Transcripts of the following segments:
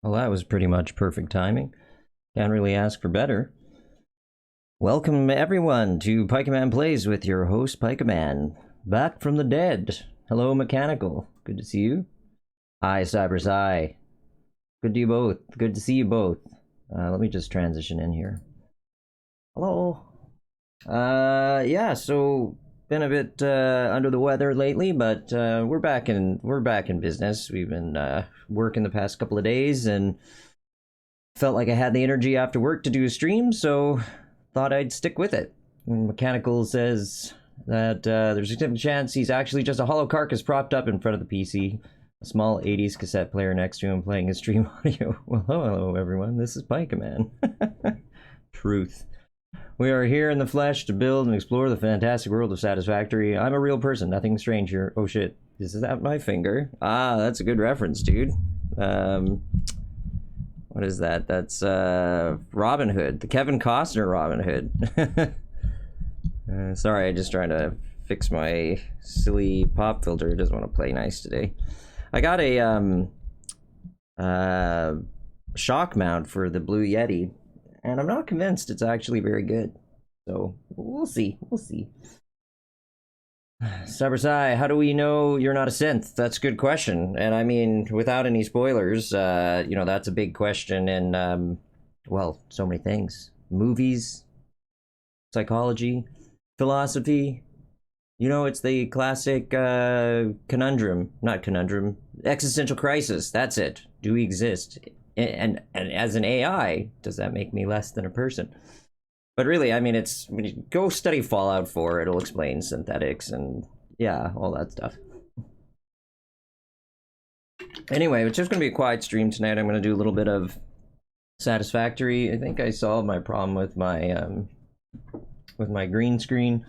Well, that was pretty much perfect timing. Can't really ask for better. Welcome, everyone, to Pikeman Plays with your host, Pikeman. Back from the dead. Hello, Mechanical. Good to see you. Hi, Cybersci. Good to you both. Good to see you both. Let me just transition in here. Hello. Yeah, so been a bit under the weather lately, but we're back in business. We've been working the past couple of days and felt like I had the energy after work to do a stream, so thought I'd stick with it. And Mechanical says that there's a significant chance he's actually just a hollow carcass propped up in front of the PC. A small 80s cassette player next to him playing his stream audio. Well, hello everyone, this is Pikeman. Truth. We are here in the flesh to build and explore the fantastic world of Satisfactory. I'm a real person, nothing strange here. Oh shit, is that my finger? Ah, that's a good reference, dude. What is that? That's Robin Hood, the Kevin Costner Robin Hood. Sorry, I'm just trying to fix my silly pop filter. It doesn't want to play nice today. I got a shock mount for the Blue Yeti, and I'm not convinced it's actually very good. So we'll see. We'll see. Cybersci, how do we know you're not a synth? That's a good question. And I mean, without any spoilers, you know, that's a big question in, well, so many things. Movies, psychology, philosophy. You know, it's the classic conundrum. Not conundrum. Existential crisis. That's it. Do we exist? And as an AI, does that make me less than a person? But really, I mean, it's when you go study Fallout 4, it'll explain synthetics and yeah, all that stuff. Anyway, it's just gonna be a quiet stream tonight. I'm gonna do a little bit of Satisfactory. I think I solved my problem with my green screen.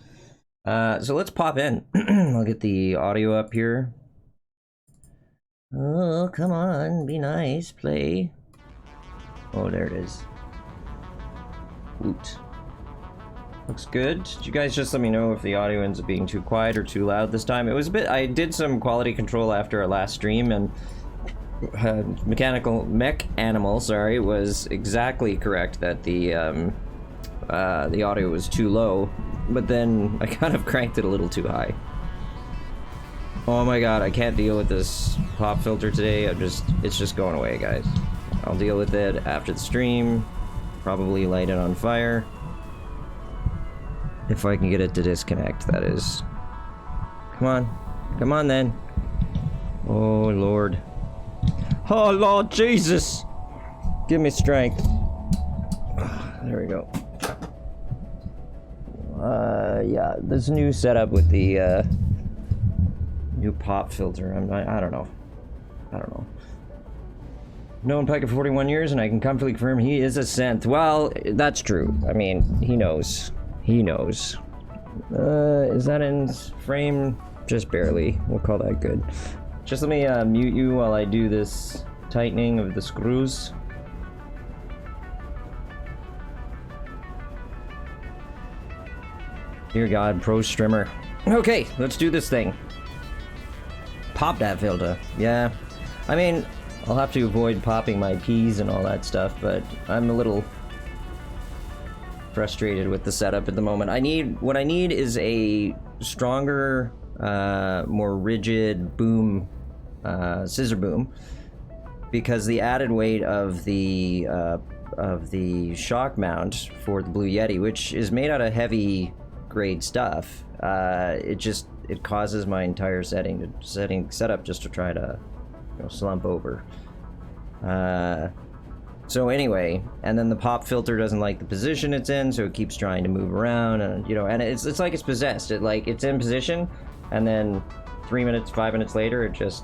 So let's pop in. I'll get the audio up here. Oh, come on, be nice, play. Oh, there it is. Woot. Looks good. Did you guys just let me know if the audio ends up being too quiet or too loud this time? It was a bit, I did some quality control after our last stream, and Mech Animal, sorry, was exactly correct that the audio was too low, but then I kind of cranked it a little too high. Oh my god, I can't deal with this pop filter today. It's just going away, guys. I'll deal with it after the stream. Probably light it on fire. If I can get it to disconnect, that is. Come on. Come on then. Oh Lord. Oh Lord Jesus! Give me strength. There we go. Yeah, this new setup with the new pop filter. I don't know. I don't know. Known Pike for 41 years, and I can comfortably confirm he is a synth. Well, that's true. I mean, he knows. He knows. Is that in frame? Just barely. We'll call that good. Just let me mute you while I do this tightening of the screws. Dear God, pro strimmer. Okay, let's do this thing. Pop that filter. Yeah. I mean, I'll have to avoid popping my keys and all that stuff, but I'm a little frustrated with the setup at the moment. What I need is a stronger, more rigid boom, scissor boom, because the added weight of the shock mount for the Blue Yeti, which is made out of heavy grade stuff, it causes my entire setup just to try to, you know, slump over. So anyway, and then the pop filter doesn't like the position it's in, so it keeps trying to move around, and you know, and it's like it's possessed. It's in position, and then 3 minutes, 5 minutes later, it just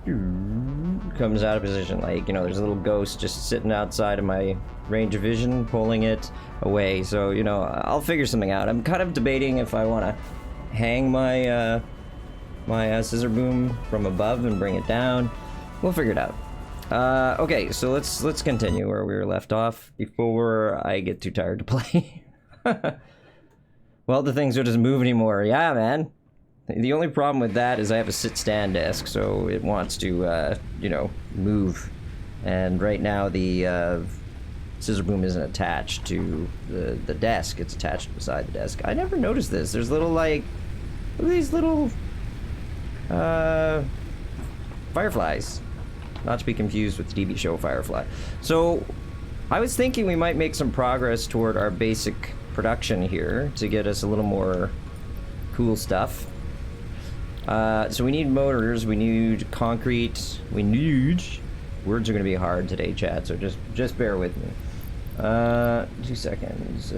comes out of position. Like, you know, there's a little ghost just sitting outside of my range of vision, pulling it away. So, you know, I'll figure something out. I'm kind of debating if I want to hang my my scissor boom from above and bring it down. We'll figure it out. Okay, so let's continue where we were left off before I get too tired to play. Well, the thing doesn't move anymore. Yeah, man. The only problem with that is I have a sit-stand desk, so it wants to, you know, move and right now the scissor boom isn't attached to the desk. It's attached beside the desk. I never noticed this. There's little, like, look at these little fireflies. Not to be confused with the TV show Firefly. So I was thinking we might make some progress toward our basic production here to get us a little more cool stuff. So we need motors, we need concrete, we need... Words are going to be hard today, chat, so just bear with me. 2 seconds.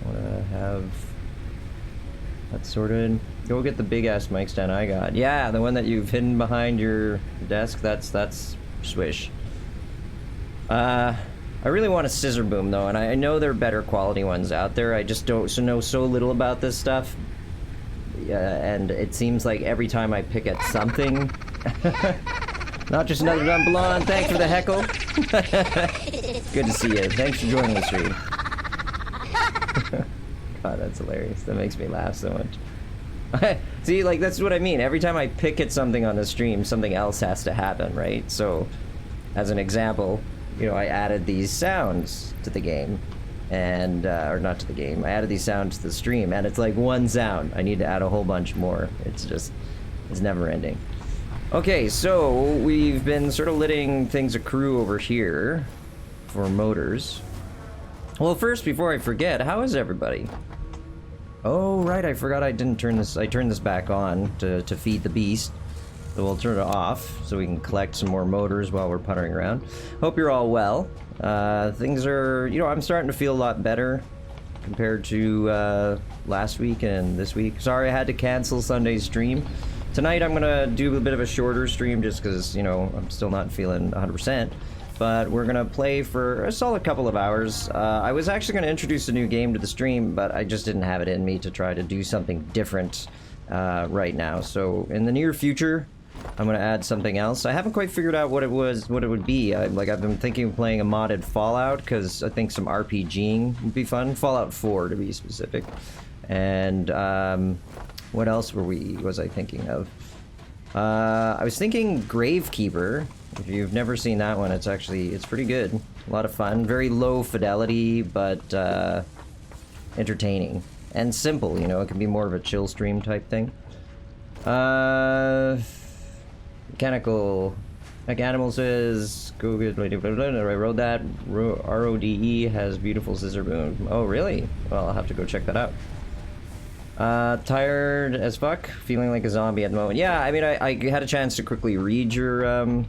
Wanna have that sorted. Go get the big ass mic stand I got. Yeah, the one that you've hidden behind your desk. That's swish. I really want a scissor boom though, and I know there are better quality ones out there. I just don't know so little about this stuff. And it seems like every time I pick at something. Not just another dumb blonde. Thanks for the heckle. Good to see you. Thanks for joining the stream. God, that's hilarious. That makes me laugh so much. See, like, that's what I mean. Every time I pick at something on the stream, something else has to happen, right? So, as an example, you know, I added these sounds to the game. And, or not to the game. I added these sounds to the stream, and it's like one sound. I need to add a whole bunch more. It's never ending. Okay, so we've been sort of letting things accrue over here for motors. Well, first, before I forget, how is everybody? Oh, right, I forgot I didn't turn this. I turned this back on to feed the beast. So we'll turn it off so we can collect some more motors while we're puttering around. Hope you're all well. Things are, you know, I'm starting to feel a lot better compared to last week and this week. Sorry I had to cancel Sunday's stream. Tonight I'm gonna do a bit of a shorter stream just because, you know, I'm still not feeling 100%. But we're gonna play for a solid couple of hours. I was actually gonna introduce a new game to the stream, but I just didn't have it in me to try to do something different right now. So in the near future, I'm gonna add something else. I haven't quite figured out what it would be. I've been thinking of playing a modded Fallout because I think some RPGing would be fun. Fallout 4 to be specific. And what else was I thinking of? I was thinking Gravekeeper. If you've never seen that one, it's pretty good. A lot of fun. Very low fidelity, but entertaining and simple. You know, it can be more of a chill stream type thing. Mechanical. Like Animal says, go get. I wrote that. RODE has beautiful scissor boom. Oh, really? Well, I'll have to go check that out. Tired as fuck, feeling like a zombie at the moment. Yeah, I mean, I had a chance to quickly read your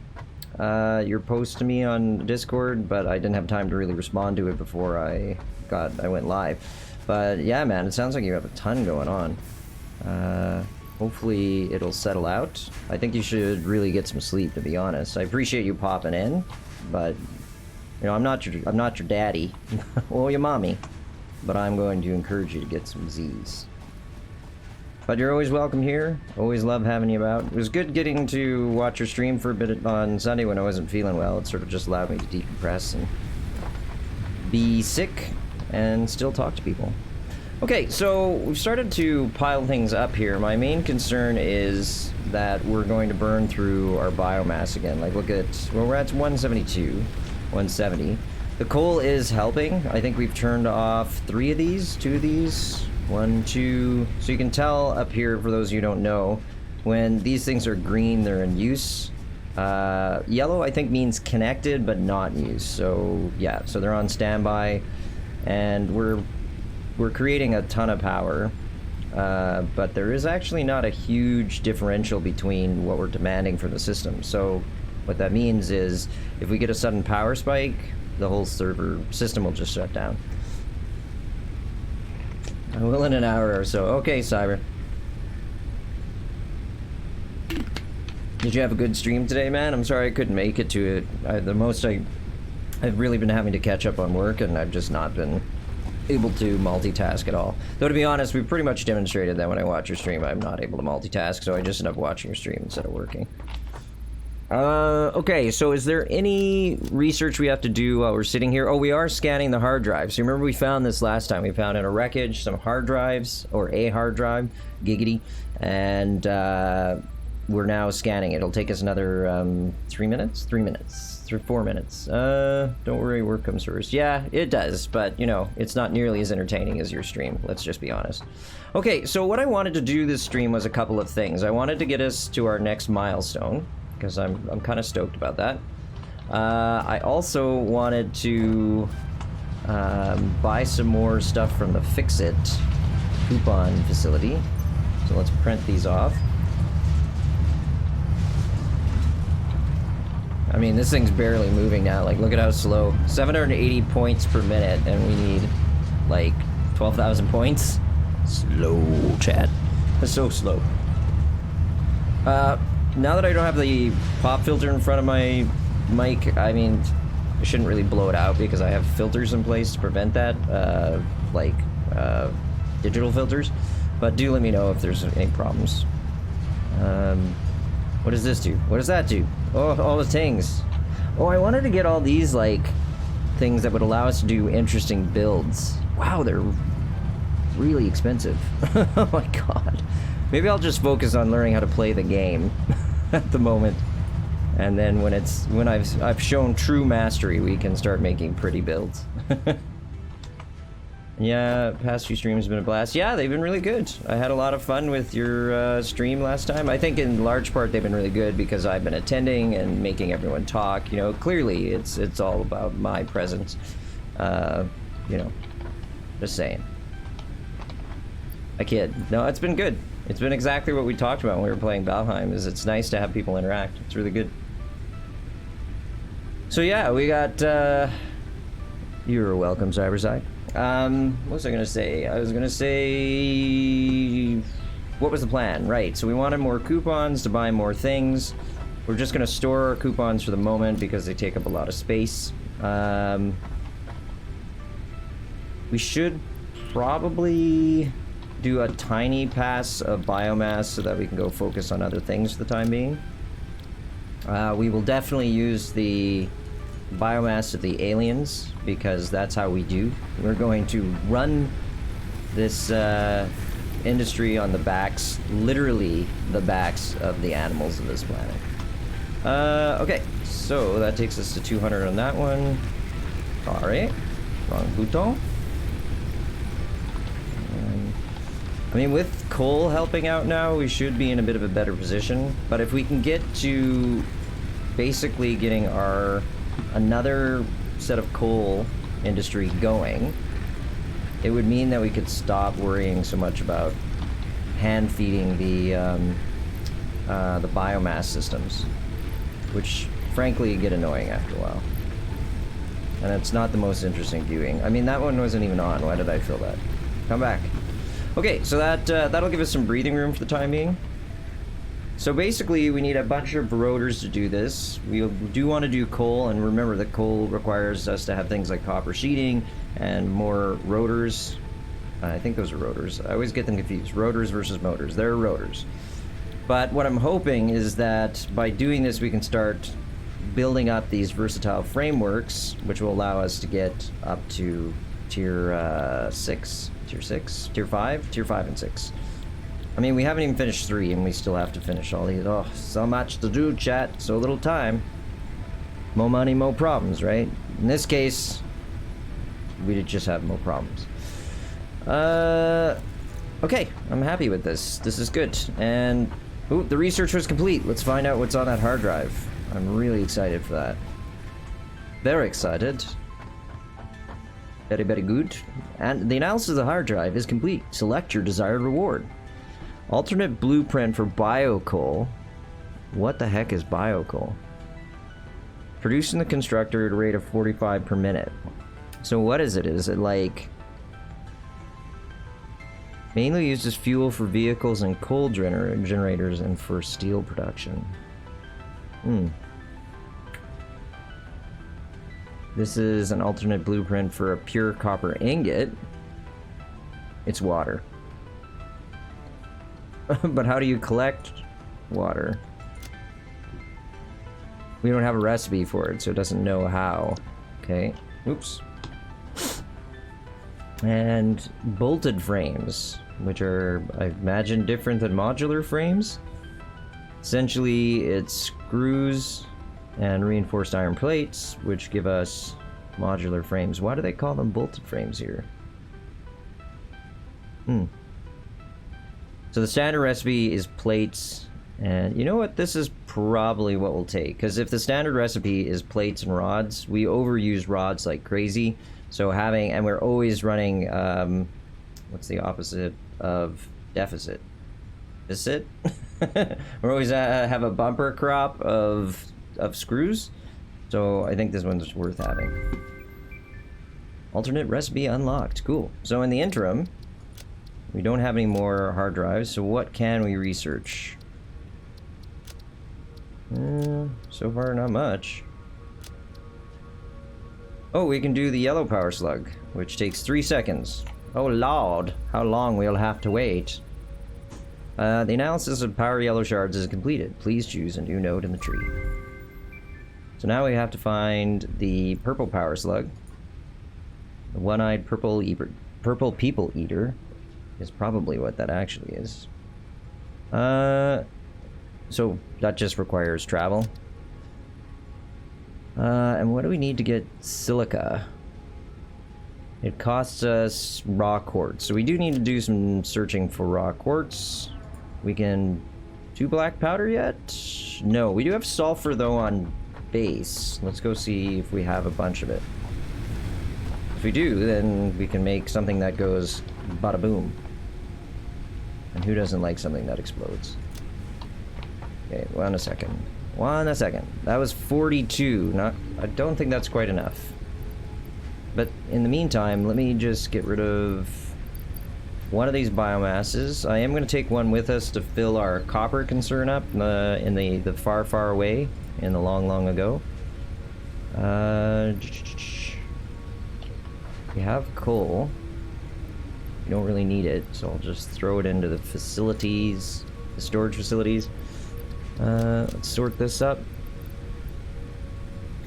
post to me on Discord, but I didn't have time to really respond to it before I went live. But yeah, man, it sounds like you have a ton going on. Hopefully it'll settle out. I think you should really get some sleep, to be honest. I appreciate you popping in, but you know, I'm not your daddy, or your mommy, but I'm going to encourage you to get some Z's. But you're always welcome here. Always love having you about. It was good getting to watch your stream for a bit on Sunday when I wasn't feeling well. It sort of just allowed me to decompress and be sick and still talk to people. Okay, so we've started to pile things up here. My main concern is that we're going to burn through our biomass again. Like, look at, well, we're at 172, 170. The coal is helping. I think we've turned off 2 of these, 1, 2. So you can tell up here, for those of you who don't know, when these things are green, they're in use. Yellow, I think, means connected, but not in use. So, yeah, so they're on standby, and we're creating a ton of power, but there is actually not a huge differential between what we're demanding for the system. So what that means is if we get a sudden power spike, the whole server system will just shut down. I will in an hour or so. Okay, Cyber. Did you have a good stream today, man? I'm sorry I couldn't make it to it. I've really been having to catch up on work, and I've just not been able to multitask at all. Though, to be honest, we've pretty much demonstrated that when I watch your stream, I'm not able to multitask, so I just end up watching your stream instead of working. Okay, so is there any research we have to do while we're sitting here? Oh, we are scanning the hard drives. So remember we found this last time. We found in a wreckage some hard drives, or a hard drive, giggity, and we're now scanning. It'll take us another 3 minutes? 3 minutes. 4 minutes. Don't worry, work comes first. Yeah, it does, but, you know, it's not nearly as entertaining as your stream. Let's just be honest. Okay, so what I wanted to do this stream was a couple of things. I wanted to get us to our next milestone, because I'm kind of stoked about that. I also wanted to buy some more stuff from the Fix-It coupon facility. So let's print these off. I mean, this thing's barely moving now. Like, look at how slow. 780 points per minute, and we need, like, 12,000 points. Slow, chat. That's so slow. Now that I don't have the pop filter in front of my mic, I mean, I shouldn't really blow it out because I have filters in place to prevent that, digital filters. But do let me know if there's any problems. What does this do? What does that do? Oh, all the things. Oh, I wanted to get all these, like, things that would allow us to do interesting builds. Wow, they're really expensive. Oh my god. Maybe I'll just focus on learning how to play the game at the moment. And then when I've shown true mastery, we can start making pretty builds. Yeah, past few streams have been a blast. Yeah, they've been really good. I had a lot of fun with your stream last time. I think in large part they've been really good because I've been attending and making everyone talk. You know, clearly it's all about my presence. You know, just saying. I kid. No, it's been good. It's been exactly what we talked about when we were playing Valheim. Is it's nice to have people interact. It's really good. So yeah, we got. You're welcome, Cyberside. What was I gonna say? I was gonna say... What was the plan? Right, so we wanted more coupons to buy more things. We're just gonna store our coupons for the moment because they take up a lot of space. We should probably do a tiny pass of biomass so that we can go focus on other things for the time being. We will definitely use the biomass of the aliens because that's how we do. We're going to run this industry on the backs, literally the backs of the animals of this planet. Okay, so that takes us to 200 on that one. Alright, wrong bouton. I mean, with coal helping out now, we should be in a bit of a better position. But if we can get to basically getting another set of coal industry going, it would mean that we could stop worrying so much about hand feeding the biomass systems, which frankly get annoying after a while. And it's not the most interesting viewing. I mean, that one wasn't even on. Why did I fill that? Come back. Okay, so that'll give us some breathing room for the time being. So basically, we need a bunch of rotors to do this. We do want to do coal, and remember that coal requires us to have things like copper sheeting and more rotors. I think those are rotors. I always get them confused. Rotors versus motors. They're rotors. But what I'm hoping is that by doing this, we can start building up these versatile frameworks, which will allow us to get up to tier 6, tier 6, tier 5, tier 5 and 6. I mean, we haven't even finished 3, and we still have to finish all these. Oh, so much to do, chat. So little time. More money, more problems, right? In this case, we did just have more problems. Okay, I'm happy with this. This is good. And, ooh, the research was complete. Let's find out what's on that hard drive. I'm really excited for that. Very excited. Very, very good. And the analysis of the hard drive is complete. Select your desired reward. Alternate blueprint for biocoal. What the heck is biocoal? Producing the constructor at a rate of 45 per minute. So what is it? Is it like... Mainly used as fuel for vehicles and coal generators and for steel production. This is an alternate blueprint for a pure copper ingot. It's water. But how do you collect water? We don't have a recipe for it, so it doesn't know how. Okay. Oops. And bolted frames, which are, I imagine, different than modular frames. Essentially, it's screws and reinforced iron plates, which give us modular frames. Why do they call them bolted frames here? So the standard recipe is plates, and you know what? This is probably what we'll take, because if the standard recipe is plates and rods, we overuse rods like crazy. So and we're always running, what's the opposite of deficit? Deficit? We're always have a bumper crop of screws, so I think this one's worth having. Alternate recipe unlocked. Cool. So in the interim, we don't have any more hard drives, so what can we research? So far, not much. Oh, we can do the yellow power slug, which takes 3 seconds. Oh lord, how long we'll have to wait. The analysis of power yellow shards is completed. Please choose a new node in the tree. So now we have to find the purple power slug. The one-eyed purple people eater is probably what that actually is. So that just requires travel. And what do we need to get silica? It costs us raw quartz. So we do need to do some searching for raw quartz. We can do black powder yet? No, we do have sulfur though on base. Let's go see if we have a bunch of it. If we do, then we can make something that goes bada boom. And who doesn't like something that explodes? Okay, one a second. That was 42. I don't think that's quite enough. But in the meantime, let me just get rid of one of these biomasses. I am going to take one with us to fill our copper concern up in the far, far away, in the long, long ago. We have coal. We don't really need it, so I'll just throw it into the facilities, the storage facilities. Let's sort this up.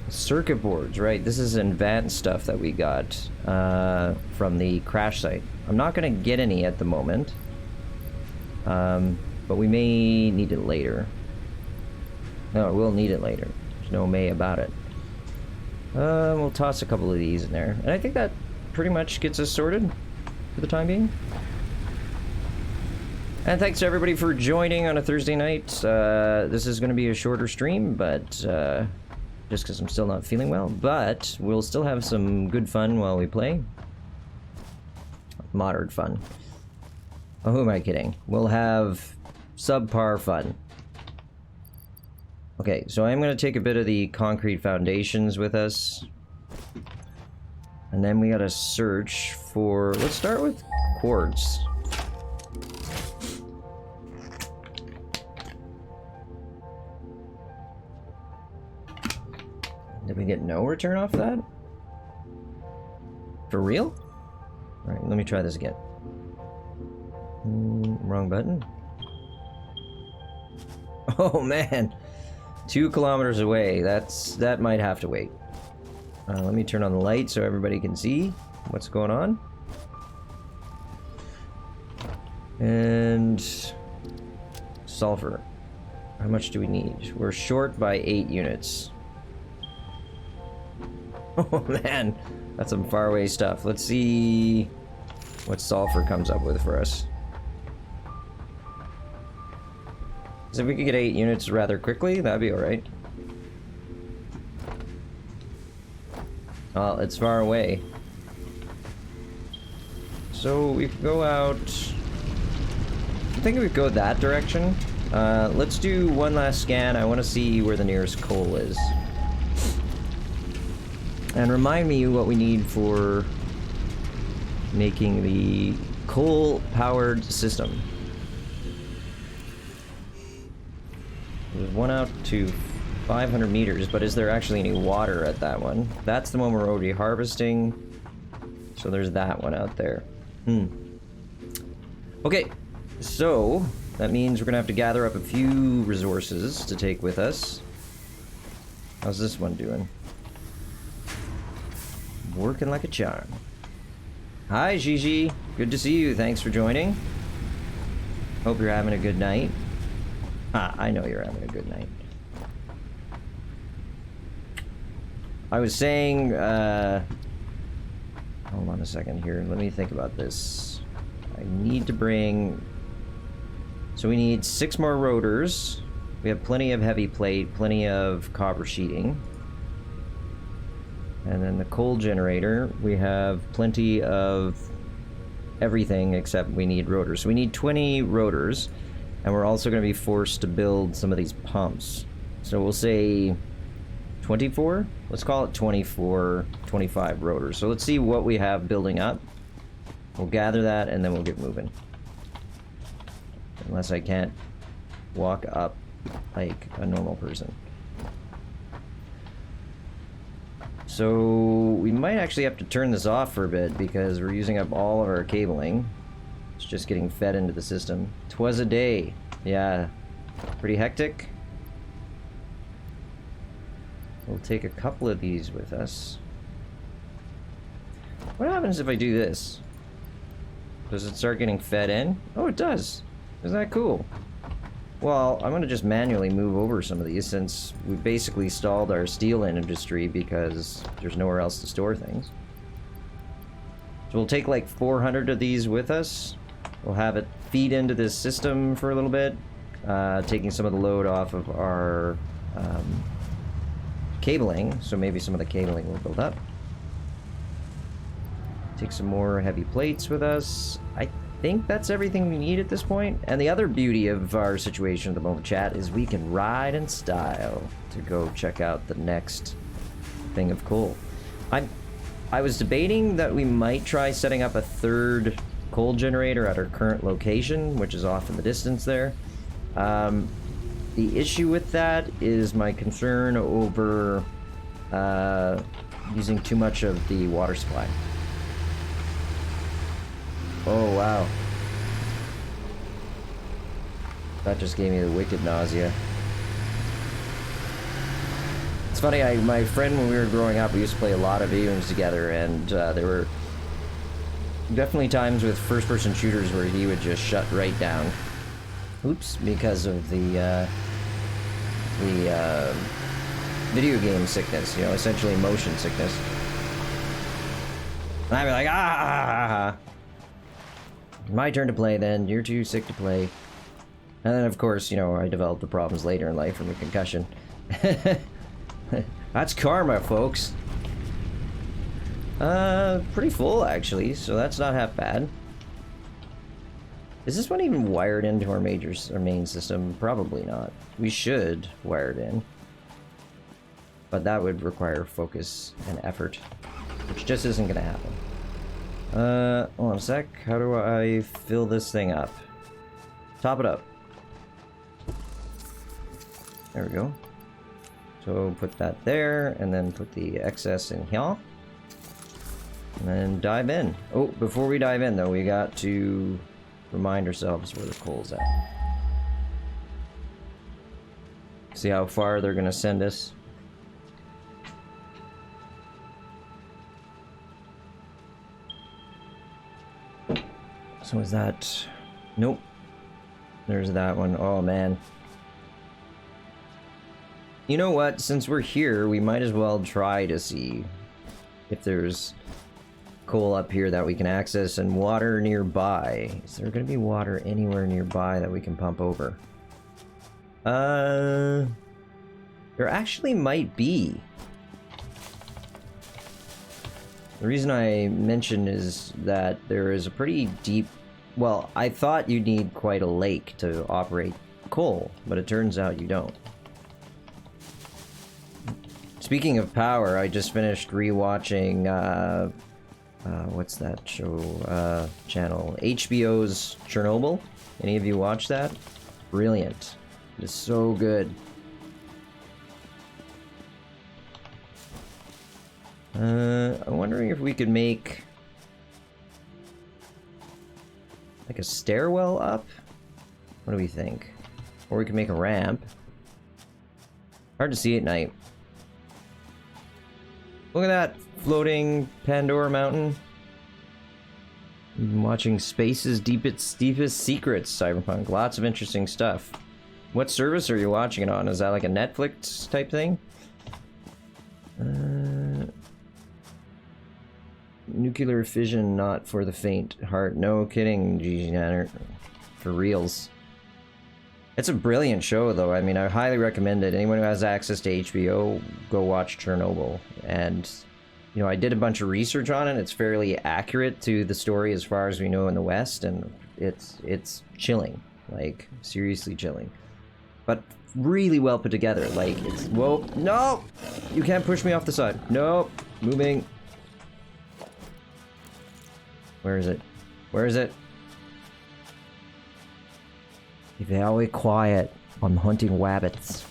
Circuit boards, right? This is advanced stuff that we got from the crash site. I'm not going to get any at the moment, but we may need it later. No, we'll need it later. There's no may about it. We'll toss a couple of these in there, and I think that pretty much gets us sorted for the time being. And thanks to everybody for joining on a Thursday night. This is going to be a shorter stream, but just because I'm still not feeling well. But we'll still have some good fun while we play. Moderate fun. Oh, who am I kidding? We'll have subpar fun. Okay, so I'm going to take a bit of the concrete foundations with us. And then we gotta search for... Let's start with quartz. Did we get no return off that? For real? Alright, let me try this again. Wrong button. Oh man! 2 kilometers away. That might have to wait. Let me turn on the light so everybody can see what's going on. And sulfur. How much do we need? We're short by 8 units. Oh man, that's some faraway stuff. Let's see what sulfur comes up with for us. So if we could get 8 units rather quickly, that'd be alright. Well, it's far away. So we could go out... I think we could go that direction. Let's do one last scan. I want to see where the nearest coal is. And remind me what we need for making the coal-powered system. There's one out to 500 meters, but is there actually any water at that one? That's the one we're already harvesting. So there's that one out there. Okay, so that means we're gonna have to gather up a few resources to take with us. How's this one doing? Working like a charm. Hi, Gigi. Good to see you. Thanks for joining. Hope you're having a good night. Ah, I know you're having a good night. I was saying, hold on a second here. Let me think about this. I need to bring... So we need 6 more rotors. We have plenty of heavy plate, plenty of copper sheeting. And then the coal generator, we have plenty of everything except we need rotors. So we need 20 rotors, and we're also going to be forced to build some of these pumps. So we'll say 24? Let's call it 24, 25 rotors. So let's see what we have building up. We'll gather that, and then we'll get moving. Unless I can't walk up like a normal person. So we might actually have to turn this off for a bit because we're using up all of our cabling. It's just getting fed into the system. 'Twas a day. Yeah, pretty hectic. We'll take a couple of these with us. What happens if I do this? Does it start getting fed in? Oh, it does. Isn't that cool? Well, I'm going to just manually move over some of these since we basically stalled our steel industry because there's nowhere else to store things. So we'll take like 400 of these with us. We'll have it feed into this system for a little bit, taking some of the load off of our cabling, so maybe some of the cabling will build up. Take some more heavy plates with us. I think that's everything we need at this point. And the other beauty of our situation at the moment, chat, is we can ride in style to go check out the next thing of coal. I was debating that we might try setting up a 3rd coal generator at our current location, which is off in the distance there. The issue with that is my concern over using too much of the water supply. Oh, wow. That just gave me the wicked nausea. It's funny, my friend, when we were growing up, we used to play a lot of video games together, and there were definitely times with first-person shooters where he would just shut right down. Oops, because of the video game sickness, you know, essentially motion sickness. And I'd be like, ah! My turn to play then, you're too sick to play. And then, of course, you know, I developed the problems later in life from a concussion. That's karma, folks. Pretty full, actually, so that's not half bad. Is this one even wired into our main system? Probably not. We should wire it in. But that would require focus and effort, which just isn't gonna happen. Hold on a sec. How do I fill this thing up? Top it up. There we go. So put that there, and then put the excess in here. And then dive in. Oh, before we dive in, though, we got to remind ourselves where the coal's at. See how far they're gonna send us. So is that... Nope. There's that one. Oh, man. You know what? Since we're here, we might as well try to see if there's coal up here that we can access and water nearby. Is there going to be water anywhere nearby that we can pump over? There actually might be. The reason I mention is that there is a pretty deep... Well, I thought you'd need quite a lake to operate coal, but it turns out you don't. Speaking of power, I just finished rewatching, what's that show, channel? HBO's Chernobyl. Any of you watch that? Brilliant. It's so good. I'm wondering if we could make like a stairwell up? What do we think? Or we can make a ramp. Hard to see at night. Look at that floating Pandora Mountain. You've been watching Space's deepest secrets, Cyberpunk. Lots of interesting stuff. What service are you watching it on? Is that like a Netflix type thing? Nuclear fission not for the faint heart. No kidding, Gigi Nanner. For reals. It's a brilliant show, though. I mean, I highly recommend it. Anyone who has access to HBO, go watch Chernobyl. And, you know, I did a bunch of research on it. It's fairly accurate to the story as far as we know in the West, and it's chilling. Like, seriously chilling. But really well put together. Like, it's... Whoa! No! You can't push me off the side. No! Moving. Where is it? Where is it? Be very quiet. I'm hunting rabbits.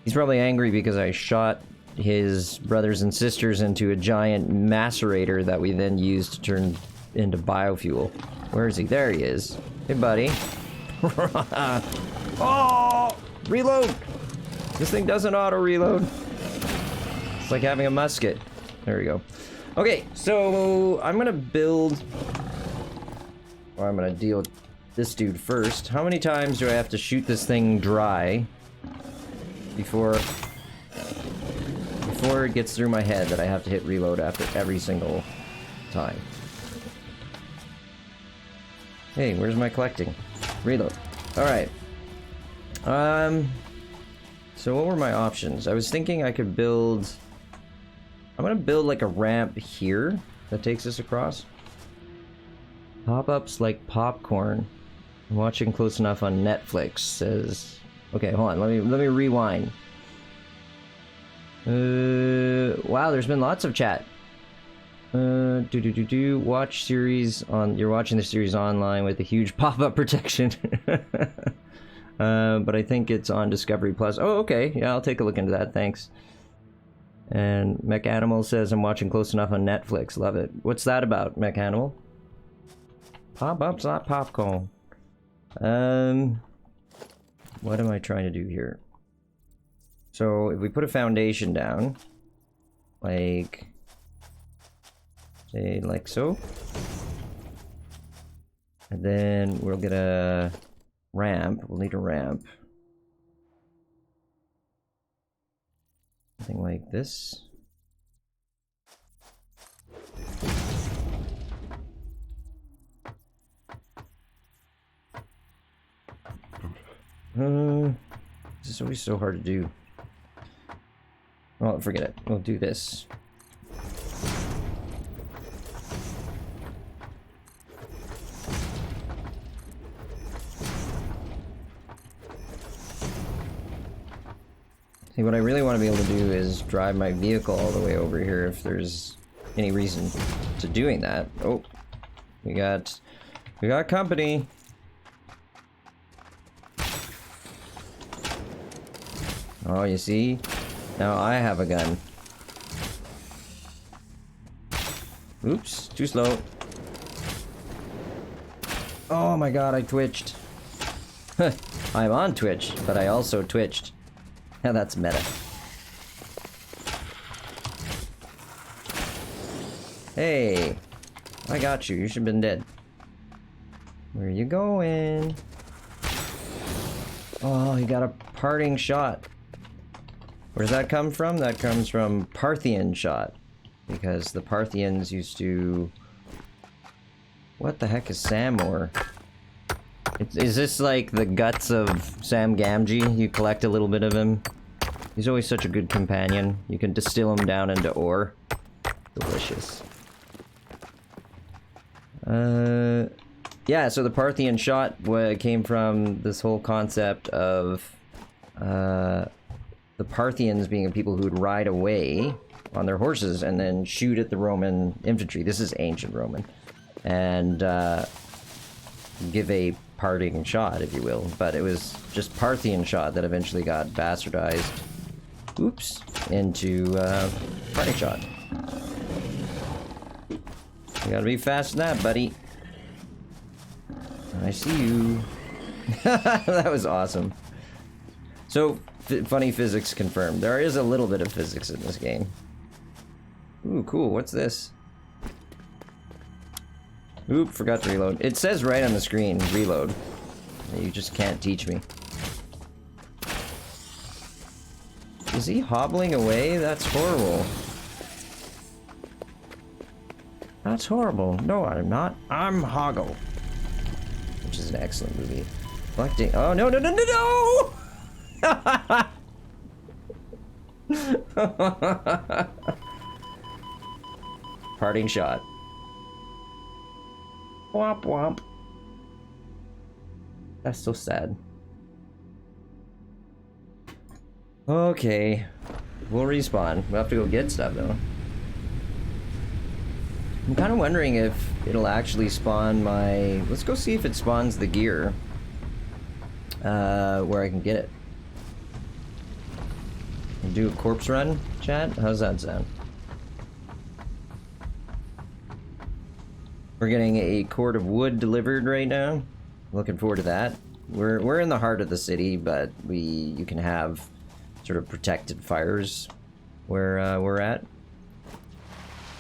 He's probably angry because I shot his brothers and sisters into a giant macerator that we then used to turn into biofuel. Where is he? There he is. Hey, buddy. Oh! Reload! This thing doesn't auto-reload. It's like having a musket. There we go. Okay, so I'm gonna build... Or I'm gonna deal with this dude first. How many times do I have to shoot this thing dry before it gets through my head that I have to hit reload after every single time? Hey, where's my collecting? Reload. Alright. So what were my options? I was thinking I could build... I'm gonna build like a ramp here that takes us across. Pop-ups like popcorn. I'm watching close enough on Netflix, says... Okay, hold on, let me rewind. Wow, there's been lots of chat. Watch series on... You're watching the series online with a huge pop-up protection. But I think it's on Discovery Plus. Oh, okay, yeah, I'll take a look into that, thanks. And Mech Animal says I'm watching close enough on Netflix. Love it. What's that about, Mech Animal? Pop-ups, not popcorn. What am I trying to do here? So if we put a foundation down, like, say like so, and then we'll get a ramp. We'll need a ramp. Something like this. This is always so hard to do. Well, forget it. We'll do this. See, what I really want to be able to do is drive my vehicle all the way over here if there's any reason to doing that. Oh, we got company. Oh, you see? Now I have a gun. Oops, too slow. Oh my god, I twitched. I'm on Twitch, but I also twitched. Yeah, that's meta. Hey, I got you. You should have been dead. Where are you going? Oh, he got a parting shot. Where does that come from? That comes from Parthian shot. Because the Parthians used to... What the heck is Samor? Is this like the guts of Sam Gamgee? You collect a little bit of him. He's always such a good companion. You can distill him down into ore. Delicious. Yeah, so the Parthian shot came from this whole concept of the Parthians being people who would ride away on their horses and then shoot at the Roman infantry. This is ancient Roman. And give a parting shot, if you will. But it was just Parthian shot that eventually got bastardized, oops, into parting shot. You gotta be fast in that, buddy. I see you. That was awesome. So, funny physics confirmed. There is a little bit of physics in this game. Ooh, cool. What's this? Oop, forgot to reload. It says right on the screen, reload. You just can't teach me. Is he hobbling away? That's horrible. That's horrible. No, I'm not. I'm Hoggle. Which is an excellent movie. Collecting. Oh, no, no, no, no, no! Parting shot. Womp womp. That's so sad. Okay. We'll respawn. We'll have to go get stuff, though. I'm kind of wondering if it'll actually spawn my... Let's go see if it spawns the gear. Where I can get it. Do a corpse run, chat? How's that sound? We're getting a cord of wood delivered right now. Looking forward to that. We're in the heart of the city, but you can have sort of protected fires where we're at,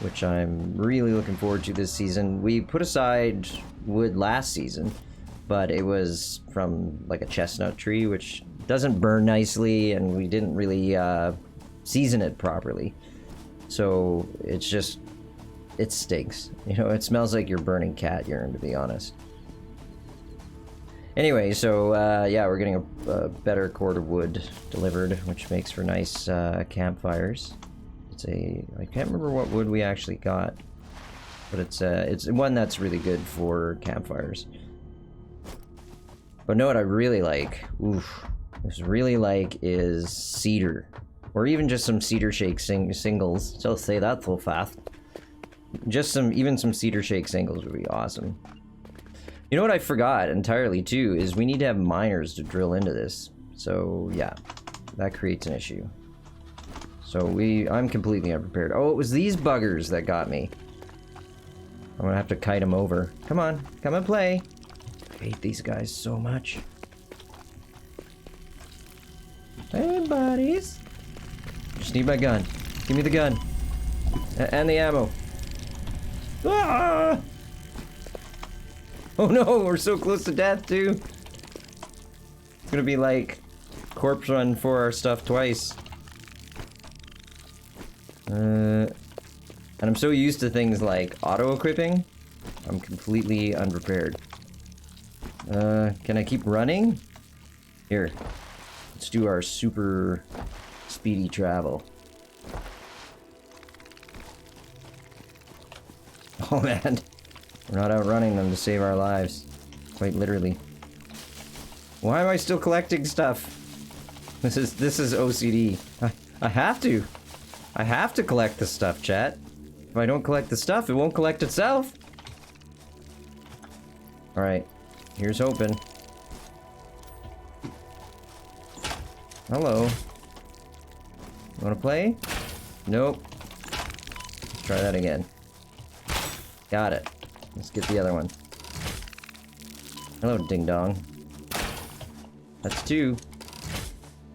which I'm really looking forward to this season. We put aside wood last season, but it was from like a chestnut tree, which doesn't burn nicely, and we didn't really season it properly. So it's just, it stinks. You know, it smells like you're burning cat urine, to be honest. Anyway, so yeah, we're getting a better cord of wood delivered, which makes for nice campfires. I can't remember what wood we actually got, but it's one that's really good for campfires. But know what I really like? Oof. What I really like is cedar. Or even just some cedar shake singles. So I'll say that so fast. Just even some cedar shake singles would be awesome. You know what I forgot entirely too, is we need to have miners to drill into this. So yeah, that creates an issue. So I'm completely unprepared. Oh, it was these buggers that got me. I'm gonna have to kite them over. Come on, come and play. I hate these guys so much. Hey, buddies. Just need my gun. Give me the gun. And the ammo. Ah! Oh no, we're so close to death, too. It's gonna be like corpse run for our stuff twice. And I'm so used to things like auto-equipping, I'm completely unprepared. Can I keep running? Here. Let's do our super speedy travel. Oh man, we're not outrunning them to save our lives. Quite literally. Why am I still collecting stuff? This is OCD. I have to. I have to collect the stuff, chat. If I don't collect the stuff, it won't collect itself. Alright, here's hoping. Hello. You wanna play? Nope. Let's try that again. Got it. Let's get the other one. Hello, ding dong. That's two.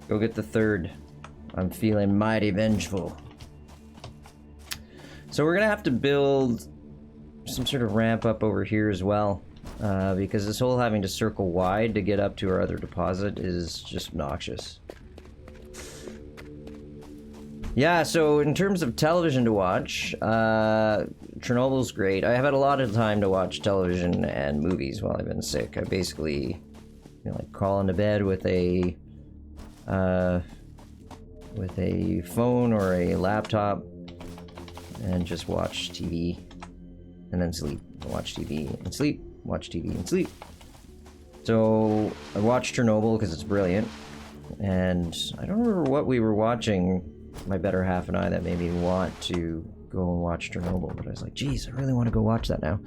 Go get the third. I'm feeling mighty vengeful. So we're gonna have to build some sort of ramp up over here as well, because this whole having to circle wide to get up to our other deposit is just obnoxious. Yeah, so in terms of television to watch, Chernobyl's great. I have had a lot of time to watch television and movies while I've been sick. I basically, you know, like crawl into bed with a phone or a laptop and just watch TV and then sleep. Watch TV and sleep. Watch TV and sleep. So I watched Chernobyl because it's brilliant, and I don't remember what we were watching, my better half and I, that made me want to go and watch Chernobyl, but I was like, geez, I really want to go watch that now.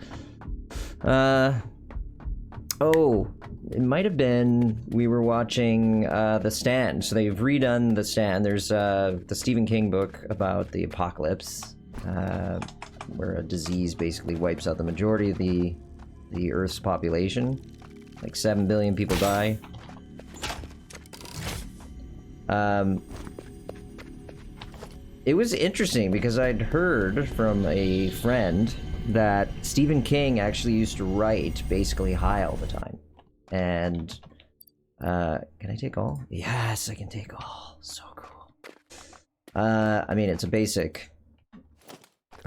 Oh, it might have been we were watching The Stand. So they've redone The Stand. There's the Stephen King book about the apocalypse, where a disease basically wipes out the majority of the Earth's population. Like 7 billion people die. It was interesting because I'd heard from a friend that Stephen King actually used to write basically high all the time. And, can I take all? Yes, I can take all. So cool. I mean, it's a basic...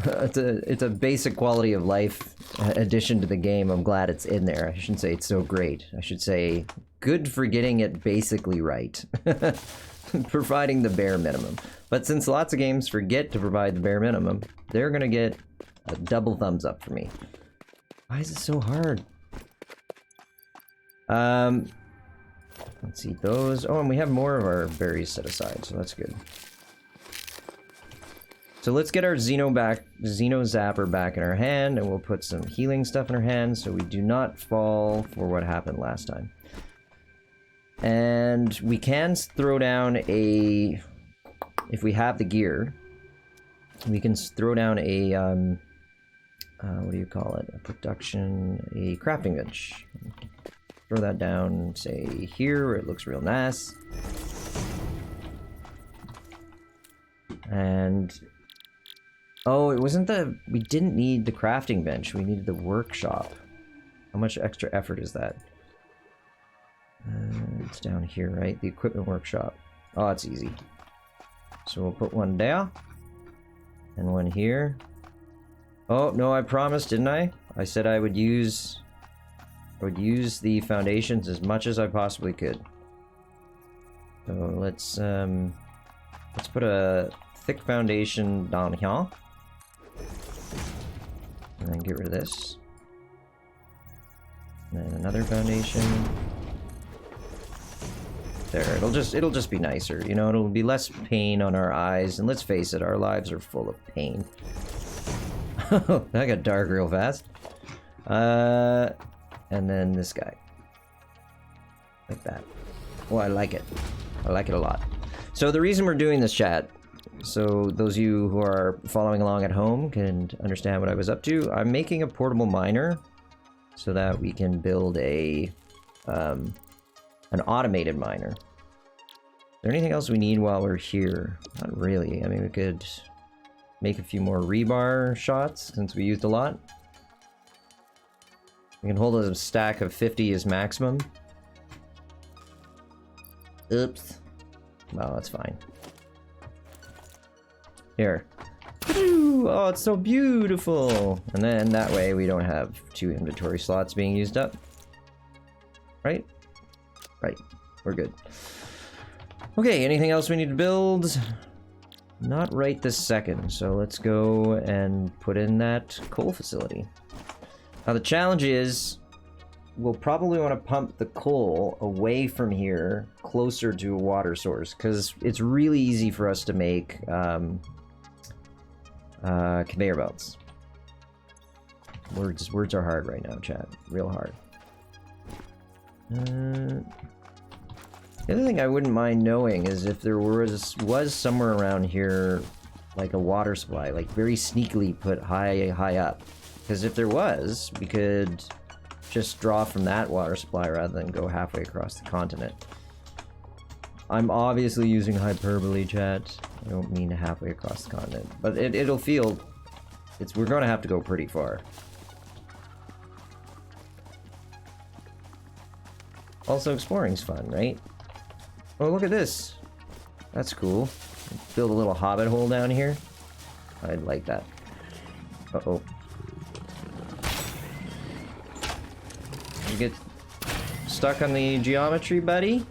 it's a basic quality of life addition to the game. I'm glad it's in there. I shouldn't say it's so great. I should say good for getting it basically right. Providing the bare minimum. But since lots of games forget to provide the bare minimum, they're gonna get a double thumbs up for me. Why is it so hard? Let's eat those. Oh, and we have more of our berries set aside, so that's good. So let's get our Xeno Zapper back in our hand, and we'll put some healing stuff in our hand so we do not fall for what happened last time. And we can throw down a... If we have the gear, we can throw down a... what do you call it? A crafting bench. Throw that down, say, here, where it looks real nice. And... Oh, it wasn't the... We didn't need the crafting bench. We needed the workshop. How much extra effort is that? It's down here, right? The equipment workshop. Oh, it's easy. So we'll put one there. And one here. Oh, no, I promised, didn't I? I said I would use the foundations as much as I possibly could. So let's put a thick foundation down here. And then get rid of this. And then another foundation. There, it'll just be nicer, you know, it'll be less pain on our eyes, and let's face it, our lives are full of pain. That got dark real fast. And then this guy. Like that. Oh, I like it. I like it a lot. So the reason we're doing this, chat, so those of you who are following along at home can understand what I was up to, I'm making a portable miner so that we can build a an automated miner. Is there anything else we need while we're here? Not really. I mean, we could make a few more rebar shots since we used a lot. We can hold a stack of 50 as maximum. Oops. Well, that's fine. Here. Oh, it's so beautiful! And then that way we don't have 2 inventory slots being used up. Right? Right. We're good. Okay, anything else we need to build? Not right this second, so let's go and put in that coal facility. Now the challenge is, we'll probably want to pump the coal away from here, closer to a water source, because it's really easy for us to make conveyor belts. Words are hard right now, chat. Real hard. The other thing I wouldn't mind knowing is if there was somewhere around here, like a water supply, like very sneakily put high up. Because if there was, we could just draw from that water supply rather than go halfway across the continent. I'm obviously using hyperbole, chat. I don't mean halfway across the continent, but it'll feel... we're going to have to go pretty far. Also, exploring's fun, right? Oh, look at this. That's cool. Build a little hobbit hole down here. I'd like that. Uh-oh. You get stuck on the geometry, buddy?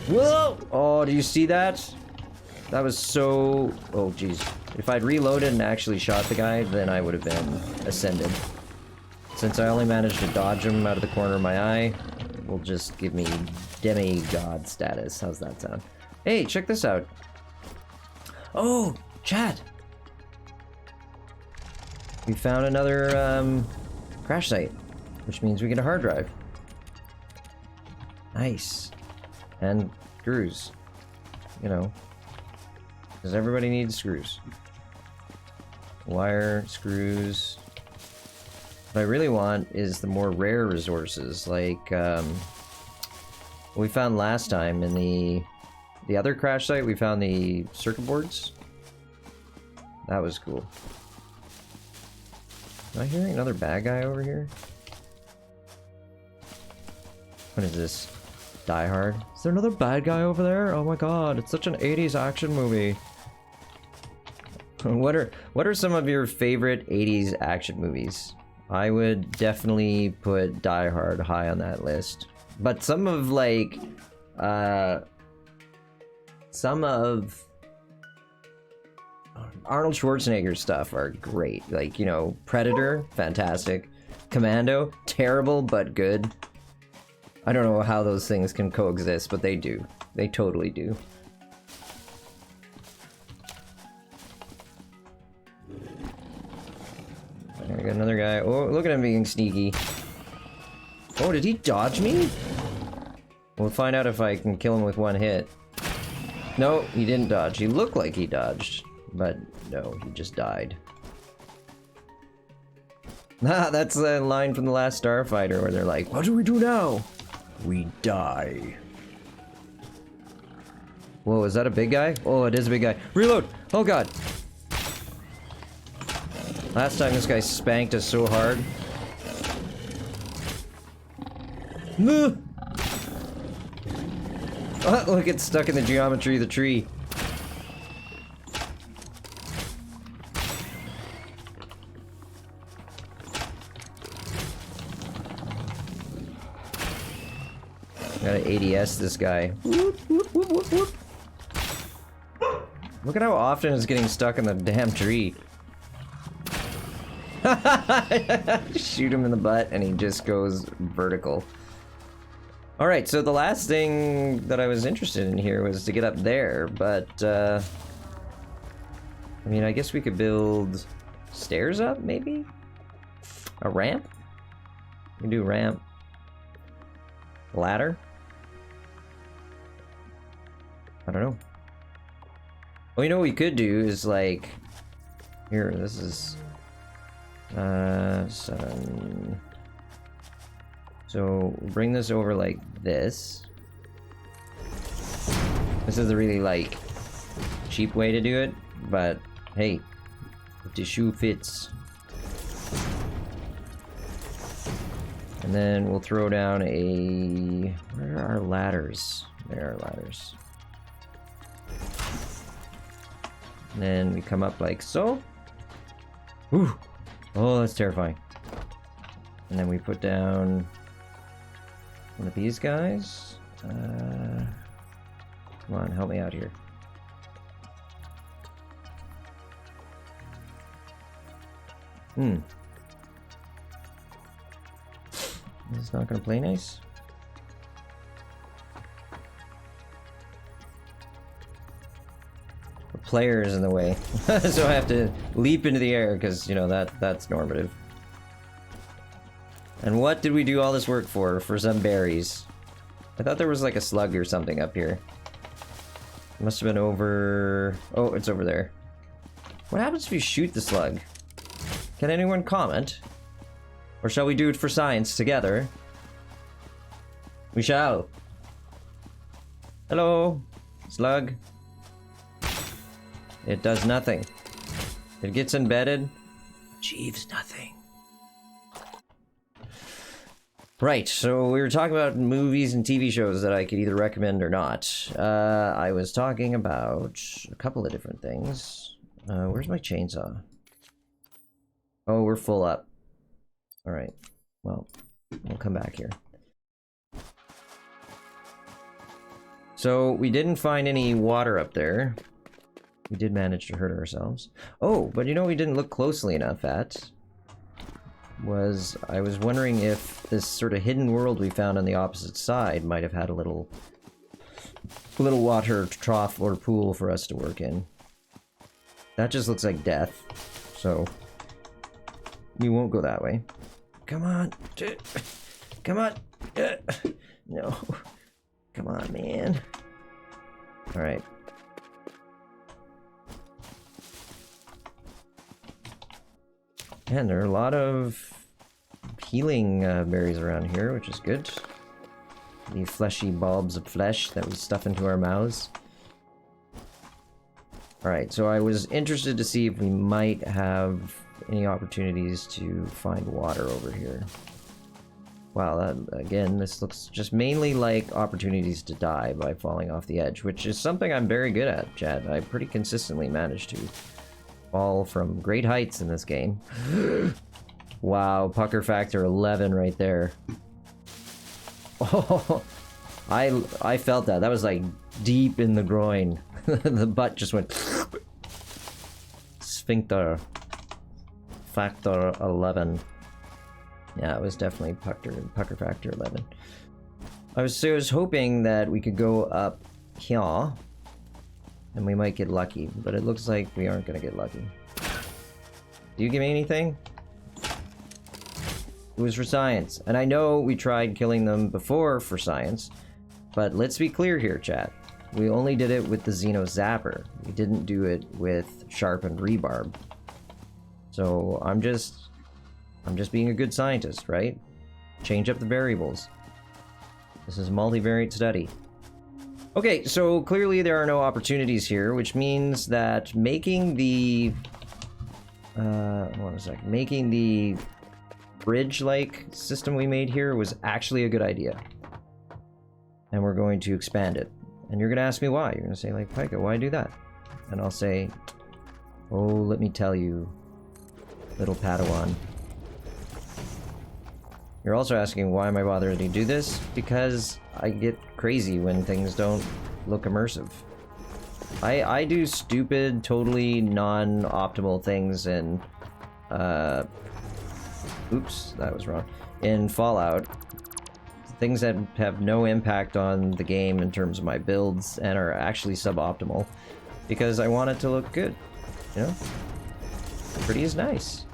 Whoa! Oh, do you see that? That was so... Oh, jeez. If I'd reloaded and actually shot the guy, then I would have been ascended. Since I only managed to dodge him out of the corner of my eye, will just give me demigod status. How's that sound? Hey, check this out. Oh, chat. We found another crash site, which means we get a hard drive. Nice. And screws. You know, because everybody needs screws. Wire, screws. What I really want is the more rare resources, like we found last time in the other crash site. We found the circuit boards. That was cool. Am I hearing another bad guy over here? What is this? Die Hard. Is there another bad guy over there? Oh my god, it's such an 80s action movie. What are some of your favorite 80s action movies? I would definitely put Die Hard high on that list. But some of like some of Arnold Schwarzenegger's stuff are great. Like, you know, Predator, fantastic. Commando, terrible but good. I don't know how those things can coexist, but they do. They totally do. There we got another guy. Oh, look at him being sneaky. Oh, did he dodge me? We'll find out if I can kill him with one hit. No, he didn't dodge. He looked like he dodged, but no, he just died. Ah, that's the line from the last Starfighter where they're like, what do we do now? We die. Whoa, is that a big guy? Oh, it is a big guy. Reload! Oh god! Last time this guy spanked us so hard. No! Oh, look, it's stuck in the geometry of the tree. Gotta ADS this guy. Whoop, whoop, whoop, whoop, whoop. Look at how often it's getting stuck in the damn tree. Shoot him in the butt and he just goes vertical. Alright, so the last thing that I was interested in here was to get up there, but I mean, I guess we could build stairs up, maybe? A ramp? We can do a ramp. Ladder? I don't know. Well, you know what we could do is like... Here, this is... 7... So, bring this over like this. This is a really, like, cheap way to do it, but hey, if the shoe fits. And then we'll throw down a... Where are our ladders? There are ladders. And then we come up like so. Ooh! Oh, that's terrifying. And then we put down one of these guys. Come on, help me out here. This is not gonna play nice. The player is in the way, so I have to leap into the air because, you know, that's normative. And what did we do all this work for? For some berries. I thought there was like a slug or something up here. It must have been over... Oh, it's over there. What happens if you shoot the slug? Can anyone comment? Or shall we do it for science together? We shall. Hello, slug. It does nothing. It gets embedded, achieves nothing. Right, so we were talking about movies and TV shows that I could either recommend or not. I was talking about a couple of different things. Where's my chainsaw? Oh, we're full up. Alright, well, we'll come back here. So, we didn't find any water up there. We did manage to hurt ourselves. Oh, but you know what we didn't look closely enough at? I was wondering if this sort of hidden world we found on the opposite side might have had a little water trough or pool for us to work in. That just looks like death, so we won't go that way. Come on. Come on. No. Come on, man. Alright. And there are a lot of healing berries around here, which is good. The fleshy bulbs of flesh that we stuff into our mouths. Alright, so I was interested to see if we might have any opportunities to find water over here. Wow, that, again, this looks just mainly like opportunities to die by falling off the edge, which is something I'm very good at, Chad. I pretty consistently manage to fall from great heights in this game. Wow, pucker factor 11 right there. Oh, I felt that. That was like deep in the groin. The butt just went... Sphincter. Factor 11. Yeah, it was definitely pucker factor 11. I was hoping that we could go up here and we might get lucky, but it looks like we aren't gonna get lucky. Do you give me anything? It was for science, and I know we tried killing them before for science, but let's be clear here, chat. We only did it with the Xeno Zapper. We didn't do it with sharpened rebarb. So I'm just being a good scientist, right? Change up the variables. This is a multivariate study. Okay, so clearly there are no opportunities here, which means that making the... making the bridge-like system we made here was actually a good idea. And we're going to expand it. And you're going to ask me why. You're going to say, like, Pika, why do that? And I'll say, oh, let me tell you, little Padawan. You're also asking, why am I bothering to do this? Because I get crazy when things don't look immersive. I do stupid, totally non-optimal things in, oops, that was wrong. In Fallout. Things that have no impact on the game in terms of my builds and are actually suboptimal. Because I want it to look good, you know? Pretty is nice.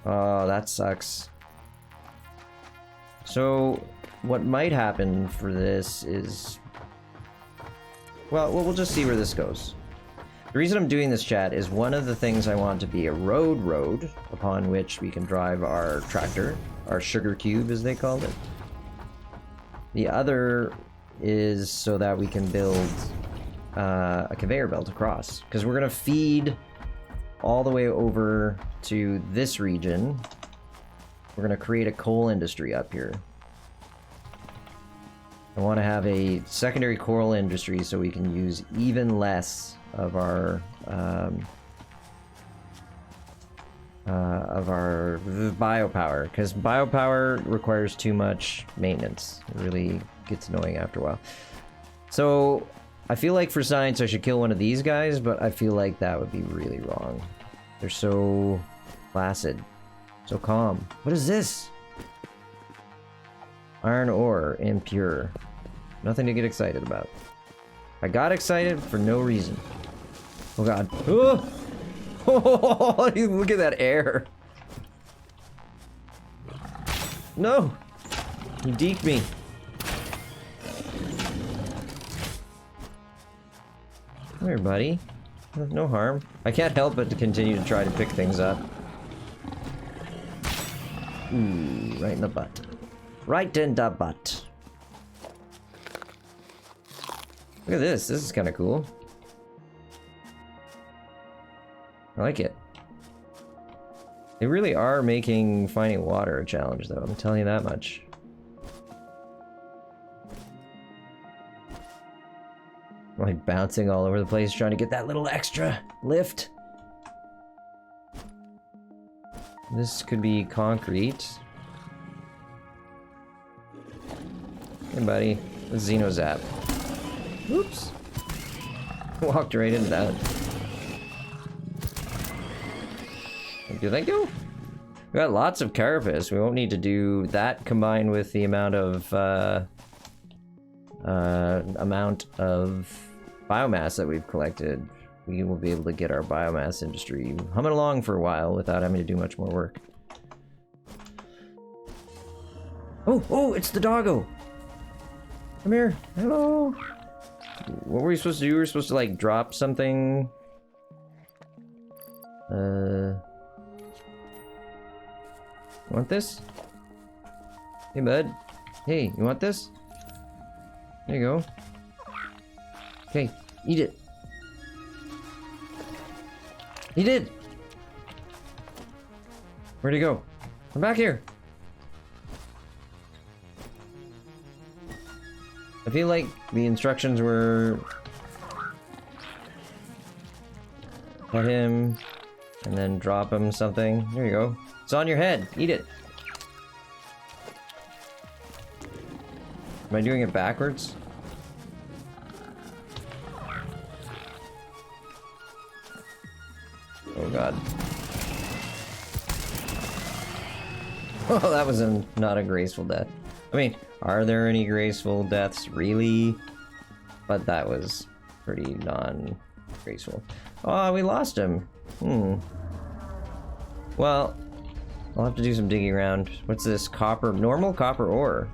Oh, that sucks. So, what might happen for this is... Well, we'll just see where this goes. The reason I'm doing this, chat, is one of the things I want to be a road upon which we can drive our tractor, our sugar cube as they called it. The other is so that we can build a conveyor belt across, because we're gonna feed all the way over to this region. We're gonna create a coal industry up here. I want to have a secondary coal industry so we can use even less of our biopower, because biopower requires too much maintenance. It really gets annoying after a while. So I feel like for science I should kill one of these guys, but I feel like that would be really wrong. They're so placid, so calm. What is this? Iron ore, impure. Nothing to get excited about. I got excited for no reason. Oh god. Oh! Oh, look at that air. No! You deked me. Come here, buddy. No harm. I can't help but to continue to try to pick things up. Ooh, right in the butt. Right in the butt. Look at this. This is kind of cool. I like it. They really are making finding water a challenge, though. I'm telling you that much. I'm like bouncing all over the place trying to get that little extra lift. This could be concrete. Hey, buddy. Xeno Zap. Oops. Walked right into that. Thank you. We got lots of carapace. We won't need to do that combined with the amount of biomass that we've collected. We will be able to get our biomass industry humming along for a while without having to do much more work. Oh, it's the doggo. Come here. Hello. What were we supposed to do? We were supposed to, like, drop something. Want this? Hey, bud. Hey, you want this? There you go. Okay, eat it. He did! Where'd he go? Come back here. I feel like the instructions were hit him and then drop him something. There you go. It's on your head. Eat it. Am I doing it backwards? Oh god. Oh, that was not a graceful death. I mean, are there any graceful deaths, really? But that was pretty non-graceful. Oh, we lost him. Well, I'll have to do some digging around. What's this? Copper, normal copper ore.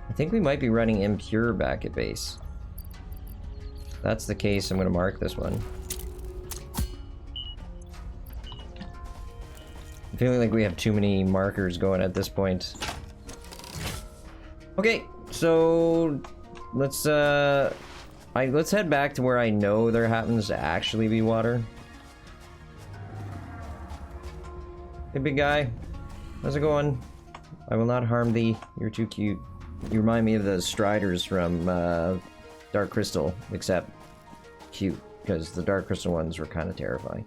I think we might be running impure back at base. If that's the case, I'm gonna mark this one. I'm feeling like we have too many markers going at this point. Okay, so let's head back to where I know there happens to actually be water. Hey, big guy. How's it going? I will not harm thee. You're too cute. You remind me of the Striders from Dark Crystal, except cute, because the Dark Crystal ones were kind of terrifying.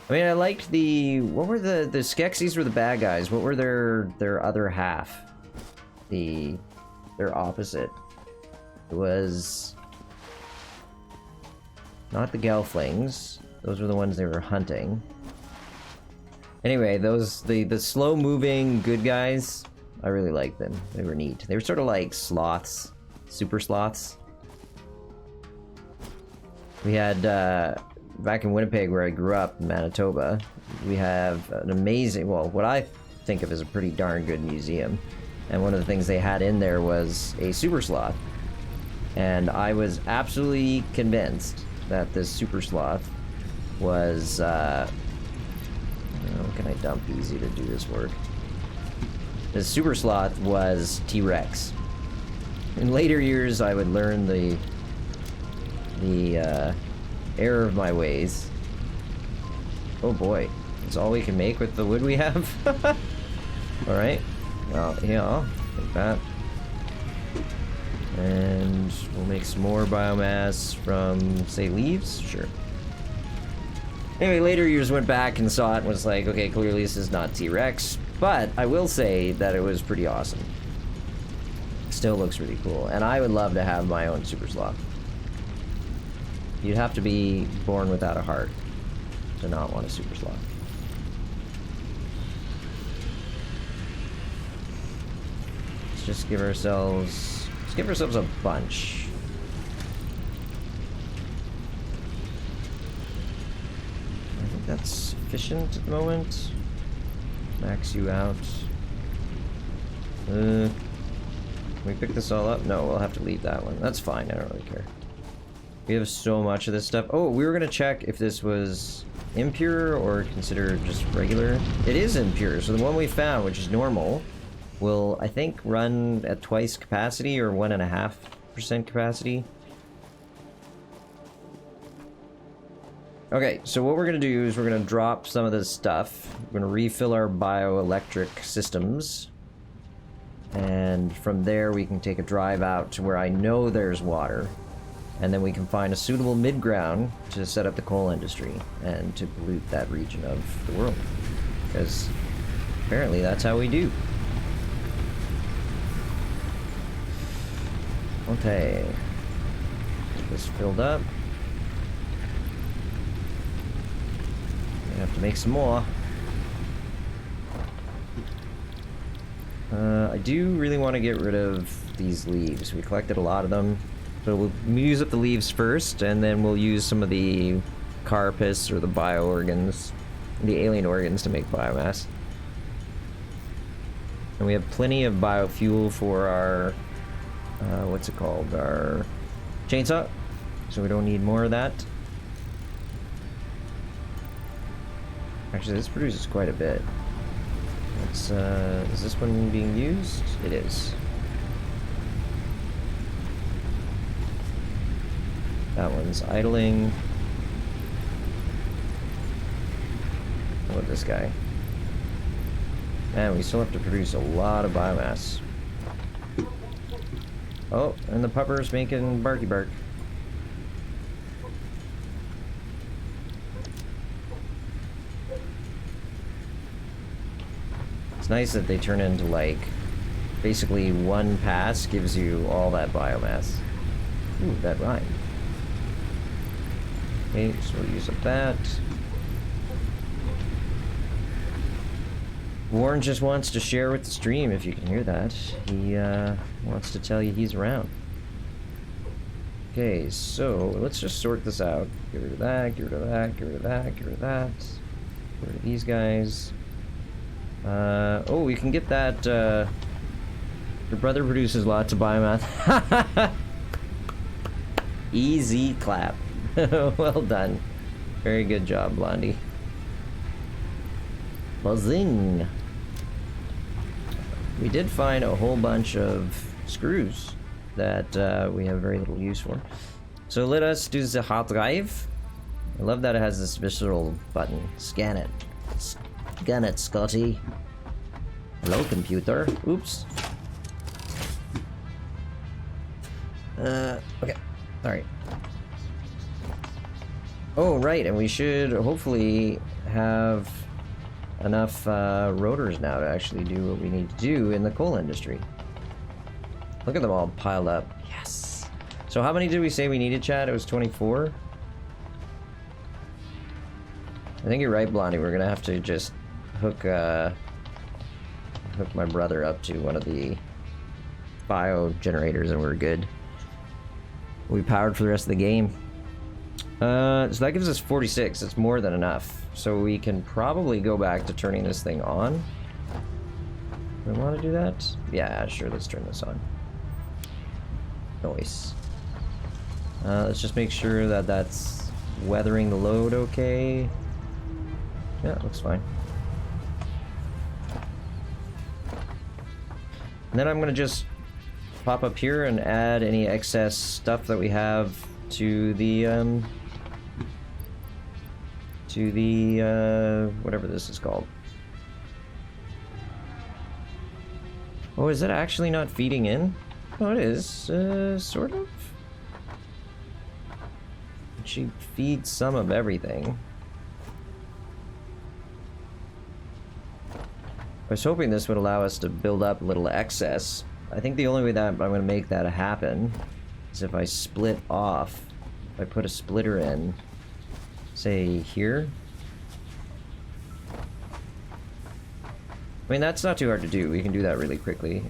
I mean, I liked the... What were the Skeksis were the bad guys. What were their other half? Their opposite. It was... Not the Gelflings. Those were the ones they were hunting. Anyway, those... The slow-moving good guys, I really liked them. They were neat. They were sort of like sloths. Super sloths. We had, back in Winnipeg, where I grew up, in Manitoba, we have an amazing, well, what I think of as a pretty darn good museum. And one of the things they had in there was a super sloth. And I was absolutely convinced that this super sloth was, how can I dump easy to do this work? This super sloth was T-Rex. In later years, I would learn the error of my ways. Oh boy, it's all we can make with the wood we have. Alright, well, yeah, I'll take that. And we'll make some more biomass from, say, leaves? Sure. Anyway, later years went back and saw it and was like, okay, clearly this is not T-Rex, but I will say that it was pretty awesome. Still looks really cool, and I would love to have my own super sloth. You'd have to be born without a heart to not want a super sloth. Let's just give ourselves... Let's give ourselves a bunch. I think that's sufficient at the moment. Max you out. Can we pick this all up? No, we'll have to leave that one. That's fine, I don't really care. We have so much of this stuff. Oh, we were gonna check if this was impure or considered just regular. It is impure, so the one we found, which is normal, will, I think, run at twice capacity or 1.5% capacity. Okay, so what we're gonna do is we're gonna drop some of this stuff. We're gonna refill our bioelectric systems. And from there we can take a drive out to where I know there's water. And then we can find a suitable mid-ground to set up the coal industry and to pollute that region of the world. Because apparently that's how we do. Okay. Get this filled up. I have to make some more. I do really want to get rid of these leaves. We collected a lot of them. So we'll use up the leaves first, and then we'll use some of the carapace or the bio-organs, the alien organs to make biomass. And we have plenty of biofuel for our, what's it called, our chainsaw, so we don't need more of that. Actually, this produces quite a bit. Let's, is this one being used? It is. That one's idling. What of this guy. Man, we still have to produce a lot of biomass. Oh, and the pupper's making barky bark. It's nice that they turn into, like, basically one pass gives you all that biomass. Ooh, that rhymed. Okay, so we'll use up that. Warren just wants to share with the stream, if you can hear that. He wants to tell you he's around. Okay, so let's just sort this out. Get rid of that, get rid of that, get rid of that, get rid of that. Get rid of these guys. Oh, we can get that, your brother produces lots of biomass. Easy clap. Well done. Very good job, Blondie. Buzzing. We did find a whole bunch of screws that we have very little use for. So let us do the hot drive. I love that it has this visceral button. Scan it. Scan it, Scotty. Hello, computer. Oops. Okay. Alright. Oh, right, and we should hopefully have enough rotors now to actually do what we need to do in the coal industry. Look at them all piled up. Yes! So how many did we say we needed, Chad? It was 24? I think you're right, Blondie. We're gonna have to just hook my brother up to one of the bio generators and we're good. We powered for the rest of the game. So that gives us 46. It's more than enough. So we can probably go back to turning this thing on. Do I want to do that? Yeah, sure. Let's turn this on. Nice. Let's just make sure that that's weathering the load okay. Yeah, it looks fine. And then I'm going to just pop up here and add any excess stuff that we have to the whatever this is called. Oh, is it actually not feeding in? Oh, it is, sort of. She feeds some of everything. I was hoping this would allow us to build up a little excess. I think the only way that I'm going to make that happen is if I split off. If I put a splitter in, say here. I mean, that's not too hard to do. We can do that really quickly.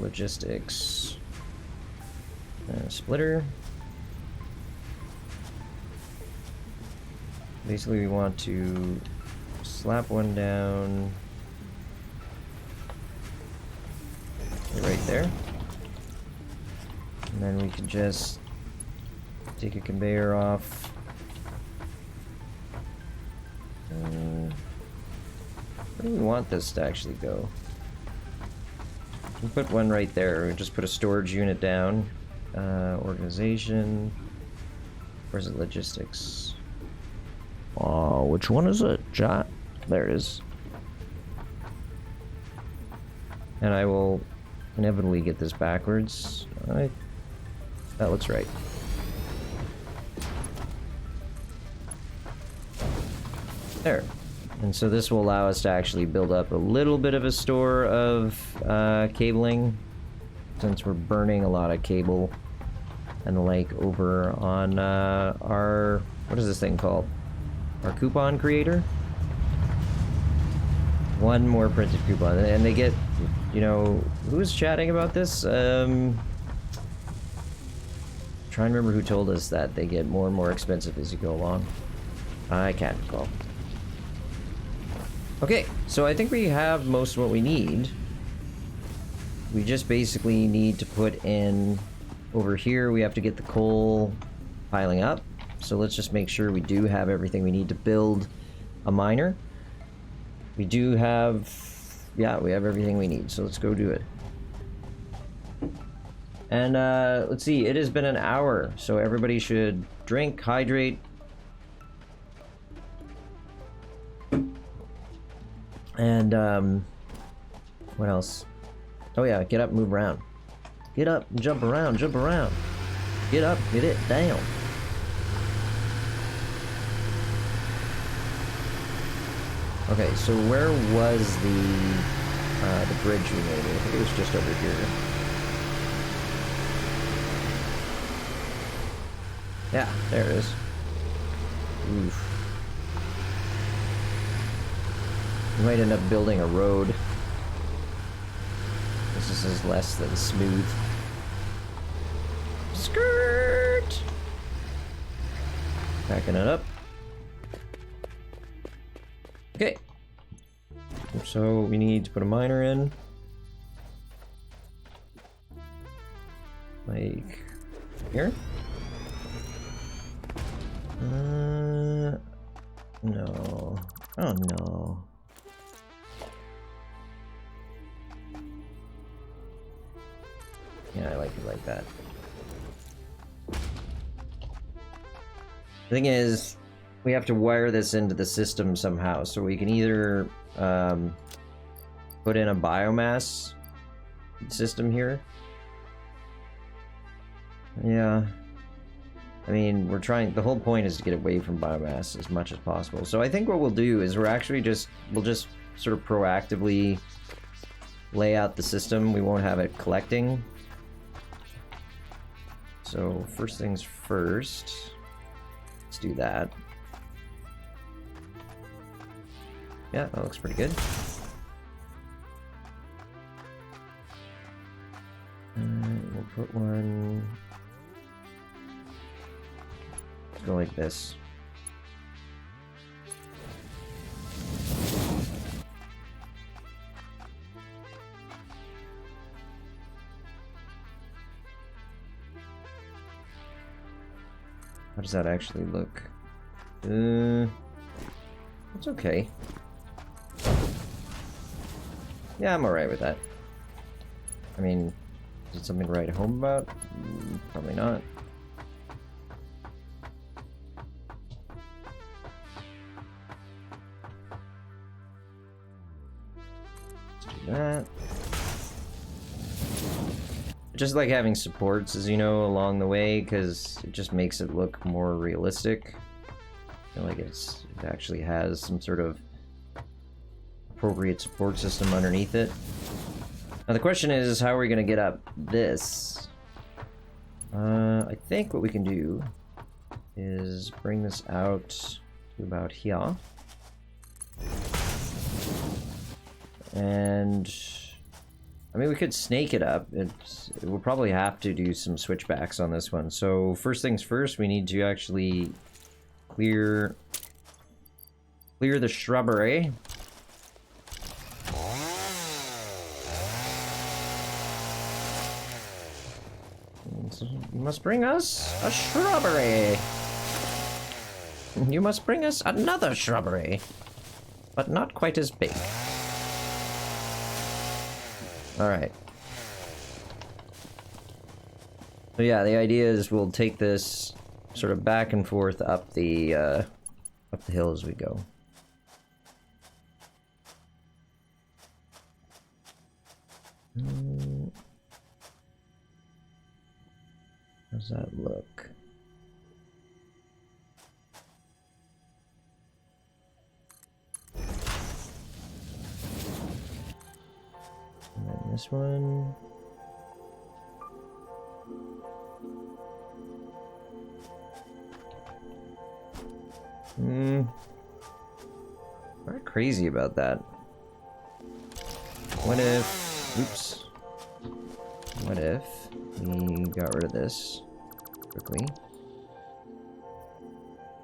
Logistics. Splitter. Basically, we want to slap one down right there. And then we can just take a conveyor off. Where do we want this to actually go? We can put one right there. We just put a storage unit down. Organization. Where's it? Logistics. Oh, which one is it? Jot. There it is. And I will inevitably get this backwards. Alright. That looks right. There. And so this will allow us to actually build up a little bit of a store of cabling, since we're burning a lot of cable and the like over on our, what is this thing called? Our coupon creator? One more printed coupon, and they get, you know, who was chatting about this? Trying to remember who told us that they get more and more expensive as you go along. I can't recall. Okay, so I think we have most of what we need. We just basically need to put in over here. We have to get the coal piling up. So let's just make sure we do have everything we need to build a miner. We do have, yeah, we have everything we need. So let's go do it. And let's see, it has been an hour, so everybody should drink, hydrate. And, what else? Oh yeah, get up, move around. Get up, jump around, jump around. Get up, get it down. Okay, so where was the bridge we made? I think it was just over here. Yeah, there it is. Oof. We might end up building a road. This is less than smooth. Skirt! Backing it up. Okay. So we need to put a miner in. Like here? No. Oh no. Yeah, I like it like that. The thing is, we have to wire this into the system somehow, so we can either put in a biomass system here. Yeah. I mean, we're trying, the whole point is to get away from biomass as much as possible. So I think what we'll do is we'll just sort of proactively lay out the system. We won't have it collecting. So first things first, let's do that. Yeah, that looks pretty good. We'll put one. Let's go like this. How does that actually look? It's okay. Yeah, I'm alright with that. I mean, is it something to write home about? Probably not. Let's do that. Just like having supports, as you know, along the way, because it just makes it look more realistic. I feel like it actually has some sort of appropriate support system underneath it. Now the question is, how are we going to get up this? I think what we can do is bring this out to about here. And I mean, we could snake it up. We'll probably have to do some switchbacks on this one. So first things first, we need to actually clear the shrubbery. You must bring us a shrubbery. You must bring us another shrubbery, but not quite as big. Alright. So yeah, the idea is we'll take this sort of back and forth up the hill as we go. How's that look? And then this one. Not crazy about that. What if... Oops. What if we got rid of this quickly?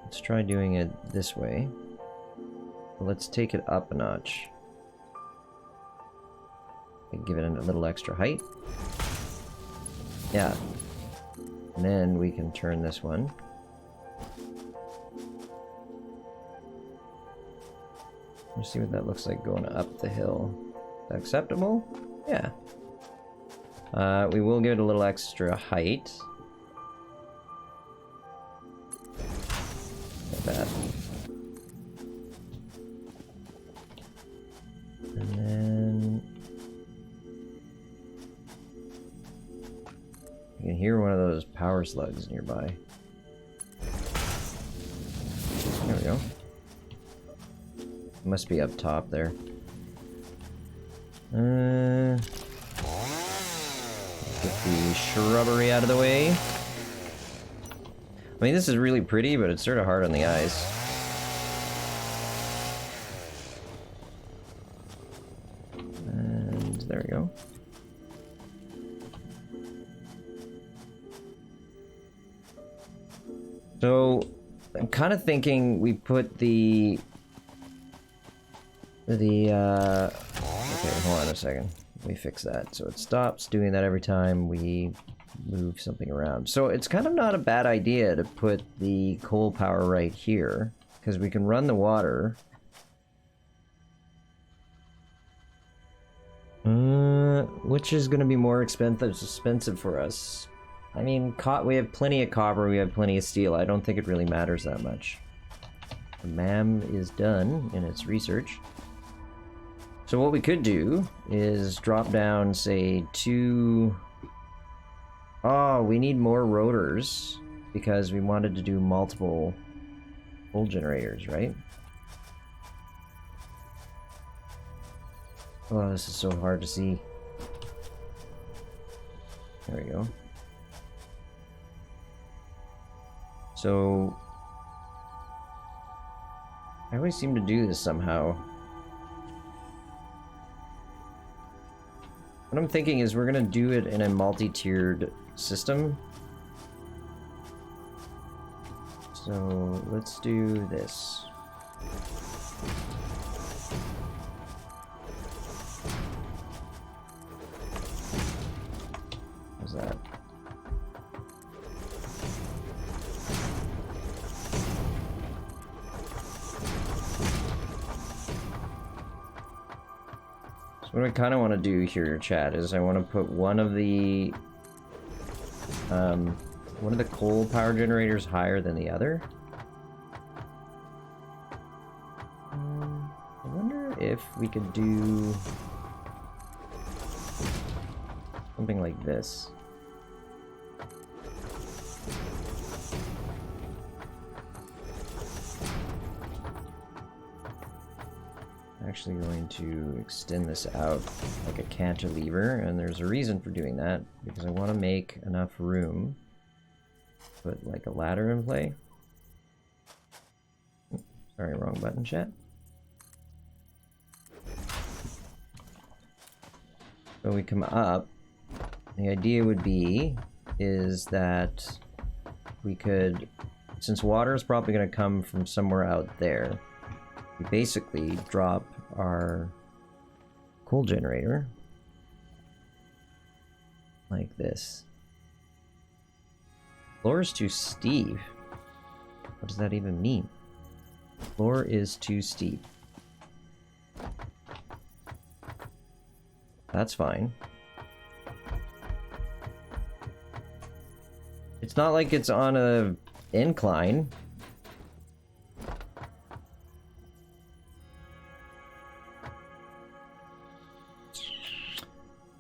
Let's try doing it this way. Let's take it up a notch. And give it a little extra height. Yeah. And then we can turn this one. Let's see what that looks like going up the hill. Is that acceptable? Yeah. We will give it a little extra height. Like that. You can hear one of those power slugs nearby. There we go. Must be up top there. Get the shrubbery out of the way. I mean, this is really pretty, but it's sort of hard on the eyes. And there we go. So, I'm kind of thinking we put the okay, hold on a second. Let me fix that. So it stops doing that every time we move something around. So it's kind of not a bad idea to put the coal power right here, because we can run the water. Which is going to be more expensive for us. I mean, we have plenty of copper, we have plenty of steel. I don't think it really matters that much. The MAM is done in its research. So what we could do is drop down, say, 2... Oh, we need more rotors because we wanted to do multiple coal generators, right? Oh, this is so hard to see. There we go. So... I always seem to do this somehow. What I'm thinking is we're gonna do it in a multi-tiered system. So let's do this. How's that? What I kind of want to do here, chat, is I want to put one of the coal power generators higher than the other. I wonder if we could do something like this. Actually going to extend this out like a cantilever, and there's a reason for doing that, because I want to make enough room to put like a ladder in play. Sorry, wrong button, chat. So we come up. The idea would be is that we could, since water is probably going to come from somewhere out there, we basically drop our coal generator like this. Floor is too steep. What does that even mean? Floor is too steep. That's fine. It's not like it's on a incline.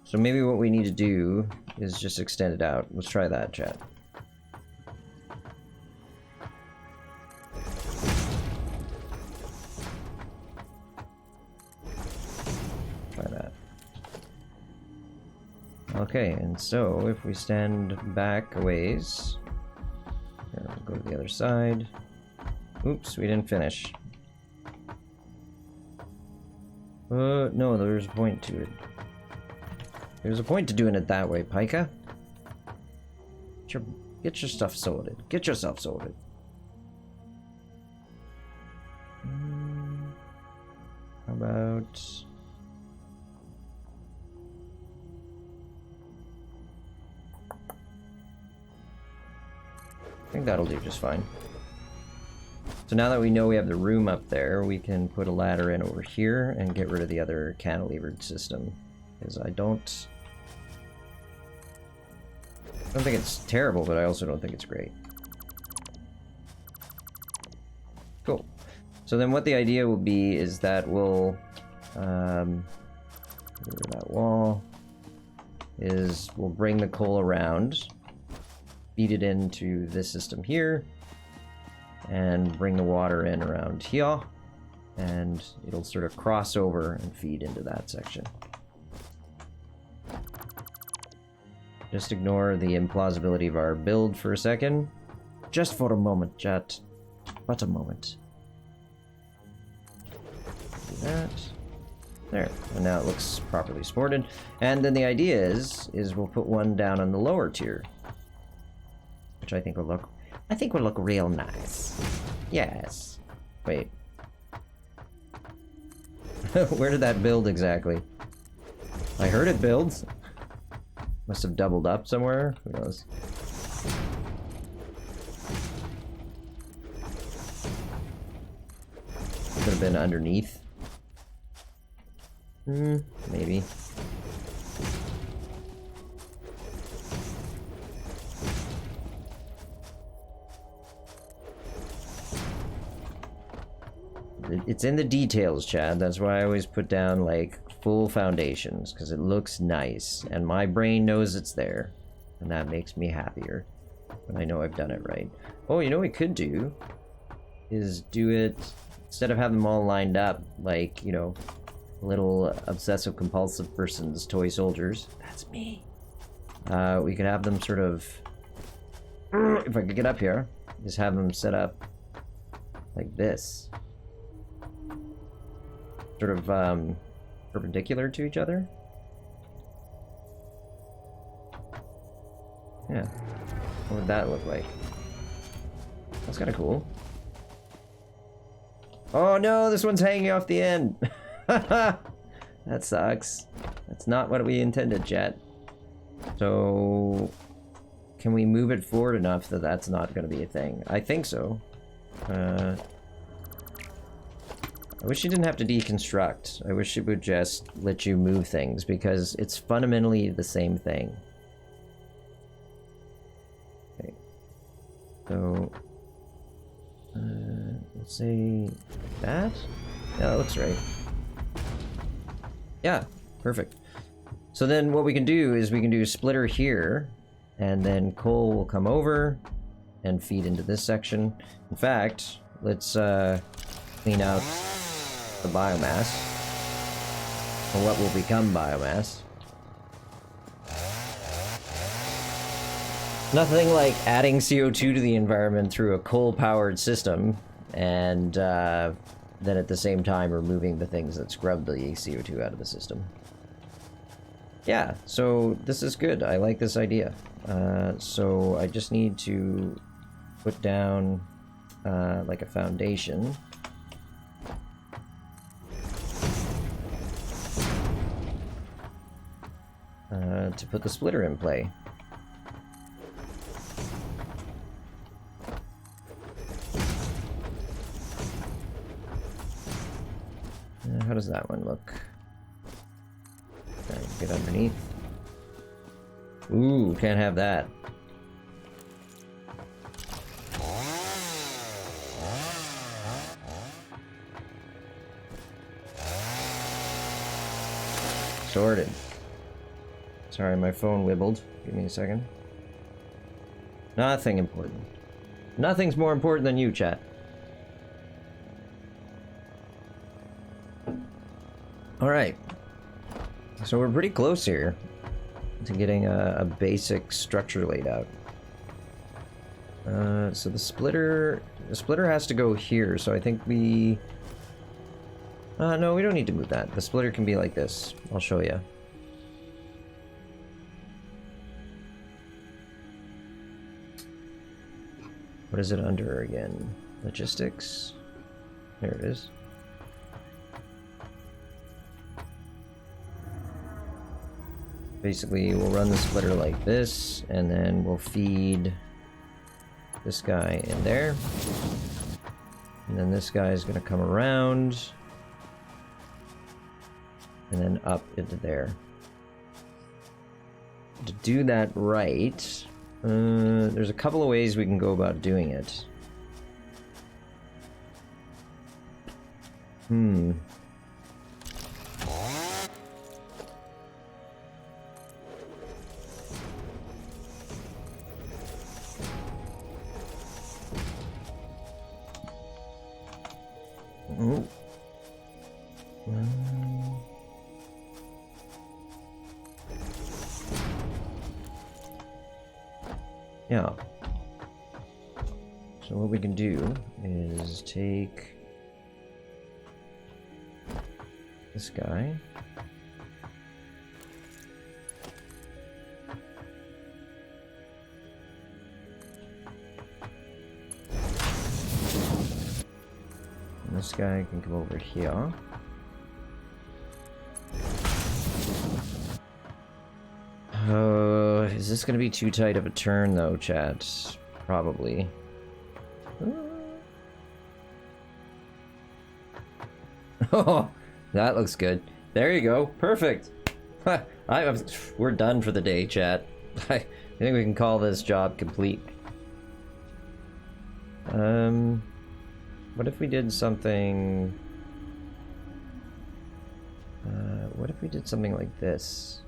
So maybe what we need to do is just extend it out. Let's try that, chat. Try that. Okay, and so if we stand back a ways, here, we'll go to the other side. Oops, we didn't finish. No, there's a point to it. There's a point to doing it that way, Pika. Get your stuff sorted. Get yourself sorted. How about... I think that'll do just fine. So now that we know we have the room up there, we can put a ladder in over here and get rid of the other cantilevered system. Because I don't think it's terrible, but I also don't think it's great. Cool. So then what the idea will be is that we'll get rid of that wall, is we'll bring the coal around feed it into this system here, and bring the water in around here, and it'll sort of cross over and feed into that section. Just ignore the implausibility of our build for a second. Just for a moment, chat. But a moment. Do that. There. And now it looks properly supported. And then the idea is we'll put one down on the lower tier. Which I think will look real nice. Yes. Wait. Where did that build exactly? I heard it builds. Must have doubled up somewhere. Who knows? Could have been underneath. Maybe. It's in the details, Chad. That's why I always put down, like, full foundations, because it looks nice, and my brain knows it's there, and that makes me happier when I know I've done it right. Oh, you know what we could do? Is do it, instead of having them all lined up, like, you know, little obsessive-compulsive person's toy soldiers. That's me. We could have them sort of, if I could get up here, just have them set up like this. Sort of, perpendicular to each other. Yeah. What would that look like? That's kind of cool. Oh no, this one's hanging off the end. That sucks. That's not what we intended, chat. So, can we move it forward enough that that's not going to be a thing? I think so. I wish you didn't have to deconstruct. I wish it would just let you move things, because it's fundamentally the same thing. Okay. So, let's say that? Yeah, that looks right. Yeah, perfect. So then what we can do is we can do a splitter here, and then coal will come over and feed into this section. In fact, let's clean out the biomass, or what will become biomass. Nothing like adding CO2 to the environment through a coal-powered system, and then at the same time removing the things that scrub the CO2 out of the system. Yeah, so this is good. I like this idea. So I just need to put down like a foundation. To put the splitter in play. How does that one look? Okay, get underneath. Ooh, can't have that. Sorted. Sorry, my phone wibbled. Give me a second. Nothing important. Nothing's more important than you, chat. Alright. So we're pretty close here to getting a basic structure laid out. So the splitter has to go here, so I think we... no, we don't need to move that. The splitter can be like this. I'll show you. What is it under again? Logistics? There it is. Basically, we'll run the splitter like this, and then we'll feed this guy in there. And then this guy is going to come around, and then up into there. To do that right, there's a couple of ways we can go about doing it. Yeah. So what we can do is take this guy. And this guy can come over here. Oh, is this gonna be too tight of a turn though, chat? Probably. Oh, that looks good. There you go. Perfect. We're done for the day, chat. I think we can call this job complete. What if we did something... what if we did something like this?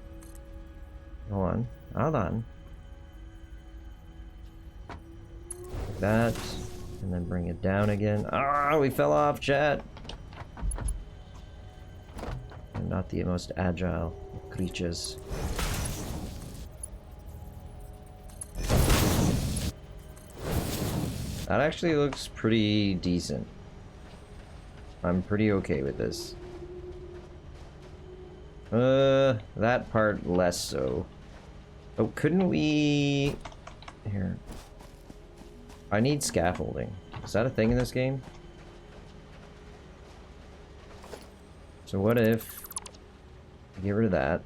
Hold on. Hold on. Like that. And then bring it down again. Ah, we fell off, chat. I'm not the most agile of creatures. That actually looks pretty decent. I'm pretty okay with this. That part less so. Oh, couldn't we... Here. I need scaffolding. Is that a thing in this game? So what if... Get rid of that.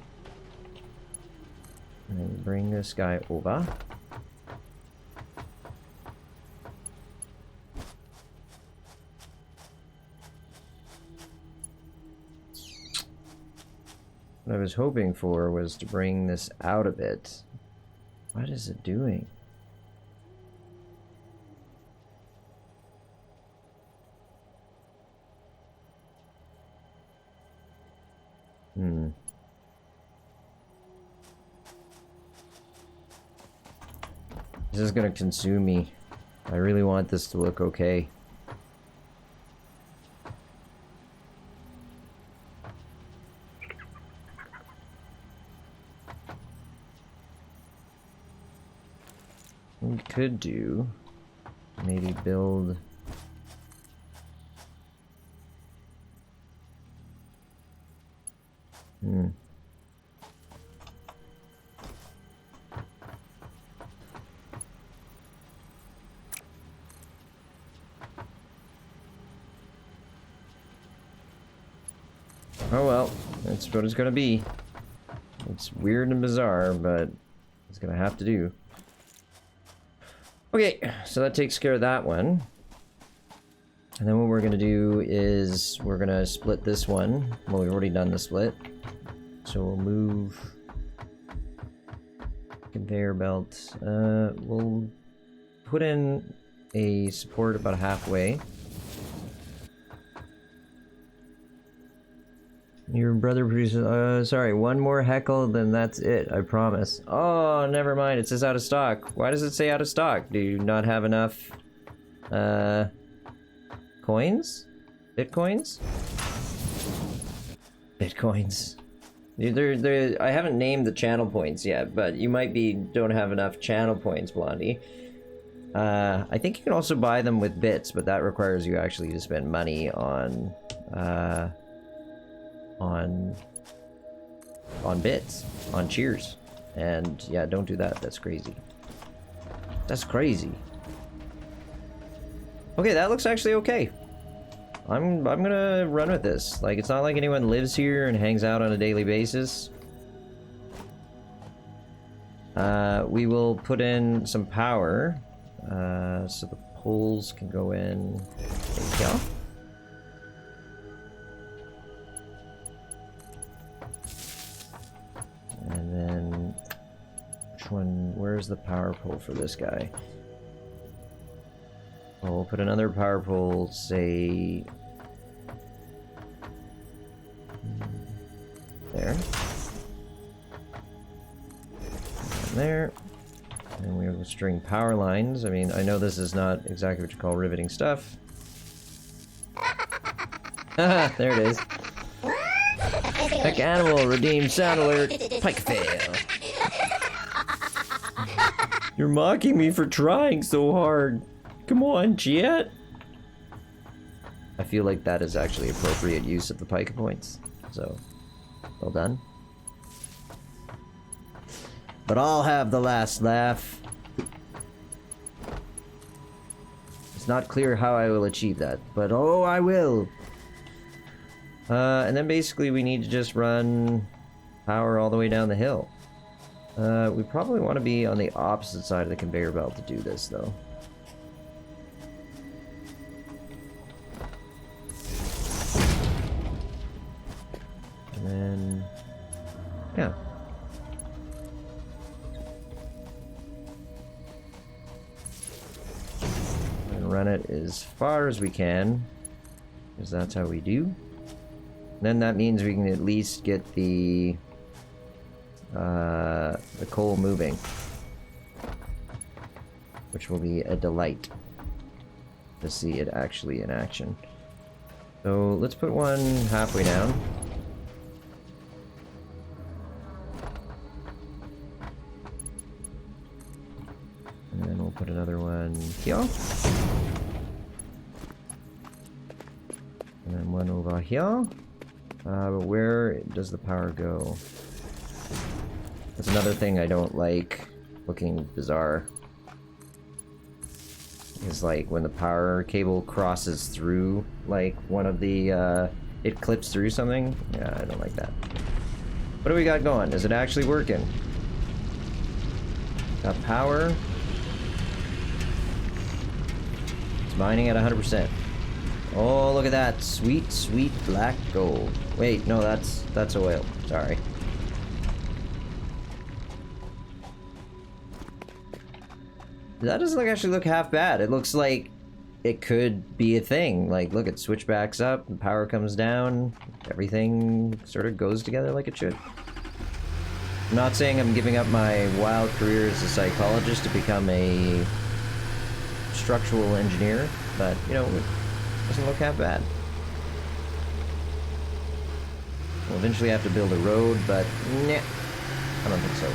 And then bring this guy over. What I was hoping for was to bring this out a bit. What is it doing? This is gonna consume me. I really want this to look okay. We could do maybe build oh well, that's what it's gonna be. It's weird and bizarre, but it's gonna have to do. Okay, so that takes care of that one. And then what we're gonna do is we're gonna split this one. Well, we've already done the split. So we'll move conveyor belt. We'll put in a support about halfway. Your brother produces, sorry, one more heckle, then that's it, I promise. Oh, never mind, it says out of stock. Why does it say out of stock? Do you not have enough, coins? Bitcoins? Bitcoins. I haven't named the channel points yet, but you might don't have enough channel points, Blondie. I think you can also buy them with bits, but that requires you actually to spend money on bits, on cheers. And yeah, don't do that, that's crazy. That's crazy. Okay, that looks actually okay. I'm gonna run with this. Like, it's not like anyone lives here and hangs out on a daily basis. We will put in some power, so the poles can go in. There you go. And then, which one, where's the power pole for this guy? Well, we'll put another power pole, say... there. And there. And we will string power lines. I mean, I know this is not exactly what you call riveting stuff. Haha, there it is. Heck animal, redeemed sound alert, pike fail. You're mocking me for trying so hard. Come on, Jet. I feel like that is actually appropriate use of the pika points. So, well done. But I'll have the last laugh. It's not clear how I will achieve that, but oh, I will. And then basically we need to just run power all the way down the hill. We probably want to be on the opposite side of the conveyor belt to do this, though. And then, yeah. And run it as far as we can, because that's how we do. Then that means we can at least get the coal moving, which will be a delight to see it actually in action. So let's put one halfway down. And then we'll put another one here. And then one over here. But where does the power go? That's another thing I don't like looking bizarre. Is like when the power cable crosses through like one of the it clips through something. Yeah, I don't like that. What do we got going? Is it actually working? Got power. It's mining at 100%. Oh, look at that. Sweet, sweet black gold. Wait, no, that's oil. Sorry. That doesn't actually look half bad. It looks like it could be a thing. Like, look, it switchbacks up, the power comes down, everything sort of goes together like it should. I'm not saying I'm giving up my wild career as a psychologist to become a structural engineer, but, you know, it doesn't look half bad. We'll eventually have to build a road, but nah, I don't think so.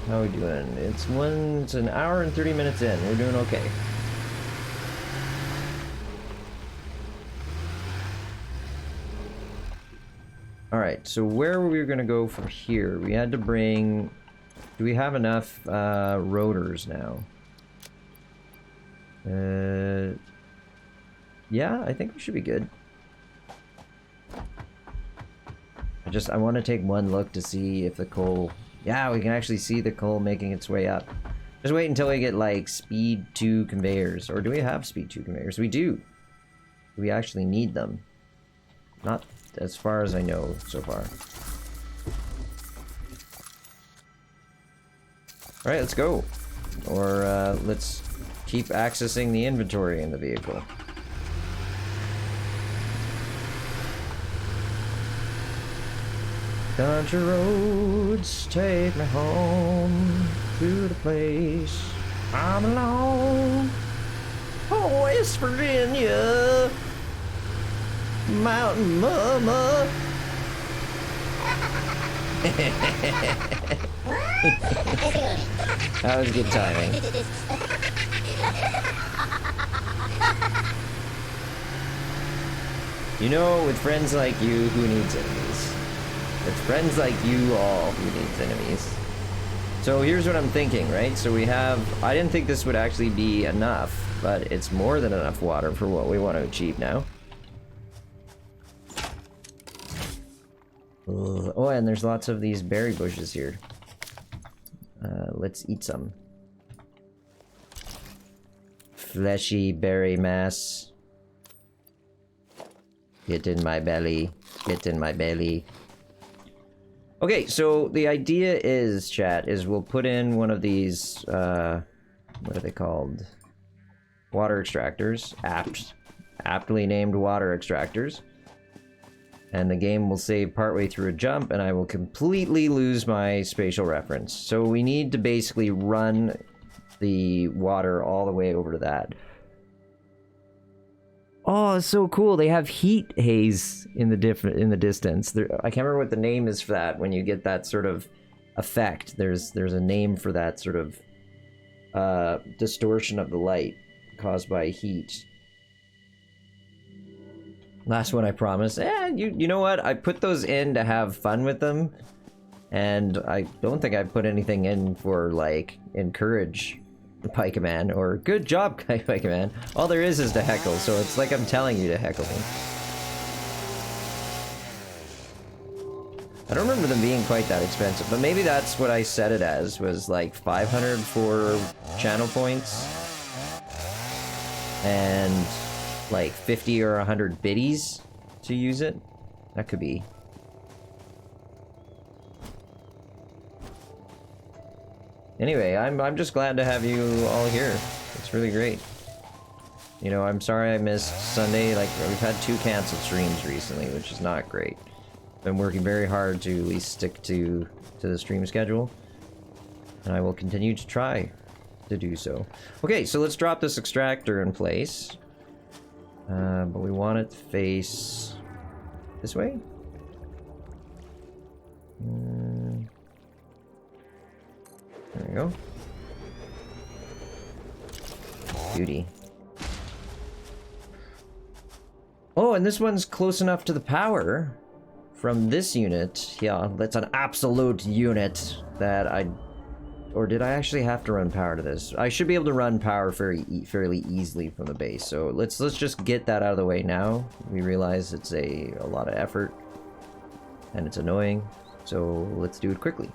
How are we doing? It's an hour and 30 minutes in. We're doing okay. Alright, so where were we going to go from here? We had to bring... Do we have enough rotors now? Yeah, I think we should be good. I want to take one look to see if the coal... Yeah, we can actually see the coal making its way up. Just wait until we get, like, speed 2 conveyors. Or do we have speed 2 conveyors? We do. We actually need them. Not as far as I know so far. Alright, let's go. Or, let's keep accessing the inventory in the vehicle. Country roads take me home to the place I belong. Oh, West Virginia, Mountain Mama. That was good timing. You know, with friends like you, who needs enemies? With friends like you all, who needs enemies? So here's what I'm thinking, right? So we have... I didn't think this would actually be enough, but it's more than enough water for what we want to achieve now. Ugh. Oh, and there's lots of these berry bushes here. Let's eat some. Fleshy berry mass. Get in my belly. Get in my belly. Okay, so the idea is, chat, is we'll put in one of these, what are they called? Water extractors. Aptly named water extractors. And the game will save partway through a jump, and I will completely lose my spatial reference. So we need to basically run the water all the way over to that. Oh, it's so cool. They have heat haze in the distance. I can't remember what the name is for that when you get that sort of effect. There's a name for that sort of distortion of the light caused by heat. Last one, I promise. You know what? I put those in to have fun with them, and I don't think I put anything in for, like, encourage the Pikeman, or good job, Pikeman. All there is to heckle, so it's like I'm telling you to heckle me. I don't remember them being quite that expensive, but maybe that's what I set it as, was like 500 for channel points, and like 50 or 100 biddies to use it. That could be. Anyway, I'm just glad to have you all here. It's really great. You know, I'm sorry I missed Sunday. Like, we've had 2 canceled streams recently, which is not great. Been working very hard to at least stick to the stream schedule, and I will continue to try to do so. Okay, so let's drop this extractor in place. But we want it to face this way. There we go. Beauty. Oh, and this one's close enough to the power from this unit. Yeah, that's an absolute unit that I... Or did I actually have to run power to this? I should be able to run power fairly easily from the base. So let's just get that out of the way now. We realize it's a lot of effort, and it's annoying. So let's do it quickly.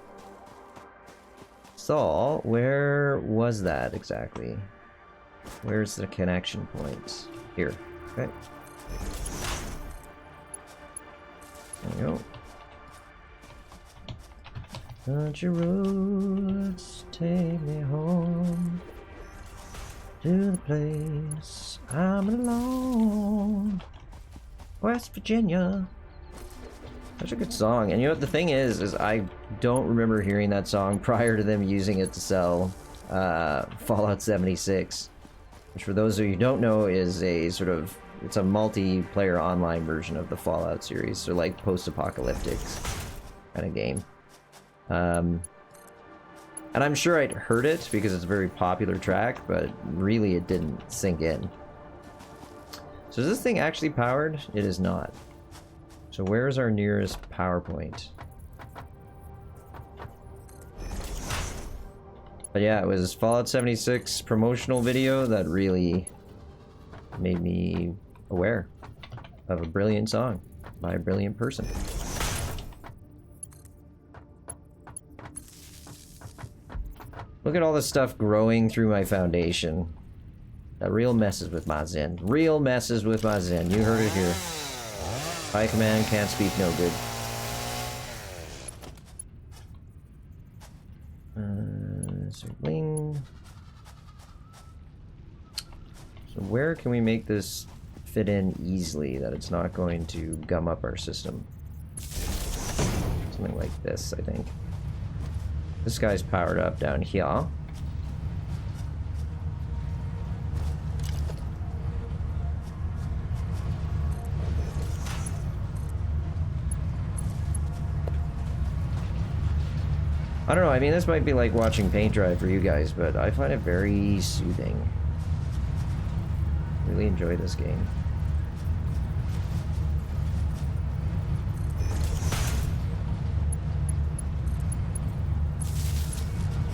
So where was that exactly? Where's the connection point? Here. Okay. There we go. Country roads take me home to the place I'm alone. West Virginia. Such a good song. And you know what the thing is I don't remember hearing that song prior to them using it to sell Fallout 76, which for those of you who don't know is a sort of, it's a multiplayer online version of the Fallout series, so like post-apocalyptic kind of game. And I'm sure I'd heard it because it's a very popular track, but really it didn't sink in. So is this thing actually powered? It is not. So where's our nearest power point? But yeah, it was Fallout 76 promotional video that really made me aware of a brilliant song by a brilliant person. Look at all this stuff growing through my foundation. That real messes with my zen. Real messes with my zen. You heard it here. Pikeman can't speak no good. So bling. So where can we make this fit in easily that it's not going to gum up our system? Something like this, I think. This guy's powered up down here. I don't know, I mean, this might be like watching paint dry for you guys, but I find it very soothing. Really enjoy this game.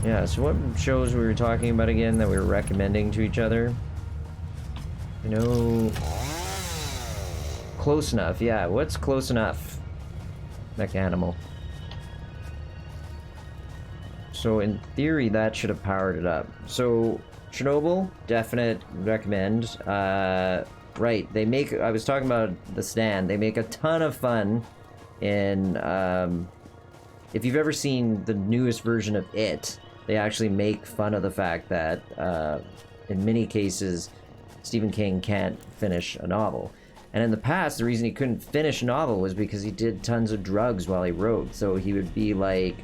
Yeah, so what shows we were talking about again that we were recommending to each other? You know... Close Enough, yeah, what's Close Enough? Mechanimal. So in theory, that should have powered it up. So, Chernobyl, definite recommend. Right, they make, I was talking about The Stand, they make a ton of fun in, if you've ever seen the newest version of It, they actually make fun of the fact that, in many cases, Stephen King can't finish a novel. And in the past, the reason he couldn't finish a novel was because he did tons of drugs while he wrote. So he would be like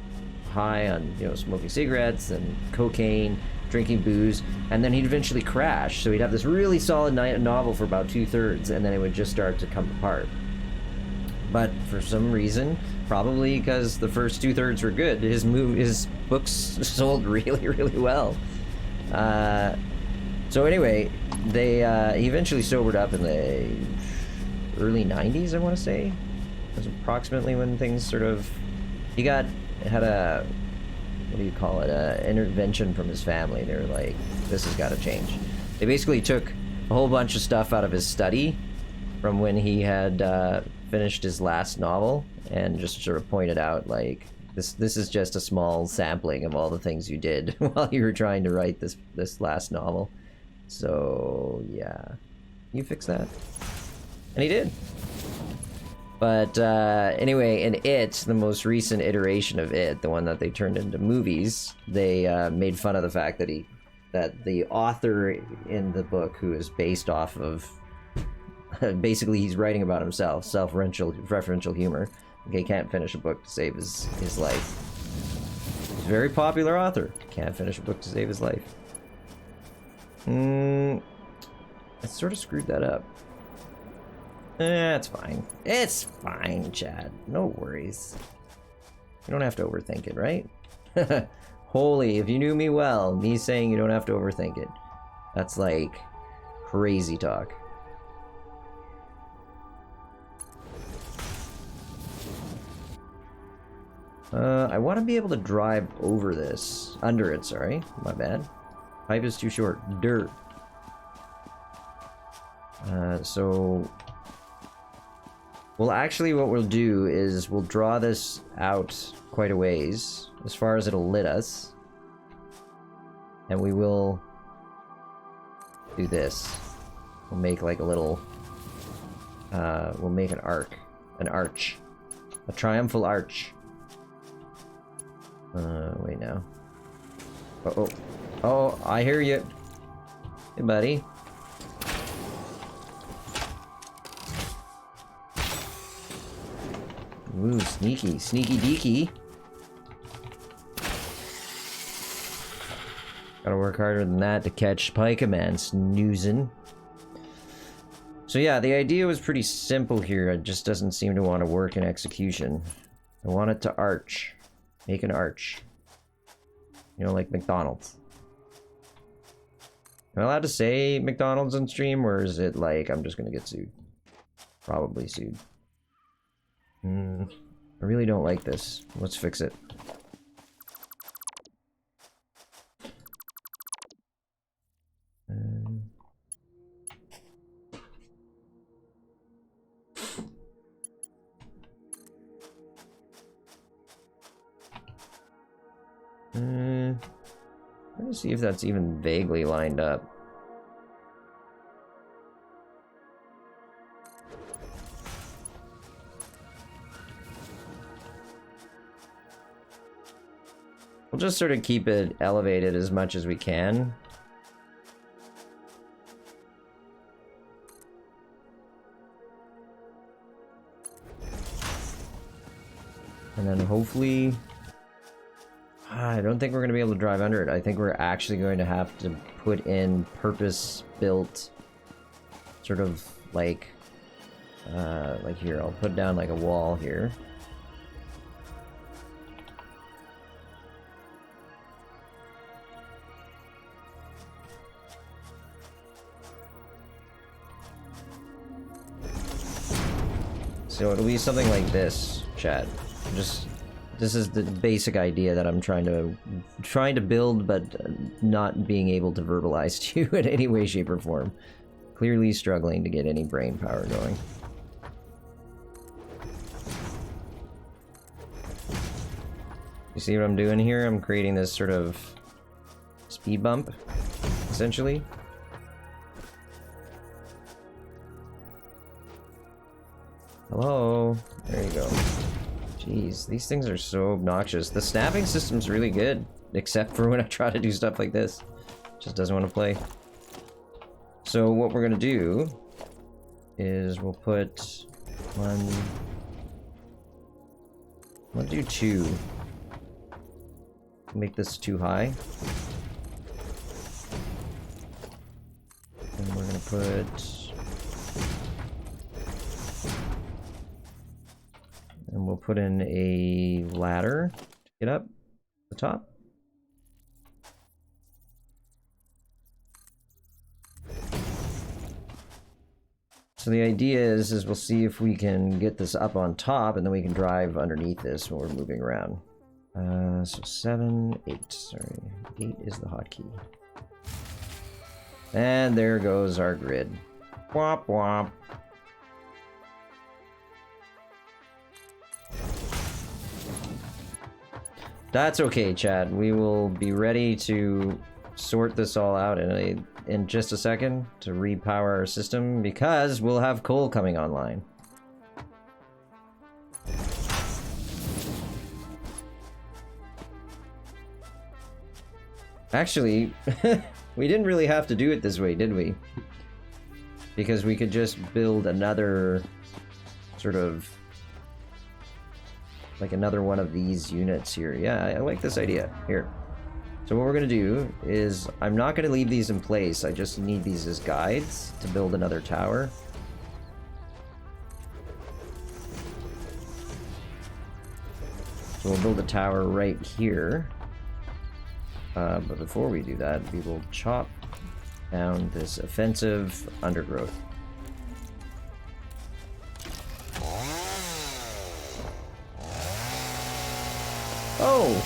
high on, you know, smoking cigarettes and cocaine, drinking booze, and then he'd eventually crash. So he'd have this really solid novel for about 2/3, and then it would just start to come apart. But for some reason, probably because the first 2/3 were good, his books sold really, really well. So anyway, he eventually sobered up in the early 90s, I want to say. It was approximately when things sort of... had a... what do you call it? Intervention from his family. They were like, this has got to change. They basically took a whole bunch of stuff out of his study from when he had finished his last novel and just sort of pointed out, like, this is just a small sampling of all the things you did while you were trying to write this last novel. So, yeah. You fix that? And he did. But anyway, in It, the most recent iteration of It, the one that they turned into movies, they made fun of the fact that the author in the book, who is based off of... basically, he's writing about himself, self-referential humor. Okay, can't finish a book to save his life. He's a very popular author. Can't finish a book to save his life. I sort of screwed that up. It's fine. It's fine, Chad. No worries. You don't have to overthink it, right? Holy, if you knew me well, me saying you don't have to overthink it. That's like crazy talk. I want to be able to drive over this. Under it, sorry. My bad. Pipe is too short. Dirt. So... well, actually what we'll do is we'll draw this out quite a ways, as far as it'll let us. And we will do this. We'll make like a little... we'll make an arc. An arch. A triumphal arch. Wait now. Oh, I hear you. Hey, buddy. Ooh, sneaky. Sneaky deaky. Gotta work harder than that to catch Pikeman snoozing. So yeah, the idea was pretty simple here. It just doesn't seem to want to work in execution. I want it to arch. Make an arch. You know, like McDonald's. Am I allowed to say McDonald's on stream, or is it like I'm just gonna get sued? Probably sued. I really don't like this. Let's fix it. Let me see if that's even vaguely lined up. We'll just sort of keep it elevated as much as we can. And then hopefully... I don't think we're going to be able to drive under it. I think we're actually going to have to put in purpose-built sort of like here. I'll put down like a wall here. So it'll be something like this, chat. This is the basic idea that I'm trying to build, but not being able to verbalize to you in any way, shape, or form. Clearly struggling to get any brain power going. You see what I'm doing here? I'm creating this sort of speed bump, essentially. Hello? There you go. Jeez, these things are so obnoxious. The snapping system's really good, except for when I try to do stuff like this. Just doesn't want to play. So what we're gonna do is we'll put one... I'll do two. make this too high. And we're gonna put... And we'll put in a ladder to get up the top. So the idea is we'll see if we can get this up on top, and then we can drive underneath this when we're moving around. So 7, 8, sorry. 8 is the hotkey. And there goes our grid. Womp womp. That's okay, Chad. We will be ready to sort this all out in just a second to repower our system, because we'll have coal coming online. Actually, we didn't really have to do it this way, did we? Because we could just build another sort of like another one of these units here. Yeah, I like this idea. Here. So what we're going to do is, I'm not going to leave these in place. I just need these as guides to build another tower. So we'll build a tower right here. But before we do that, we will chop down this offensive undergrowth. Oh!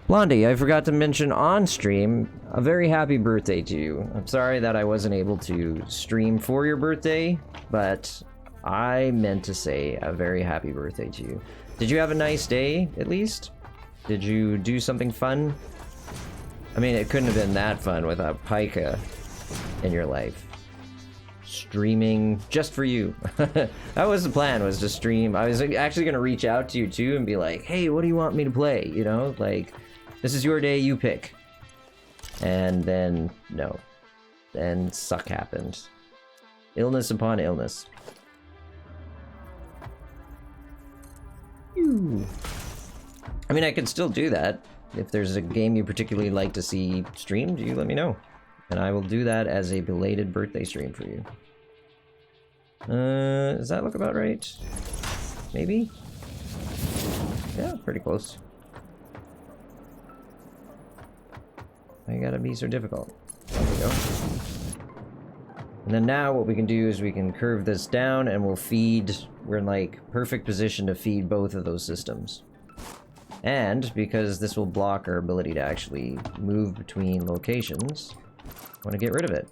Blondie, I forgot to mention on stream, a very happy birthday to you. I'm sorry that I wasn't able to stream for your birthday, but I meant to say a very happy birthday to you. Did you have a nice day, at least? Did you do something fun? I mean, it couldn't have been that fun without Pika in your life. Streaming just for you. That was the plan, was to stream. I was actually going to reach out to you too and be like, hey, what do you want me to play? You know, like, this is your day, you pick. And then, no. Then suck happened. Illness upon illness. Ew. I mean, I could still do that. If there's a game you particularly like to see streamed, you let me know. And I will do that as a belated birthday stream for you. Does that look about right? Maybe? Yeah, pretty close. I gotta be so difficult. There we go. And then now what we can do is we can curve this down and we'll feed... We're in like perfect position to feed both of those systems. And because this will block our ability to actually move between locations, I want to get rid of it.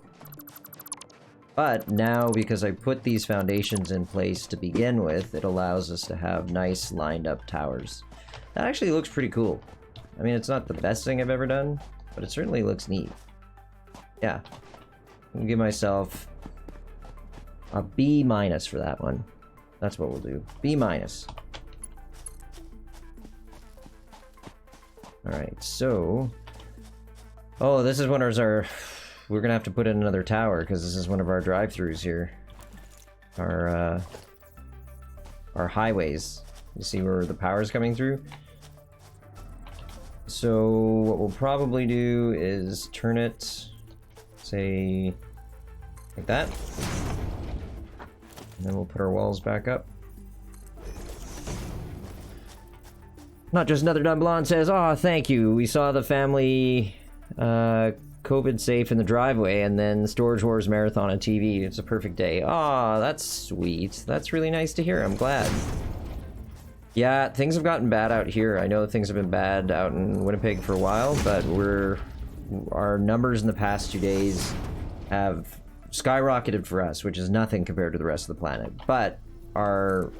But now, because I put these foundations in place to begin with, it allows us to have nice lined up towers. That actually looks pretty cool. I mean, it's not the best thing I've ever done, but it certainly looks neat. Yeah. I'll give myself a B- for that one. That's what we'll do. B-. Alright, so... Oh, this is one of our... We're gonna have to put in another tower, because this is one of our drive-thrus here. Our highways. You see where the power's coming through? So, what we'll probably do is turn it... Say... Like that. And then we'll put our walls back up. Not just another dumb blonde says, "Aw, thank you. We saw the family COVID safe in the driveway, and then Storage Wars Marathon on TV. It's a perfect day." Aw, that's sweet. That's really nice to hear. I'm glad. Yeah, things have gotten bad out here. I know things have been bad out in Winnipeg for a while, but our numbers in the past 2 days have skyrocketed for us, which is nothing compared to the rest of the planet. But our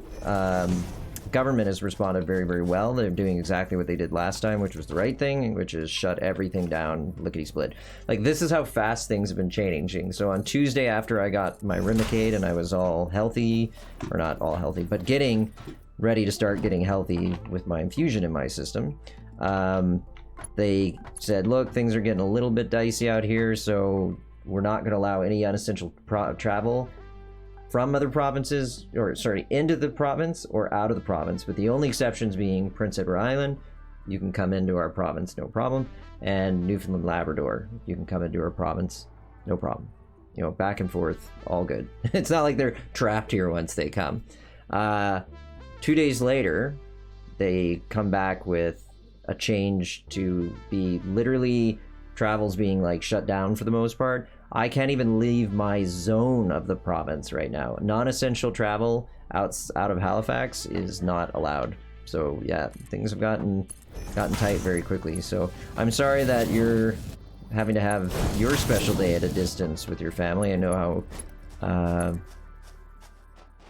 government has responded very, very well. They're doing exactly what they did last time, which was the right thing, which is shut everything down lickety-split. Like, this is how fast things have been changing. So on Tuesday, after I got my Remicade and I was all healthy, or not all healthy, but getting ready to start getting healthy with my infusion in my system, they said, look, things are getting a little bit dicey out here, so we're not going to allow any unessential travel from other provinces, or sorry, into the province or out of the province, with the only exceptions being Prince Edward Island, you can come into our province, no problem. And Newfoundland, Labrador, you can come into our province, no problem. You know, back and forth, all good. It's not like they're trapped here once they come. 2 days later, they come back with a change to be literally travels being like shut down for the most part. I can't even leave my zone of the province right now. Non-essential travel out of Halifax is not allowed. So yeah, things have gotten tight very quickly. So I'm sorry that you're having to have your special day at a distance with your family. I know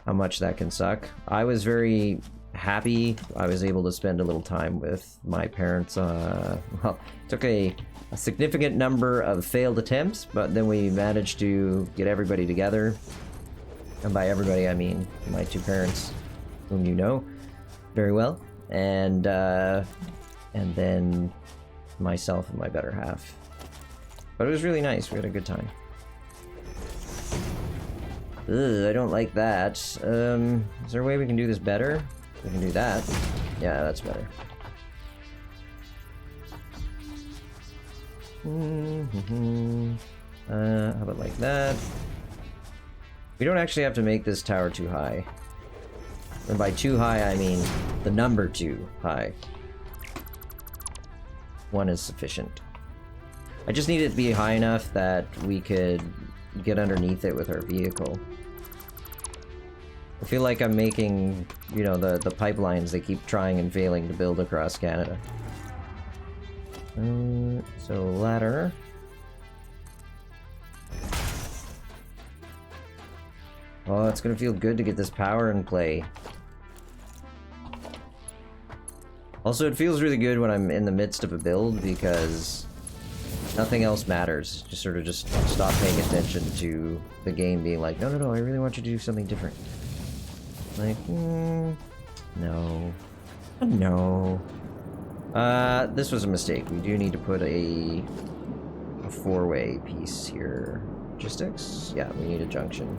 how much that can suck. I was very happy I was able to spend a little time with my parents. Well, it took a significant number of failed attempts, but then we managed to get everybody together. And by everybody, I mean my two parents, whom you know very well, and then myself and my better half. But it was really nice. We had a good time. Ugh, I don't like that. Is there a way we can do this better? We can do that. Yeah, that's better. How about like that? We don't actually have to make this tower too high. And by too high, I mean the number 2 high. 1 is sufficient. I just need it to be high enough that we could get underneath it with our vehicle. I feel like I'm making, you know, the pipelines they keep trying and failing to build across Canada. So ladder. Oh, it's gonna feel good to get this power in play. Also, it feels really good when I'm in the midst of a build because nothing else matters. Just sort of just stop paying attention to the game being like, no, no, no, I really want you to do something different. Like, no. No. This was a mistake. We do need to put a 4-way piece here. Logistics? Yeah, we need a junction.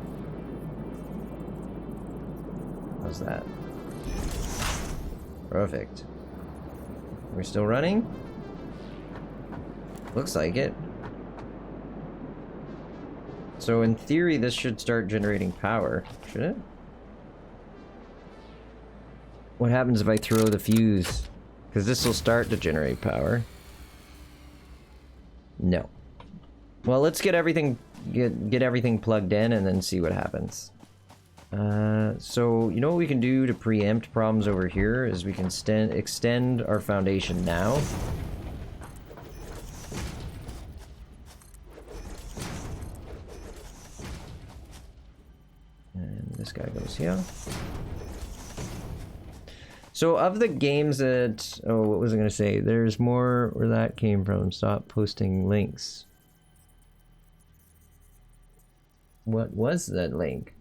How's that? Perfect. We're still running? Looks like it. So in theory, this should start generating power, should it? What happens if I throw the fuse? Because this will start to generate power. No. Well, let's get everything plugged in and then see what happens. So you know what we can do to preempt problems over here is we can extend our foundation now. And this guy goes here. So of the games that... Oh, what was I going to say? There's more where that came from. Stop posting links. What was that link?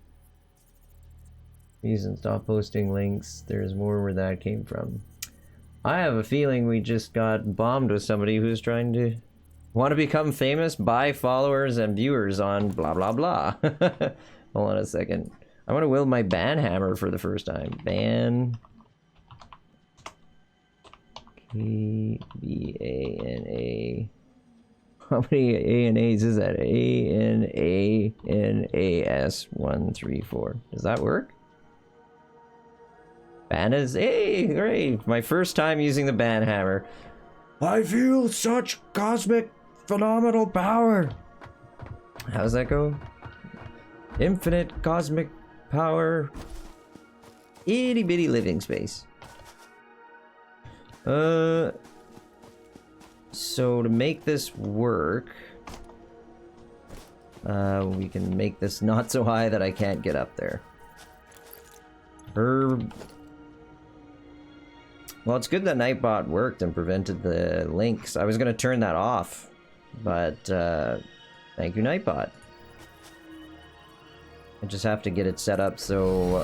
Reason, stop posting links. There's more where that came from. I have a feeling we just got bombed with somebody who's trying to... Want to become famous? Buy followers and viewers on blah blah blah. Hold on a second. I want to wield my ban hammer for the first time. Ban... B-A-N-A. How many A and A's is that? A-N-A-N-A-S 1, 3, 4. Does that work? Ban is... Hey, great! My first time using the ban hammer. I feel such cosmic phenomenal power! How's that go? Infinite cosmic power. Itty bitty living space. So to make this work, we can make this not so high that I can't get up there. Well, it's good that Nightbot worked and prevented the links. I was going to turn that off, but thank you, Nightbot. I just have to get it set up so...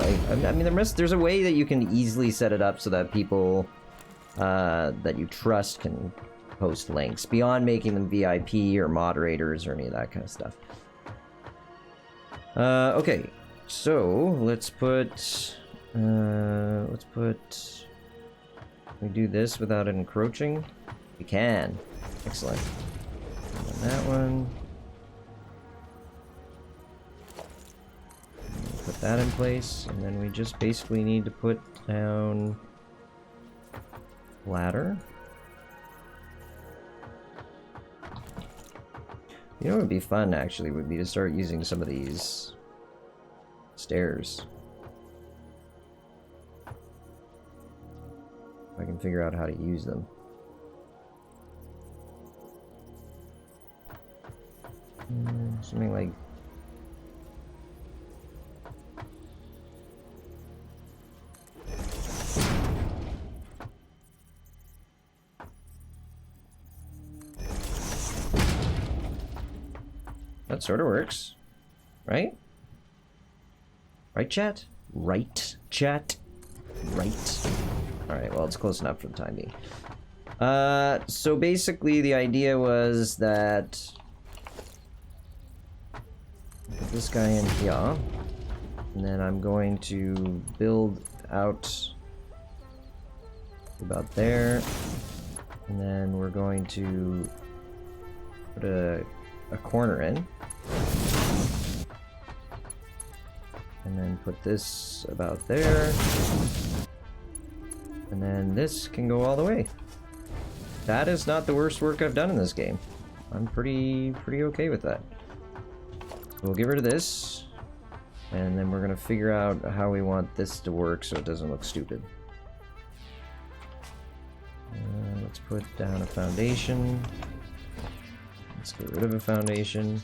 I mean, there's a way that you can easily set it up so that people that you trust can post links, beyond making them VIP or moderators or any of that kind of stuff. Okay, so let's put we do this without it encroaching? We can. Excellent. And then that one. Put that in place, and then we just basically need to put down ladder. You know what would be fun, actually, would be to start using some of these stairs. If I can figure out how to use them. Something like... That sort of works, right? Right, chat? Right, chat? Right. Alright, well, it's close enough for the time being. So basically the idea was that... Put this guy in here. And then I'm going to build out about there. And then we're going to put a corner in. And then put this about there. And then this can go all the way. That is not the worst work I've done in this game. I'm pretty okay with that. We'll get rid of this. And then we're gonna figure out how we want this to work so it doesn't look stupid. Let's put down a foundation. Let's get rid of a foundation.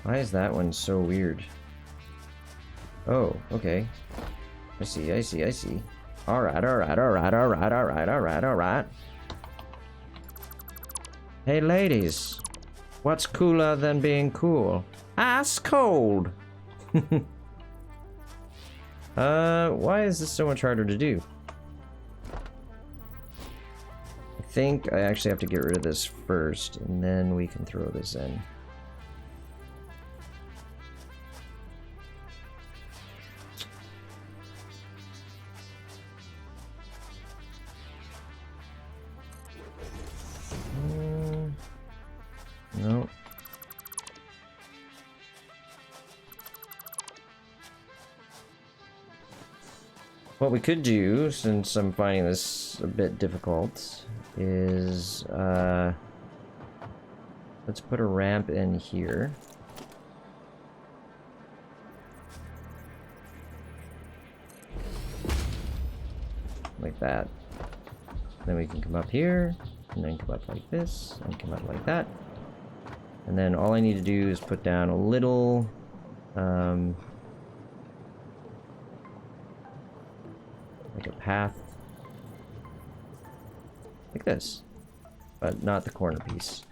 Why is that one so weird? Oh, okay. I see. Alright. Hey ladies, what's cooler than being cool? Ice cold! Why is this so much harder to do? I think I actually have to get rid of this first, and then we can throw this in. No. What we could do, since I'm finding this a bit difficult, is let's put a ramp in here. Like that. Then we can come up here, and then come up like this, and come up like that. And then all I need to do is put down a little, like a path, like this, but not the corner piece.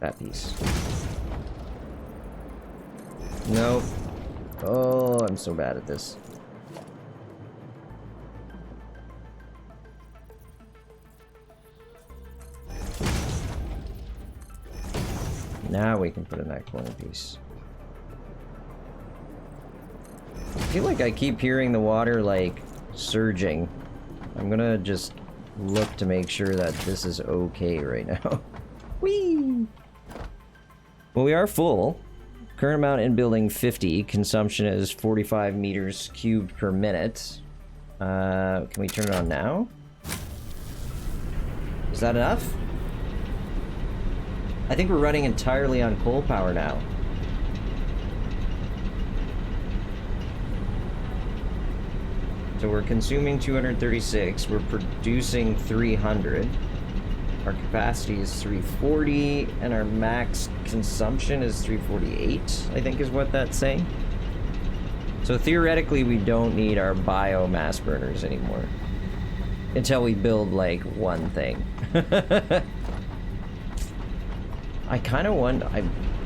That piece. Nope. Oh, I'm so bad at this. Now we can put in that corner piece. I feel like I keep hearing the water, like, surging. I'm gonna just look to make sure that this is okay right now. Whee! Well, we are full. Current amount in building 50. Consumption is 45 meters cubed per minute. Can we turn it on now? Is that enough? I think we're running entirely on coal power now. So we're consuming 236, we're producing 300. Our capacity is 340, and our max consumption is 348, I think is what that's saying. So theoretically, we don't need our biomass burners anymore. Until we build, like, one thing. I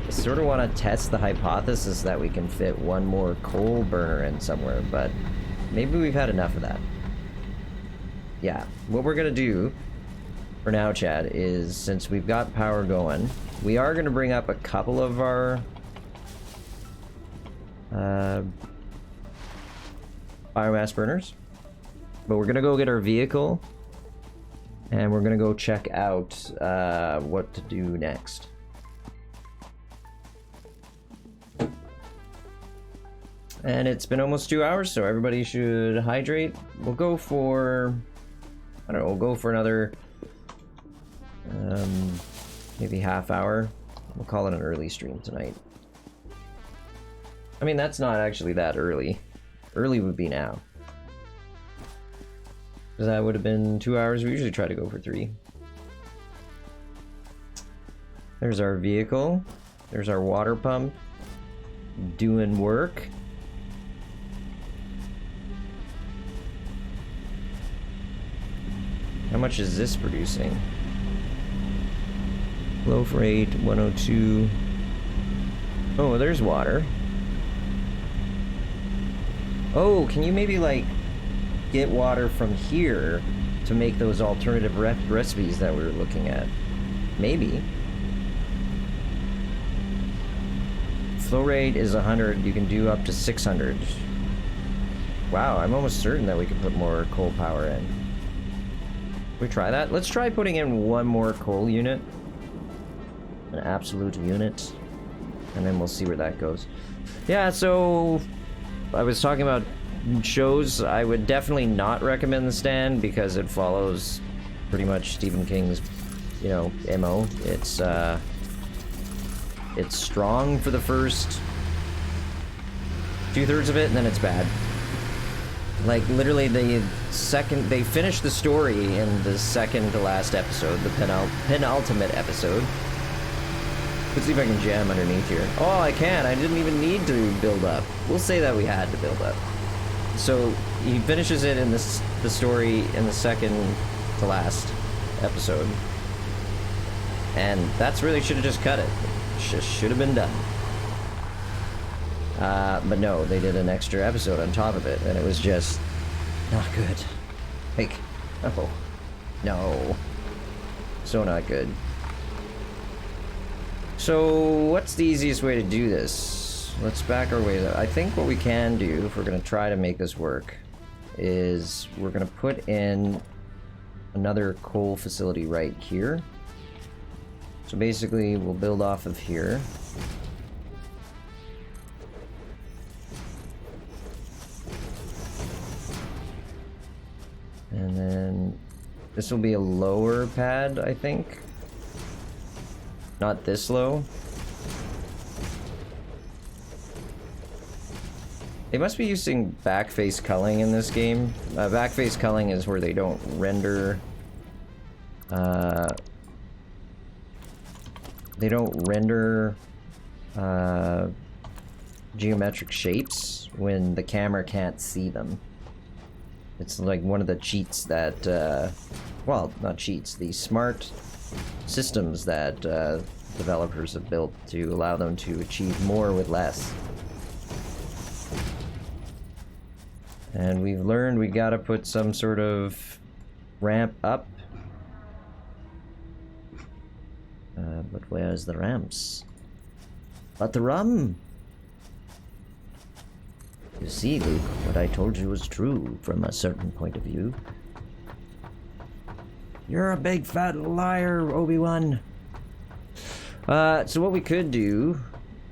sort of want to test the hypothesis that we can fit one more coal burner in somewhere, but maybe we've had enough of that. Yeah, what we're gonna do for now, Chad, is since we've got power going, we are gonna bring up a couple of our biomass burners, but we're gonna go get our vehicle and we're gonna go check out what to do next. And it's been almost 2 hours, so everybody should hydrate. We'll go for, I don't know, we'll go for another maybe half hour. We'll call it an early stream tonight. I mean, that's not actually that early. Early would be now. Because that would have been 2 hours. We usually try to go for 3. There's our vehicle. There's our water pump. Doing work. How much is this producing? Low rate, 102. Oh, there's water. Oh, can you maybe, like, get water from here to make those alternative recipes that we were looking at? Maybe. Flow rate is 100. You can do up to 600. Wow, I'm almost certain that we could put more coal power in. We try that? Let's try putting in one more coal unit. An absolute unit. And then we'll see where that goes. Yeah, so I was talking about shows. I would definitely not recommend The Stand because it follows pretty much Stephen King's, you know, MO. It's strong for the first 2/3 of it, and then it's bad. Like, literally, they finished the story in the second to last episode, the penultimate episode. Let's see if I can jam underneath here. Oh, I can. I didn't even need to build up. We'll say that we had to build up. So, he finishes it in the story in the second to last episode. And that's really should have just cut it. Should have been done. But no, they did an extra episode on top of it, and it was just not good. Like, oh, no. So not good. So, what's the easiest way to do this? Let's back our way. I think what we can do, if we're going to try to make this work, is we're going to put in another coal facility right here. So basically, we'll build off of here. And then this will be a lower pad, I think. Not this low. They must be using backface culling in this game. Backface culling is where they don't render... they don't render geometric shapes when the camera can't see them. It's like one of the cheats that, well, not cheats, the smart systems that developers have built to allow them to achieve more with less. And we've learned we gotta put some sort of ramp up. But where's the ramps? But the rum! You see, Luke, what I told you was true from a certain point of view. You're a big fat liar, Obi-Wan! So what we could do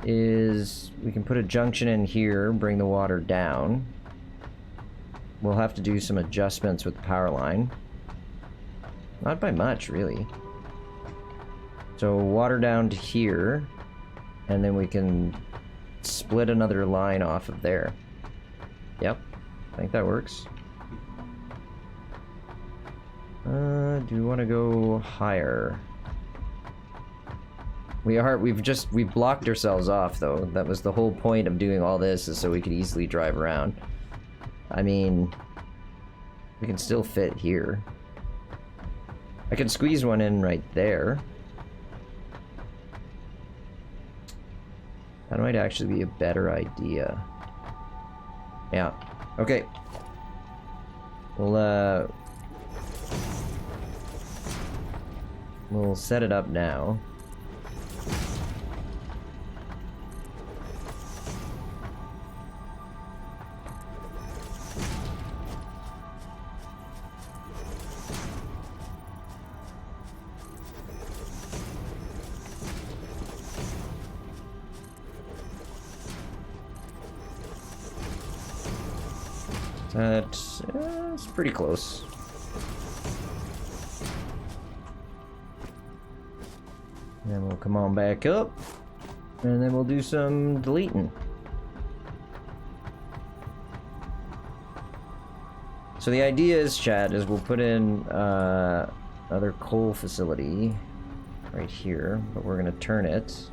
is we can put a junction in here, bring the water down. We'll have to do some adjustments with the power line. Not by much, really. So water down to here, and then we can split another line off of there. Yep, I think that works. Do we want to go higher? We've blocked ourselves off, though. That was the whole point of doing all this, is so we could easily drive around. I mean, we can still fit here. I could squeeze one in right there. That might actually be a better idea. Yeah. Okay. We'll set it up now. That's it's pretty close. And then we'll come on back up, and then we'll do some deleting. So the idea is, chat, is we'll put in another coal facility right here, but we're gonna turn it.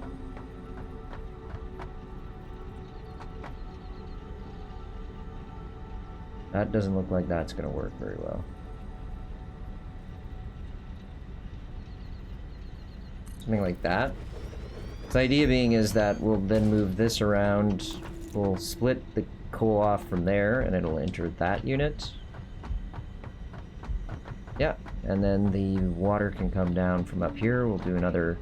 That doesn't look like that's gonna work very well. Something like that. The idea being is that we'll then move this around. We'll split the coal off from there, and it'll enter that unit. Yeah, and then the water can come down from up here. We'll do another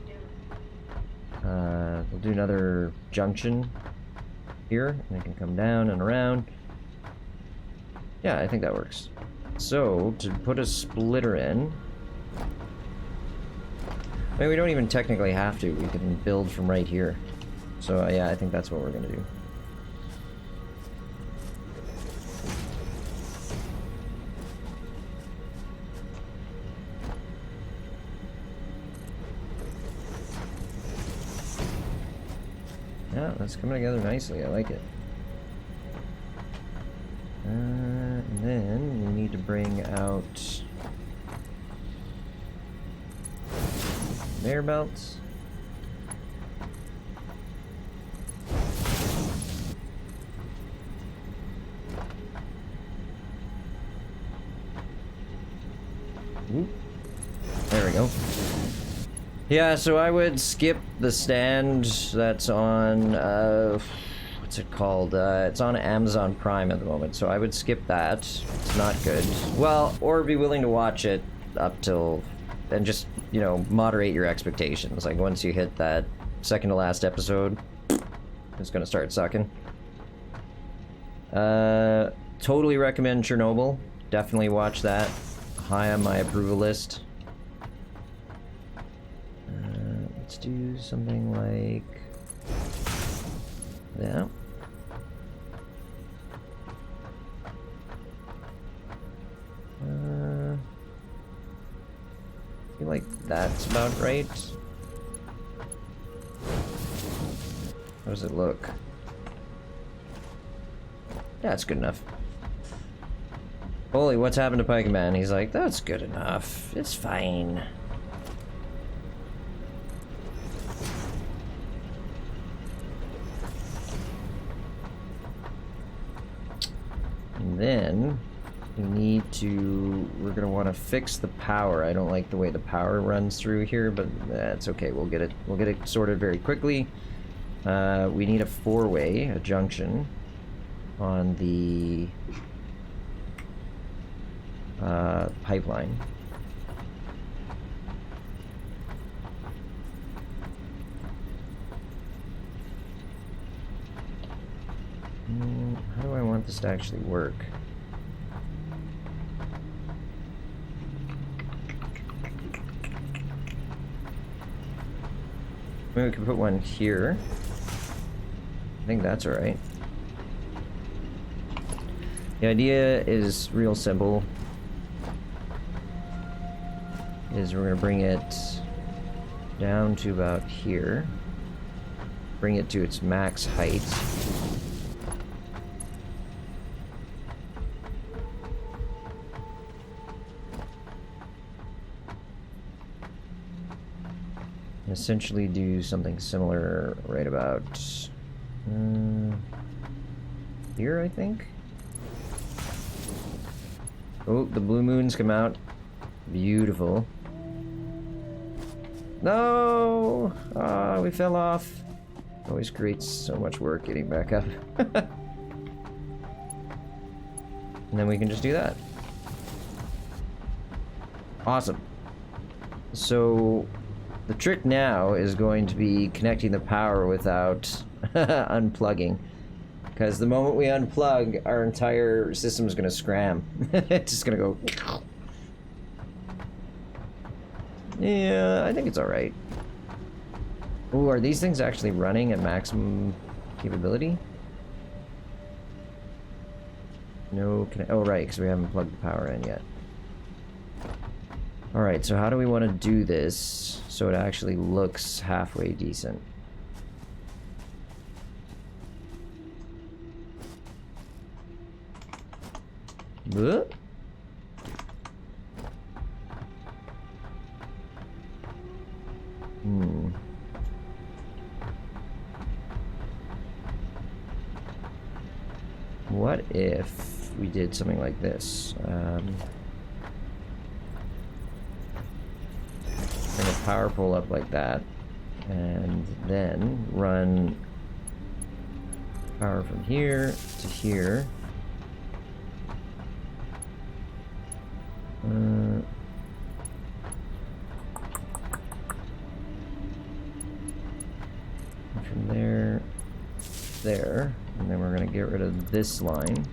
junction here, and it can come down and around. Yeah, I think that works. So, to put a splitter in... I mean, we don't even technically have to. We can build from right here. So, yeah, I think that's what we're gonna do. Yeah, that's coming together nicely. I like it. And then we need to bring out conveyor belts. Ooh. There we go. Yeah, so I would skip the stand that's on what's it called? It's on Amazon Prime at the moment, so I would skip that. It's not good. Well, or be willing to watch it up till, and just, you know, moderate your expectations. Like, once you hit that second to last episode, it's gonna start sucking. Totally recommend Chernobyl. Definitely watch that. High on my approval list. Let's do something like that. I feel like that's about right. How does it look? Yeah, it's good enough. Holy, what's happened to Pike Man? He's like, that's good enough. It's fine. And then we're gonna want to fix the power. I don't like the way the power runs through here, but that's okay. We'll get it sorted very quickly. We need a four-way, a junction on the pipeline. How do I want this to actually work? Maybe we can put one here. I think that's alright. The idea is real simple. We're gonna bring it down to about here. Bring it to its max height. And essentially do something similar right about here, I think. Oh, the blue moons come out. Beautiful. No! Ah, we fell off. Always creates so much work getting back up. And then we can just do that. Awesome. So the trick now is going to be connecting the power without unplugging. Because the moment we unplug, our entire system is going to scram. It's just going to go... Yeah, I think it's alright. Ooh, are these things actually running at maximum capability? No, oh right, because we haven't plugged the power in yet. Alright, so how do we want to do this so it actually looks halfway decent? Bleh. What if we did something like this? Bring a power pole up like that, and then run power from here to here. From there, there, and then we're gonna get rid of this line.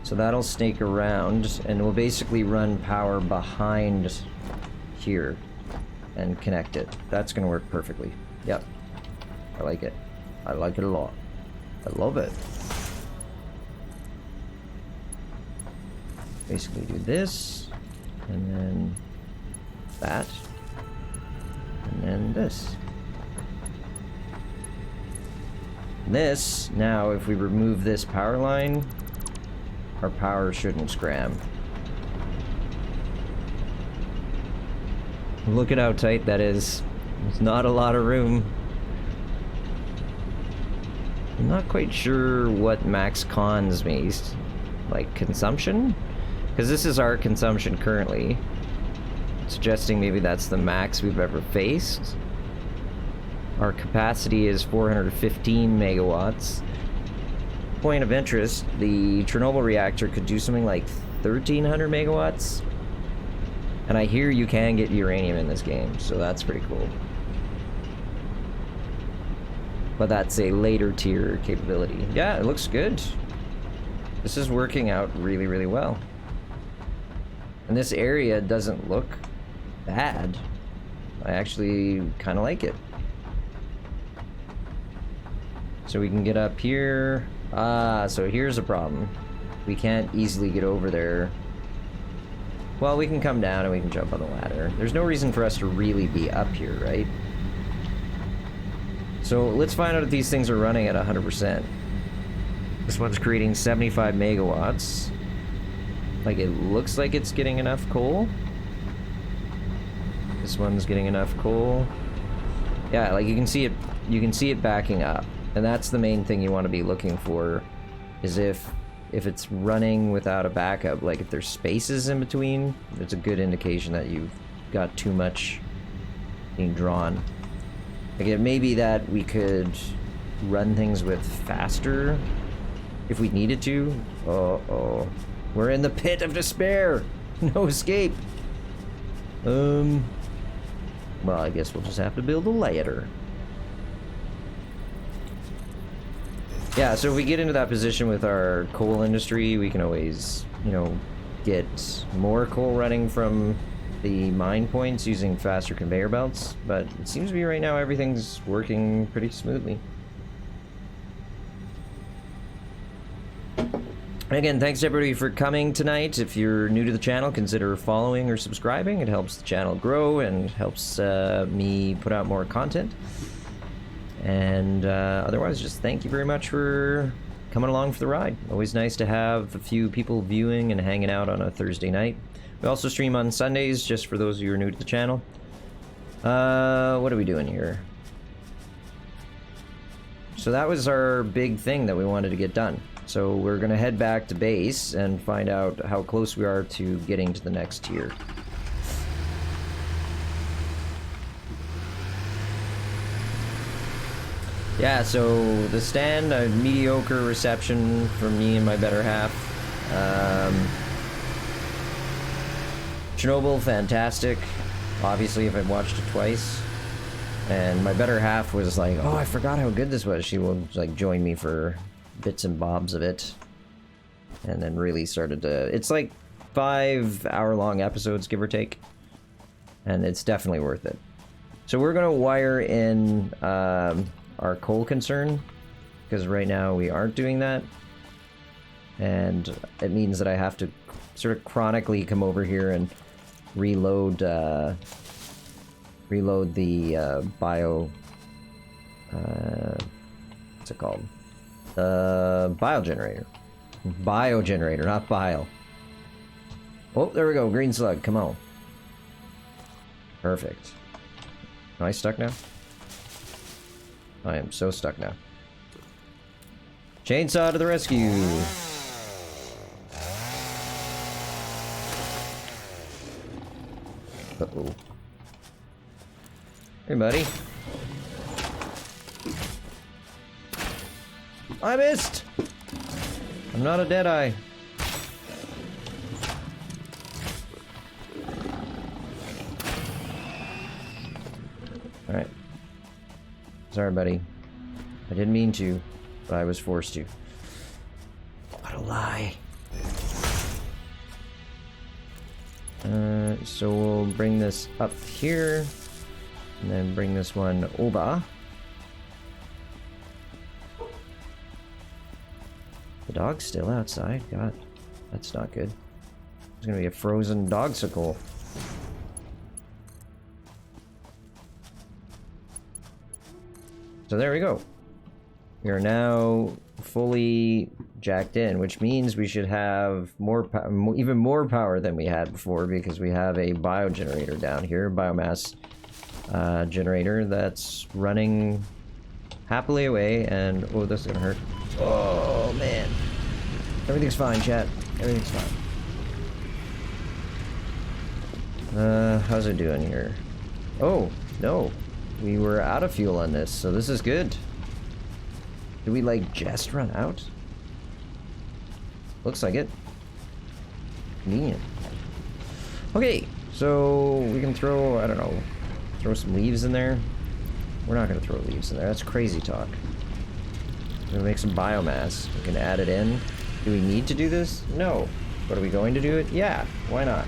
So that'll snake around, and we'll basically run power behind here and connect it. That's gonna work perfectly. Yep. I like it. I like it a lot. I love it. Basically do this, and then that, and then this. This, now if we remove this power line, our power shouldn't scram. Look at how tight that is. There's not a lot of room. I'm not quite sure what max cons means. Like consumption? Because this is our consumption currently. Suggesting maybe that's the max we've ever faced. Our capacity is 415 megawatts. Point of interest, the Chernobyl reactor could do something like 1300 megawatts. And I hear you can get uranium in this game, so that's pretty cool. But that's a later tier capability. Yeah, it looks good. This is working out really, really well. And this area doesn't look bad. I actually kind of like it. So we can get up here. Ah, so here's a problem. We can't easily get over there. Well, we can come down and we can jump on the ladder. There's no reason for us to really be up here, right? So let's find out if these things are running at 100%. This one's creating 75 megawatts. Like, it looks like it's getting enough coal. This one's getting enough coal. Yeah, like you can see it backing up. And that's the main thing you want to be looking for, is if it's running without a backup, like if there's spaces in between, it's a good indication that you've got too much being drawn. Like, it may be that we could run things with faster if we needed to. Uh-oh. We're in the pit of despair! No escape! Well, I guess we'll just have to build a ladder. Yeah, so if we get into that position with our coal industry, we can always, you know, get more coal running from the mine points using faster conveyor belts, but it seems to be right now everything's working pretty smoothly. And again, thanks to everybody for coming tonight. If you're new to the channel, consider following or subscribing. It helps the channel grow and helps me put out more content. And otherwise, just thank you very much for coming along for the ride. Always nice to have a few people viewing and hanging out on a Thursday night. We also stream on Sundays, just for those of you who are new to the channel. What are we doing here? So that was our big thing that we wanted to get done. So we're gonna head back to base and find out how close we are to getting to the next tier. Yeah, so the stand, a mediocre reception from me and my better half. Chernobyl, fantastic. Obviously, if I've watched it twice. And my better half was like, oh, I forgot how good this was. She will like join me for bits and bobs of it. And then really started to... It's like 5-hour-long episodes, give or take. And it's definitely worth it. So we're going to wire in our coal concern, because right now we aren't doing that. And it means that I have to sort of chronically come over here and reload the bio... what's it called? Biogenerator. Biogenerator, not bile. Oh, there we go. Green slug, come on. Perfect. Am I stuck now? I am so stuck now. Chainsaw to the rescue! Uh-oh. Hey, buddy. I missed! I'm not a deadeye. Alright. Sorry, buddy. I didn't mean to, but I was forced to. What a lie. So we'll bring this up here, and then bring this one over. The dog's still outside. God, that's not good. There's gonna be a frozen dogsicle. So there we go. We are now fully jacked in, which means we should have more, even more power than we had before, because we have a biogenerator down here, biomass generator that's running happily away. And oh, this is gonna hurt. Oh man, everything's fine, chat. Everything's fine. How's it doing here? Oh no. We were out of fuel on this, so this is good. Did we, like, just run out? Looks like it. Convenient. Okay, so we can throw, I don't know, throw some leaves in there. We're not going to throw leaves in there. That's crazy talk. We're going to make some biomass. We can add it in. Do we need to do this? No. But are we going to do it? Yeah, why not?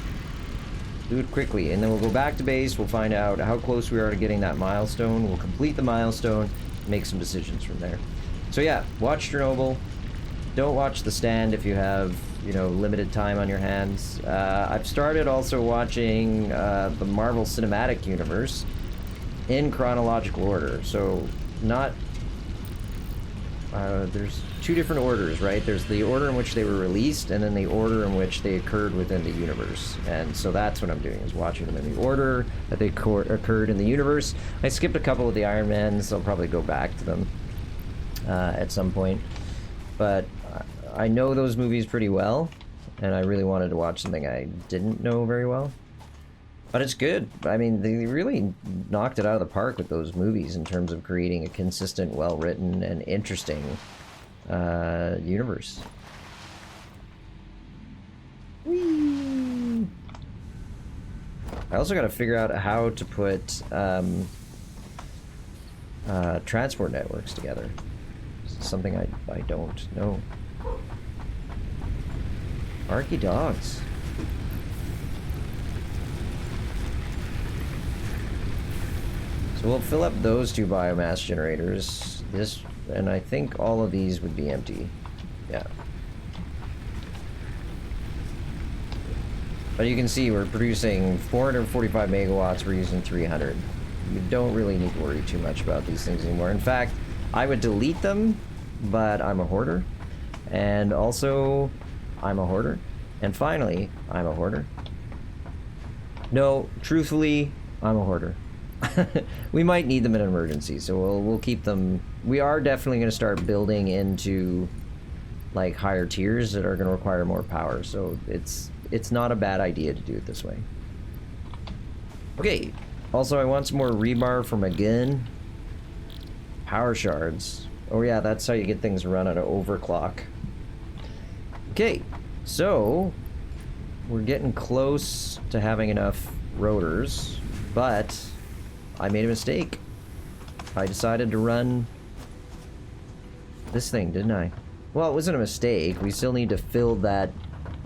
Do it quickly, and then we'll go back to base. We'll find out how close we are to getting that milestone. We'll complete the milestone, make some decisions from there. So yeah, watch Chernobyl. Don't watch The Stand if you have, you know, limited time on your hands. I've started also watching the Marvel Cinematic Universe in chronological order. So not... there's two different orders, right? There's the order in which they were released, and then the order in which they occurred within the universe. And so that's what I'm doing, is watching them in the order that they occurred in the universe. I skipped a couple of the Iron Mans. I'll probably go back to them at some point. But I know those movies pretty well, and I really wanted to watch something I didn't know very well. But it's good. I mean, they really knocked it out of the park with those movies in terms of creating a consistent, well-written, and interesting universe. Whee! I also got to figure out how to put transport networks together. It's something I don't know. Barky dogs. So we'll fill up those two biomass generators. This, and I think all of these would be empty. Yeah. But you can see we're producing 445 megawatts, we're using 300. You don't really need to worry too much about these things anymore. In fact, I would delete them, but I'm a hoarder. And also, I'm a hoarder. And finally, I'm a hoarder. No, truthfully, I'm a hoarder. We might need them in an emergency, so we'll keep them. We are definitely going to start building into like higher tiers that are going to require more power. So it's not a bad idea to do it this way. Okay. Also, I want some more rebar for my gun. Power shards. Oh yeah, that's how you get things run at an overclock. Okay, so we're getting close to having enough rotors, but I made a mistake. I decided to run this thing, didn't I? Well, it wasn't a mistake. We still need to fill that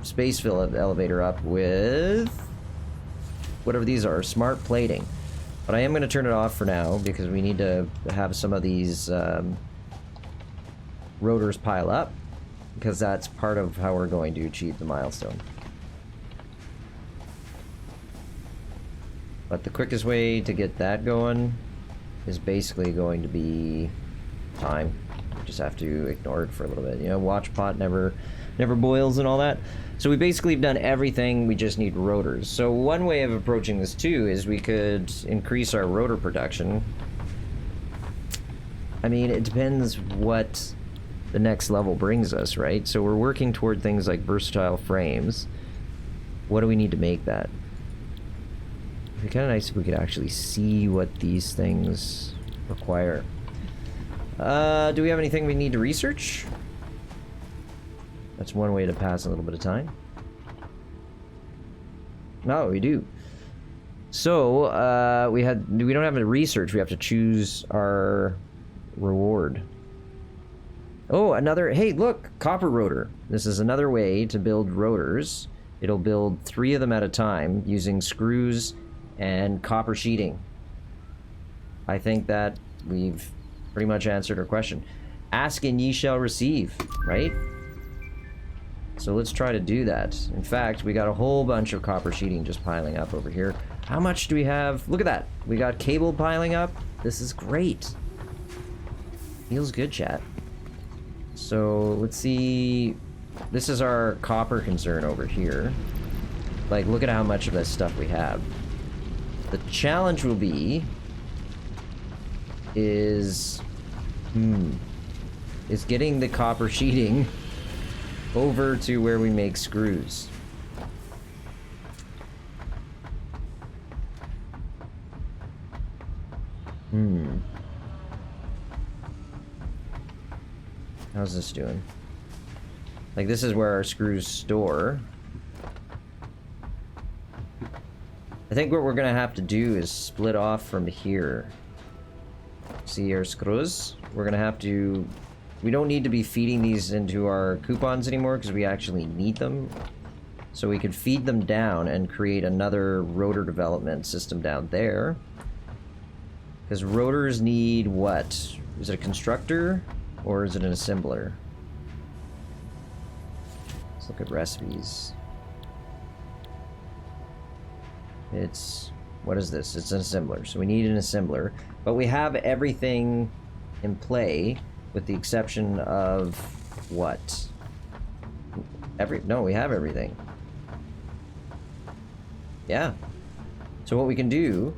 space fill elevator up with whatever these are, smart plating. But I am going to turn it off for now because we need to have some of these rotors pile up, because that's part of how we're going to achieve the milestone. But the quickest way to get that going is basically going to be time. We just have to ignore it for a little bit. You know, watch pot never boils and all that. So we basically have done everything, we just need rotors. So one way of approaching this too is we could increase our rotor production. I mean, it depends what the next level brings us, right? So we're working toward things like versatile frames. What do we need to make that? It'd be kind of nice if we could actually see what these things require. Do we have anything we need to research? That's one way to pass a little bit of time. No, we do. So, we don't have a research, we have to choose our reward. Oh, hey, look, copper rotor. This is another way to build rotors. It'll build 3 of them at a time using screws and copper sheeting. I think that we've pretty much answered our question. Ask and ye shall receive, right? So let's try to do that. In fact, we got a whole bunch of copper sheeting just piling up over here. How much do we have? Look at that. We got cable piling up. This is great. Feels good, chat. So let's see. This is our copper concern over here. Like, look at how much of this stuff we have. The challenge will be is getting the copper sheeting over to where we make screws. How's this doing? Like, this is where our screws store. I think what we're gonna have to do is split off from here. See our screws? We're gonna have to... We don't need to be feeding these into our coupons anymore because we actually need them. So we could feed them down and create another rotor development system down there. Because rotors need what? Is it a constructor or is it an assembler? Let's look at recipes. It's... What is this? It's an assembler. So we need an assembler. But we have everything in play with the exception of what? No, we have everything. Yeah. So what we can do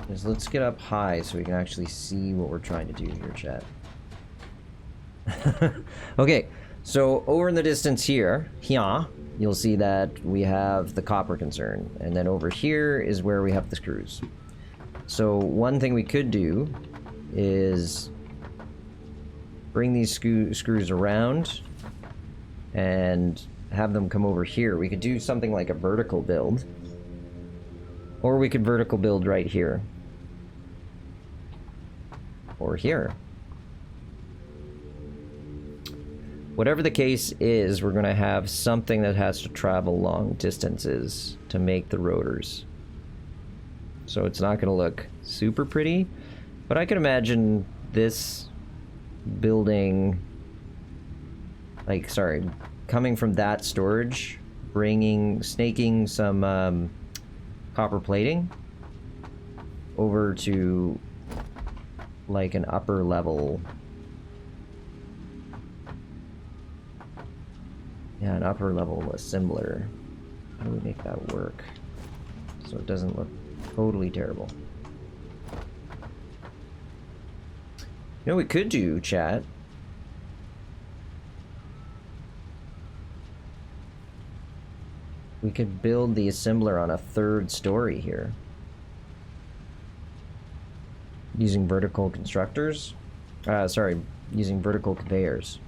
is let's get up high so we can actually see what we're trying to do here, chat. Okay, so over in the distance here, you'll see that we have the copper concern, and then over here is where we have the screws. So one thing we could do is bring these screws around and have them come over here. We could do something like a vertical build, or we could vertical build right here or here. Whatever the case is, we're going to have something that has to travel long distances to make the rotors. So it's not going to look super pretty, but I can imagine this building, like, sorry, coming from that storage, snaking some copper plating over to like an upper level. Yeah, an upper level assembler. How do we make that work so it doesn't look totally terrible? You know what we could do, chat? We could build the assembler on a 3rd story here. Using vertical constructors? Sorry, using vertical conveyors.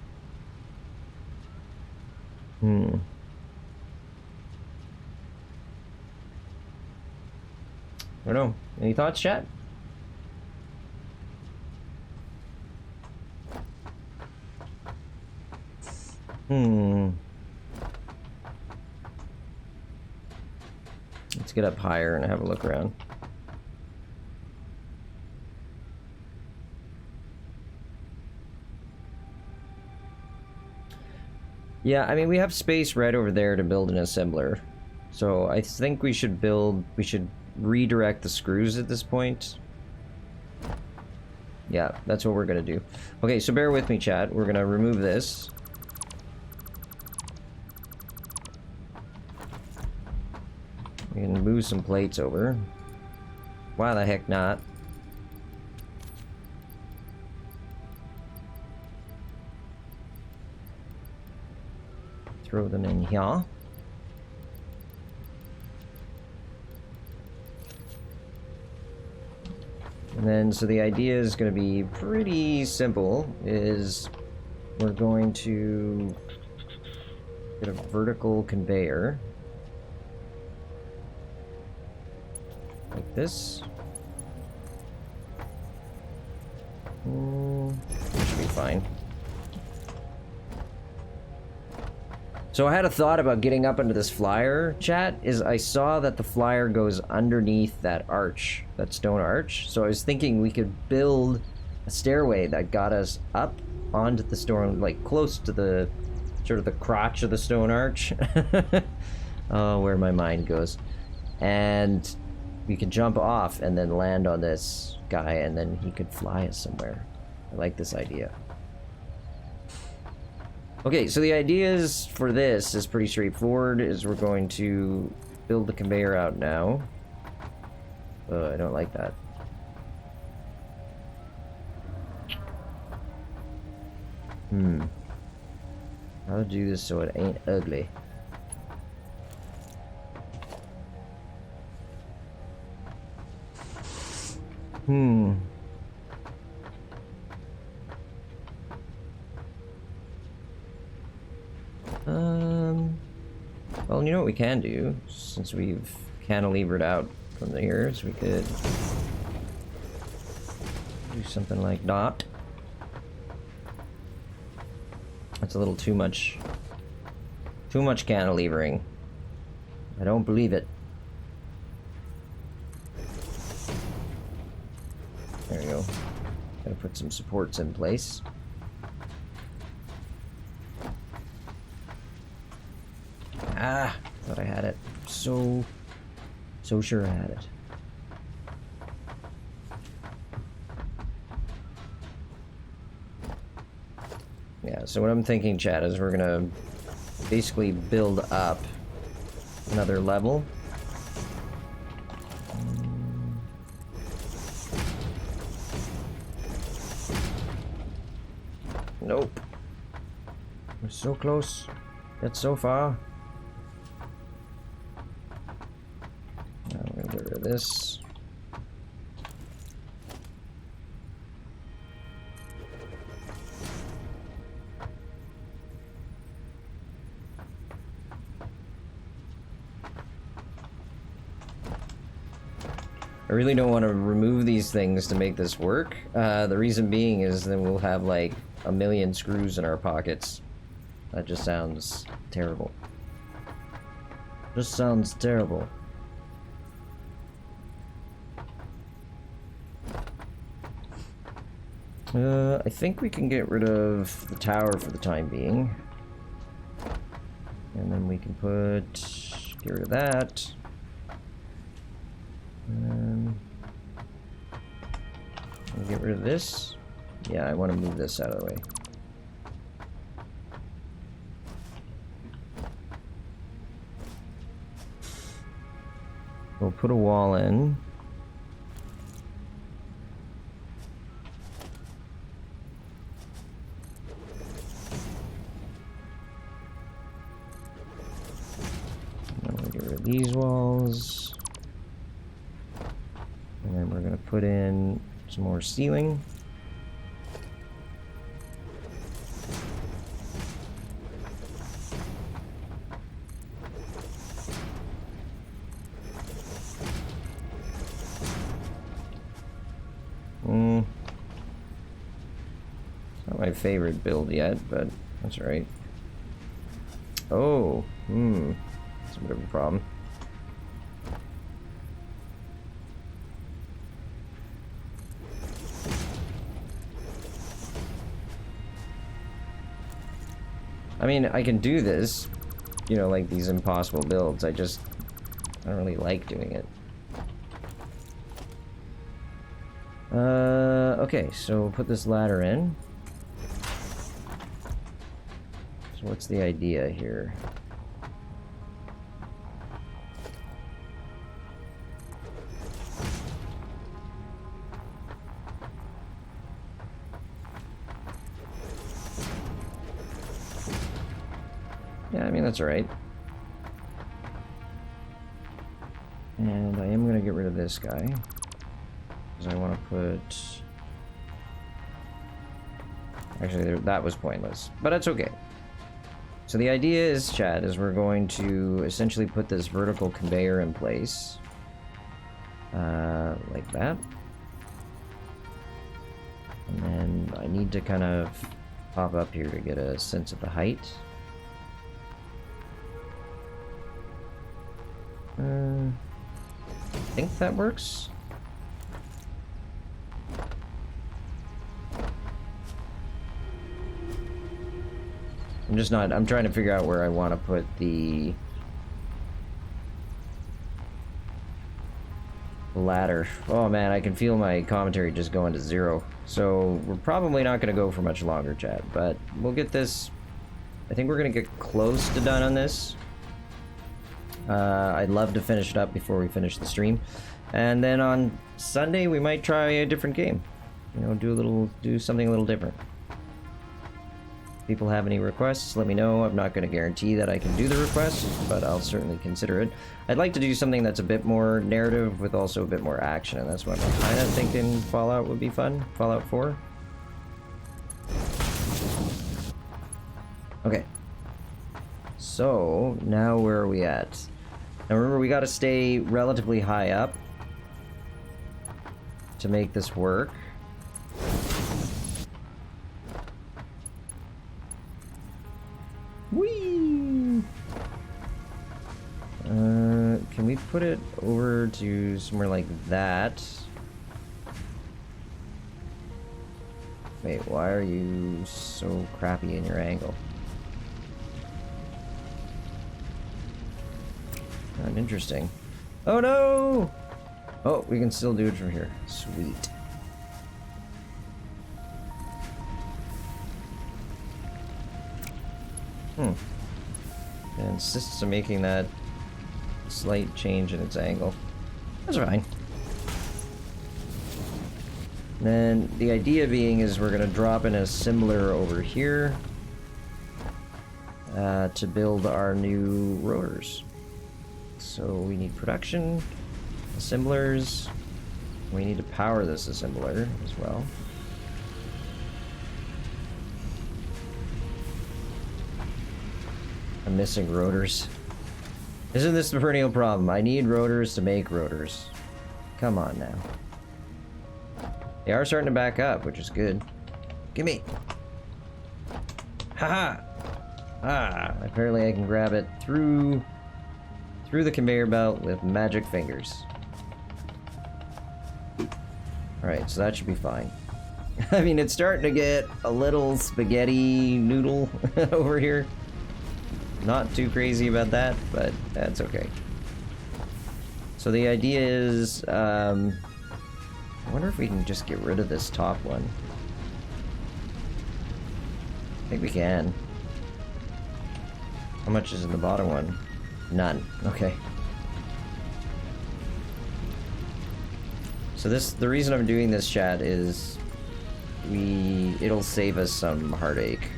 I don't know. Any thoughts, chat? Let's get up higher and have a look around. Yeah, I mean, we have space right over there to build an assembler. So I think we should redirect the screws at this point. Yeah, that's what we're gonna do. Okay, so bear with me, chat. We're gonna remove this. We can move some plates over. Why the heck not? Throw them in here. And then, so the idea is going to be pretty simple, is we're going to get a vertical conveyor. Like this. Should be fine. So I had a thought about getting up into this flyer, chat, is I saw that the flyer goes underneath that arch, that stone arch. So I was thinking we could build a stairway that got us up onto the stone, like close to the, sort of the crotch of the stone arch. Oh, where my mind goes. And we could jump off and then land on this guy and then he could fly us somewhere. I like this idea. Okay, so the ideas for this is pretty straightforward, is we're going to build the conveyor out now. I don't like that. How to do this so it ain't ugly. Well, you know what we can do, since we've cantilevered out from here, is we could do something like that. That's a little too much cantilevering. I don't believe it. There we go. Gotta put some supports in place. Ah, thought I had it. So sure I had it. Yeah, so what I'm thinking, chat, is we're gonna basically build up another level. Nope. We're so close, yet so far. Now we're gonna get rid of this. I really don't want to remove these things to make this work. The reason being is then we'll have like a million screws in our pockets. That just sounds terrible. Just sounds terrible. I think we can get rid of the tower for the time being. And then we can get rid of that. Get rid of this. Yeah, I want to move this out of the way. We'll put a wall in. these walls. And then we're gonna put in some more ceiling. It's not my favorite build yet, but that's alright. Oh, it's a bit of a problem. I mean, I can do this, you know, like these impossible builds. I don't really like doing it. Okay, so we'll put this ladder in. So what's the idea here? Yeah, I mean, that's alright. And I am gonna get rid of this guy. Because I want to put... Actually, that was pointless. But it's okay. So the idea is, chat, is we're going to essentially put this vertical conveyor in place. Like that. And then I need to kind of pop up here to get a sense of the height. I think that works. I'm trying to figure out where I want to put the ladder. Oh man, I can feel my commentary just going to 0. So we're probably not going to go for much longer, chat, but we'll get this. I think we're going to get close to done on this. I'd love to finish it up before we finish the stream. And then on Sunday, we might try a different game. You know, do something a little different. People have any requests, let me know. I'm not going to guarantee that I can do the request, but I'll certainly consider it. I'd like to do something that's a bit more narrative with also a bit more action, and that's what I'm kind of thinking Fallout would be fun. Fallout 4. Okay. So, now where are we at? Now remember, we got to stay relatively high up to make this work. Whee! Can we put it over to somewhere like that? Wait, why are you so crappy in your angle? Not interesting. Oh no! Oh, we can still do it from here. Sweet. It insists on making that slight change in its angle. That's fine. And then the idea being is we're going to drop in a assembler over here to build our new rotors. So we need production, assemblers. We need to power this assembler as well. I'm missing rotors. Isn't this the perennial problem? I need rotors to make rotors. Come on now. They are starting to back up, which is good. Gimme! Haha! Ah! Apparently I can grab it through the conveyor belt with magic fingers. Alright, so that should be fine. I mean, it's starting to get a little spaghetti noodle over here. Not too crazy about that, but that's okay. So the idea is, I wonder if we can just get rid of this top one. I think we can. How much is in the bottom one? None. Okay. So the reason I'm doing this, chat, is it'll save us some heartache.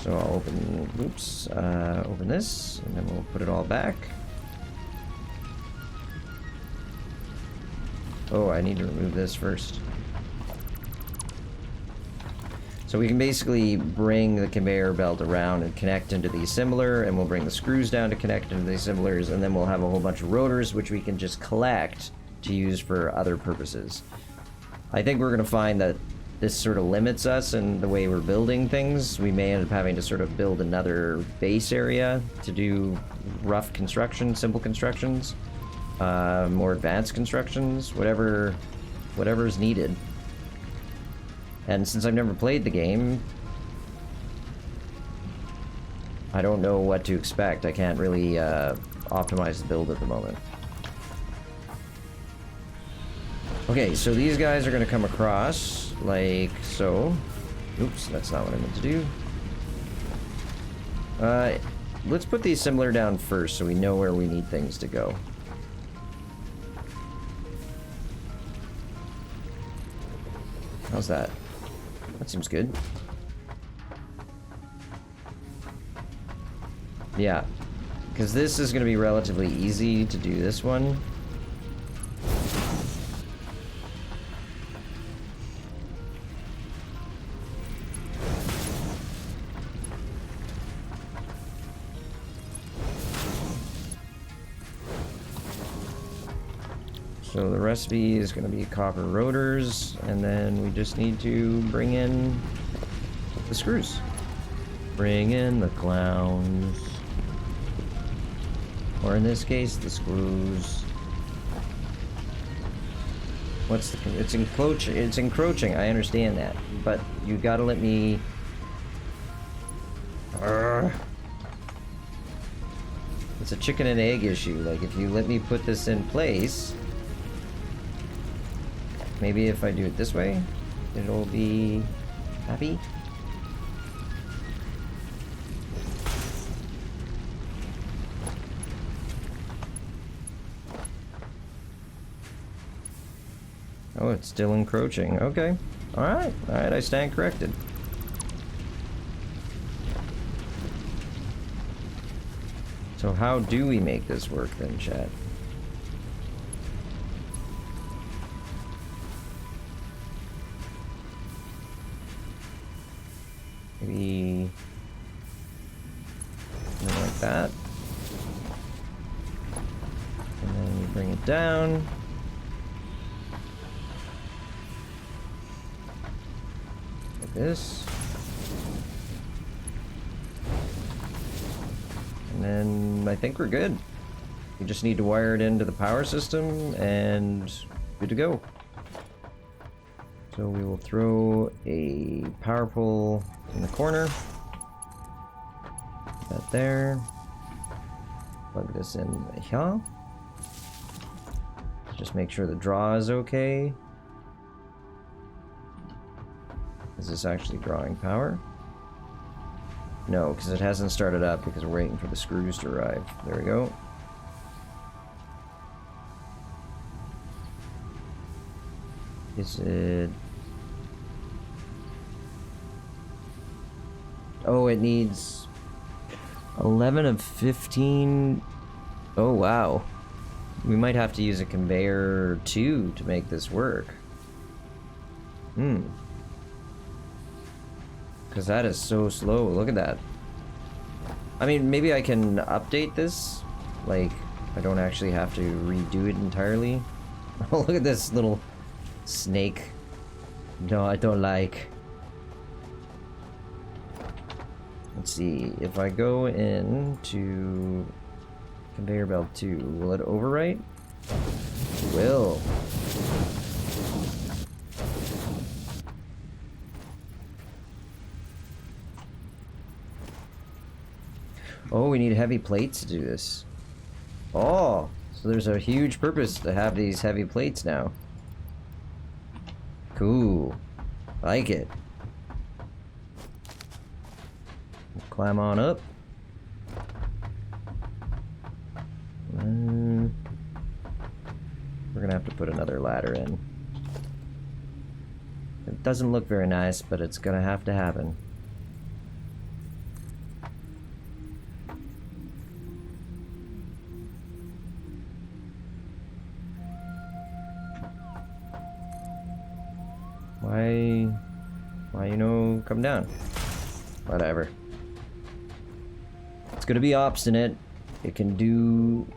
So I'll open, oops, open this, and then we'll put it all back. Oh, I need to remove this first. So we can basically bring the conveyor belt around and connect into the assembler, and we'll bring the screws down to connect into the assemblers, and then we'll have a whole bunch of rotors which we can just collect to use for other purposes. I think we're going to find that this sort of limits us in the way we're building things. We may end up having to sort of build another base area to do rough construction, simple constructions, more advanced constructions, whatever's needed. And since I've never played the game, I don't know what to expect. I can't really optimize the build at the moment. Okay, so these guys are going to come across like so. Oops, that's not what I meant to do. Let's put the assembler down first so we know where we need things to go. How's that? That seems good. Yeah, because this is going to be relatively easy to do this one. So the recipe is going to be copper rotors, and then we just need to bring in the screws. Bring in the clowns. Or in this case, the screws. What's the... It's encroaching, I understand that. But you gotta let me... It's a chicken and egg issue. Like, if you let me put this in place... Maybe if I do it this way, it'll be happy. Oh, it's still encroaching. Okay. Alright. Alright, I stand corrected. So how do we make this work then, chat? Maybe something like that. And then we bring it down. Like this. And then I think we're good. We just need to wire it into the power system and good to go. So we will throw a power pole in the corner. Put that there. Plug this in here. Just make sure the draw is okay. Is this actually drawing power? No, because it hasn't started up because we're waiting for the screws to arrive. There we go. Is it... Oh, it needs 11 of 15. Oh, wow. We might have to use a conveyor 2 to make this work. Because that is so slow. Look at that. I mean, maybe I can update this. Like, I don't actually have to redo it entirely. Oh, look at this little snake. No, I don't like. Let's see, if I go into conveyor belt 2, will it overwrite? It will. Oh, we need heavy plates to do this. Oh, so there's a huge purpose to have these heavy plates now. Cool. Like it. Climb on up. And we're gonna have to put another ladder in. It doesn't look very nice, but it's gonna have to happen. Why, you know, come down? Whatever. It's gonna be obstinate. It can do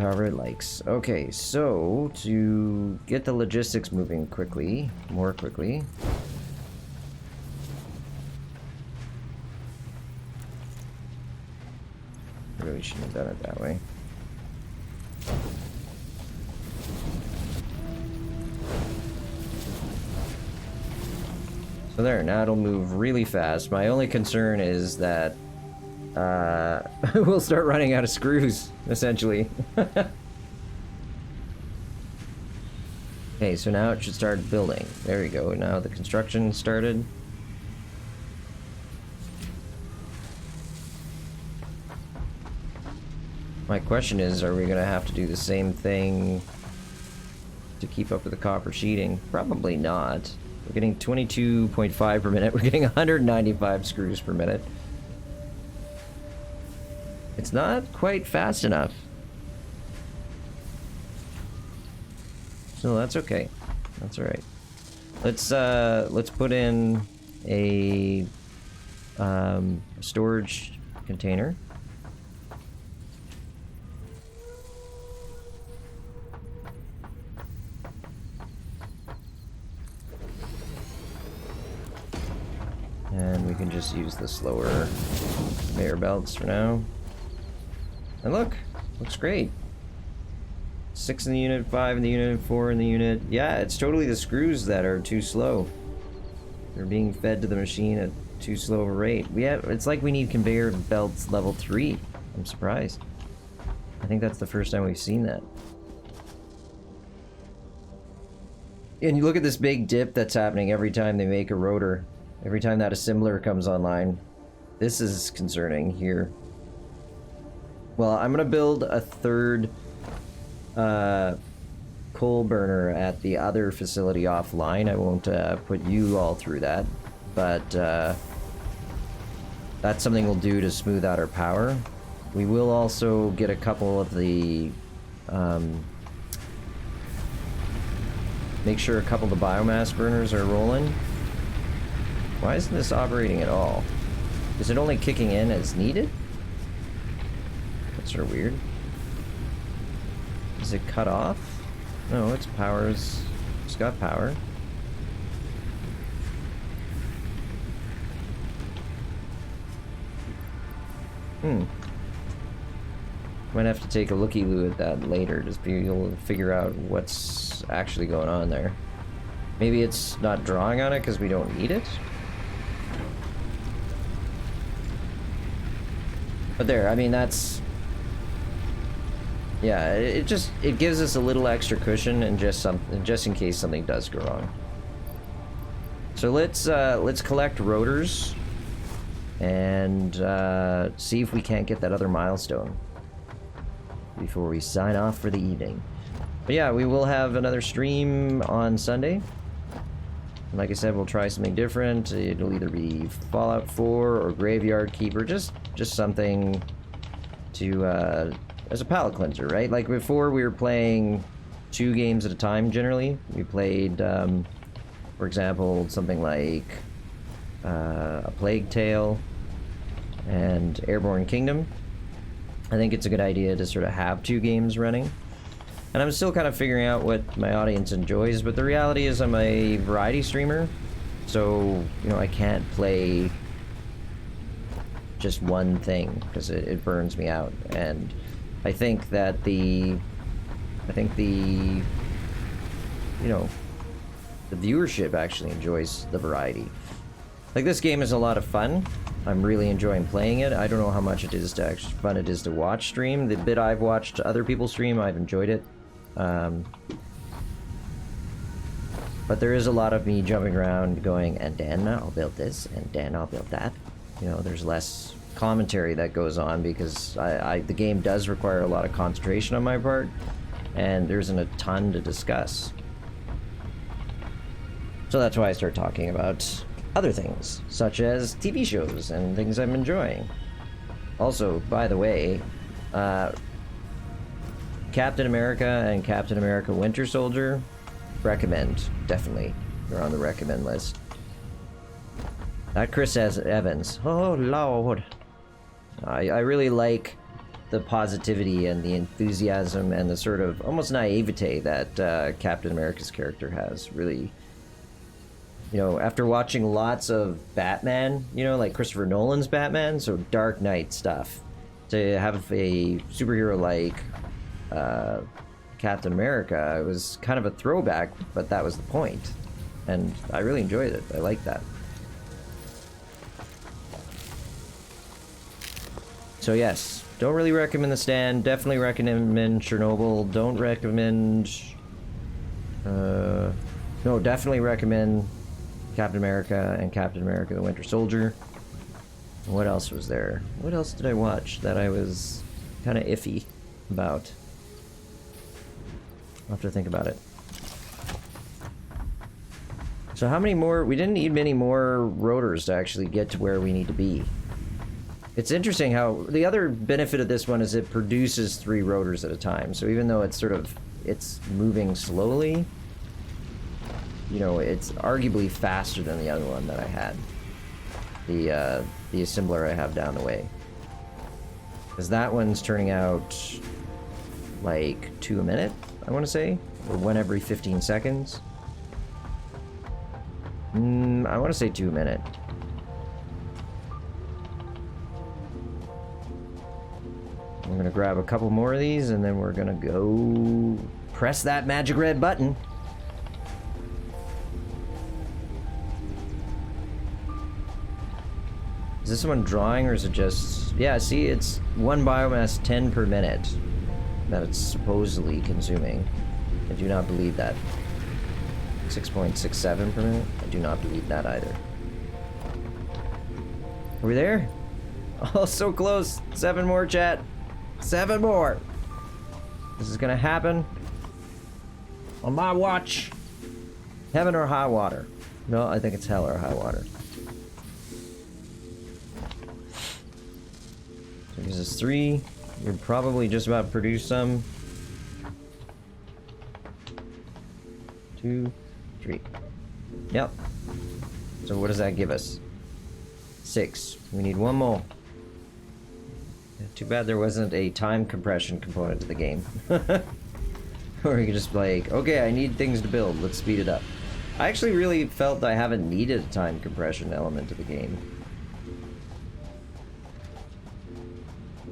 however it likes. Okay, so to get the logistics moving quickly, more quickly. Really shouldn't have done it that way. So there, now it'll move really fast. My only concern is that we'll start running out of screws, essentially. Okay, so now it should start building. There we go. Now the construction started. My question is, are we going to have to do the same thing to keep up with the copper sheeting? Probably not. We're getting 22.5 per minute. We're getting 195 screws per minute. It's not quite fast enough. So that's okay. That's all right. Let's put in a storage container. And we can just use the slower conveyor belts for now. And look, looks great. 6 in the unit, 5 in the unit, 4 in the unit. Yeah, it's totally the screws that are too slow. They're being fed to the machine at too slow of a rate. It's like we need conveyor belts level 3. I'm surprised. I think that's the first time we've seen that. And you look at this big dip that's happening every time they make a rotor. Every time that assembler comes online. This is concerning here. Well, I'm gonna build a third coal burner at the other facility offline. I won't put you all through that, but that's something we'll do to smooth out our power. We will also get a couple of the make sure a couple of the biomass burners are rolling. Why isn't this operating at all? Is it only kicking in as needed? That's sort of weird. Is it cut off? No, it's powers. It's got power. Might have to take a looky-loo at that later, just be able to figure out what's actually going on there. Maybe it's not drawing on it because we don't need it? But there, I mean, that's... Yeah, it gives us a little extra cushion and just in case something does go wrong. So let's collect rotors and see if we can't get that other milestone before we sign off for the evening. But yeah, we will have another stream on Sunday. Like I said, we'll try something different. It'll either be Fallout 4 or Graveyard Keeper, just something to as a palate cleanser, right? Like before, we were playing 2 games at a time. Generally, we played, for example, something like A Plague Tale and Airborne Kingdom. I think it's a good idea to sort of have 2 games running. And I'm still kind of figuring out what my audience enjoys, but the reality is I'm a variety streamer, so, you know, I can't play just one thing, because it burns me out. And I think that the you know, the viewership actually enjoys the variety. Like, this game is a lot of fun. I'm really enjoying playing it. I don't know how much it is to actually fun it is to watch stream. The bit I've watched other people stream, I've enjoyed it. But there is a lot of me jumping around going, and then I'll build this, and then I'll build that. You know, there's less commentary that goes on because the game does require a lot of concentration on my part, and there isn't a ton to discuss. So that's why I start talking about other things, such as TV shows and things I'm enjoying. Also, by the way, Captain America and Captain America Winter Soldier, recommend, definitely. They're on the recommend list. Not Chris Evans. Oh, Lord. I really like the positivity and the enthusiasm and the sort of almost naivete that Captain America's character has. Really, you know, after watching lots of Batman, you know, like Christopher Nolan's Batman, so Dark Knight stuff, to have a superhero like Captain America, it was kind of a throwback, but that was the point. And I really enjoyed it. I like that. So yes, don't really recommend The Stand. Definitely recommend Chernobyl. Don't recommend... no, definitely recommend Captain America and Captain America the Winter Soldier. What else was there? What else did I watch that I was kind of iffy about? I'll have to think about it. So how many more... We didn't need many more rotors to actually get to where we need to be. It's interesting how... The other benefit of this one is it produces 3 rotors at a time. So even though it's sort of... It's moving slowly, you know, it's arguably faster than the other one that I had. The assembler I have down the way. Because that one's turning out like 2 a minute, I want to say. Or 1 every 15 seconds. I want to say 2 a minute. I'm gonna grab a couple more of these and then we're gonna go press that magic red button. Is this one drawing or is it just... Yeah, see, it's 1 biomass 10 per minute that it's supposedly consuming. I do not believe that. 6.67 per minute? I do not believe that either. Are we there? Oh, so close. 7 more, chat. 7 more. This is gonna happen on my watch. Heaven or high water. No, I think it's hell or high water. So this is 3. You're probably just about to produce some. 2, 3. Yep. So what does that give us? 6. We need 1 more. Too bad there wasn't a time compression component to the game. Or you could just be like, okay, I need things to build, let's speed it up. I actually really felt I haven't needed a time compression element to the game.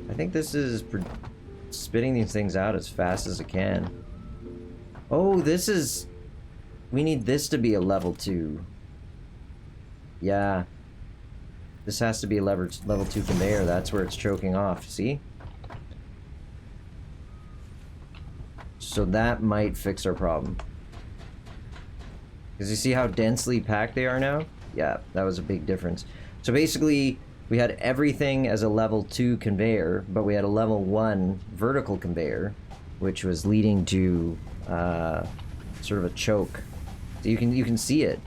I think this is spitting these things out as fast as it can. Oh, this is... We need this to be a level 2. Yeah. This has to be a level 2 conveyor. That's where it's choking off. See? So that might fix our problem. Because you see how densely packed they are now? Yeah, that was a big difference. So basically, we had everything as a level 2 conveyor, but we had a level 1 vertical conveyor, which was leading to sort of a choke. So you can see it.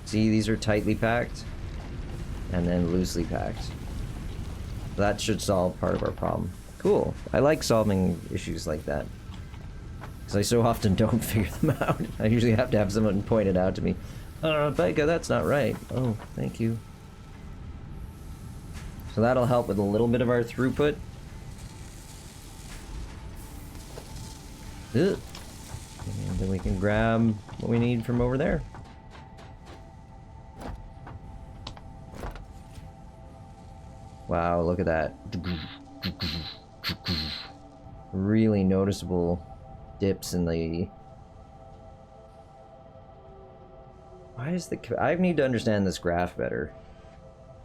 See, these are tightly packed. And then loosely packed. That should solve part of our problem. Cool. I like solving issues like that. Because I so often don't figure them out. I usually have to have someone point it out to me. Becca, that's not right. Oh, thank you. So that'll help with a little bit of our throughput. Ugh. And then we can grab what we need from over there. Wow, look at that. Really noticeable dips in the... Why is the... I need to understand this graph better.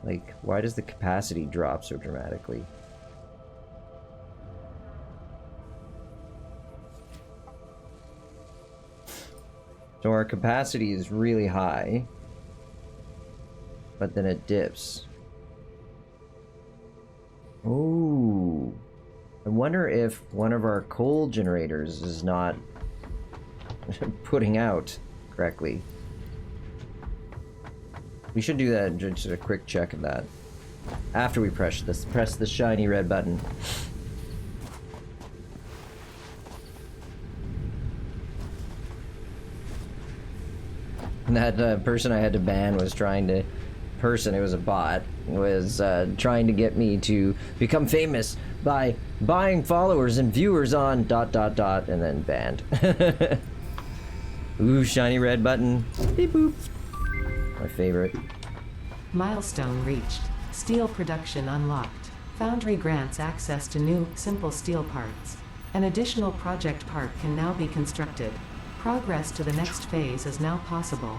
Like, why does the capacity drop so dramatically? So our capacity is really high, but then it dips. Ooh. I wonder if one of our coal generators is not putting out correctly. We should do that, just a quick check of that. After we press the shiny red button. That person I had to ban was trying to... It was a bot, was trying to get me to become famous by buying followers and viewers on ... and then banned. Ooh, shiny red button. Beep boop. My favorite. Milestone reached. Steel production unlocked. Foundry grants access to new, simple steel parts. An additional project part can now be constructed. Progress to the next phase is now possible.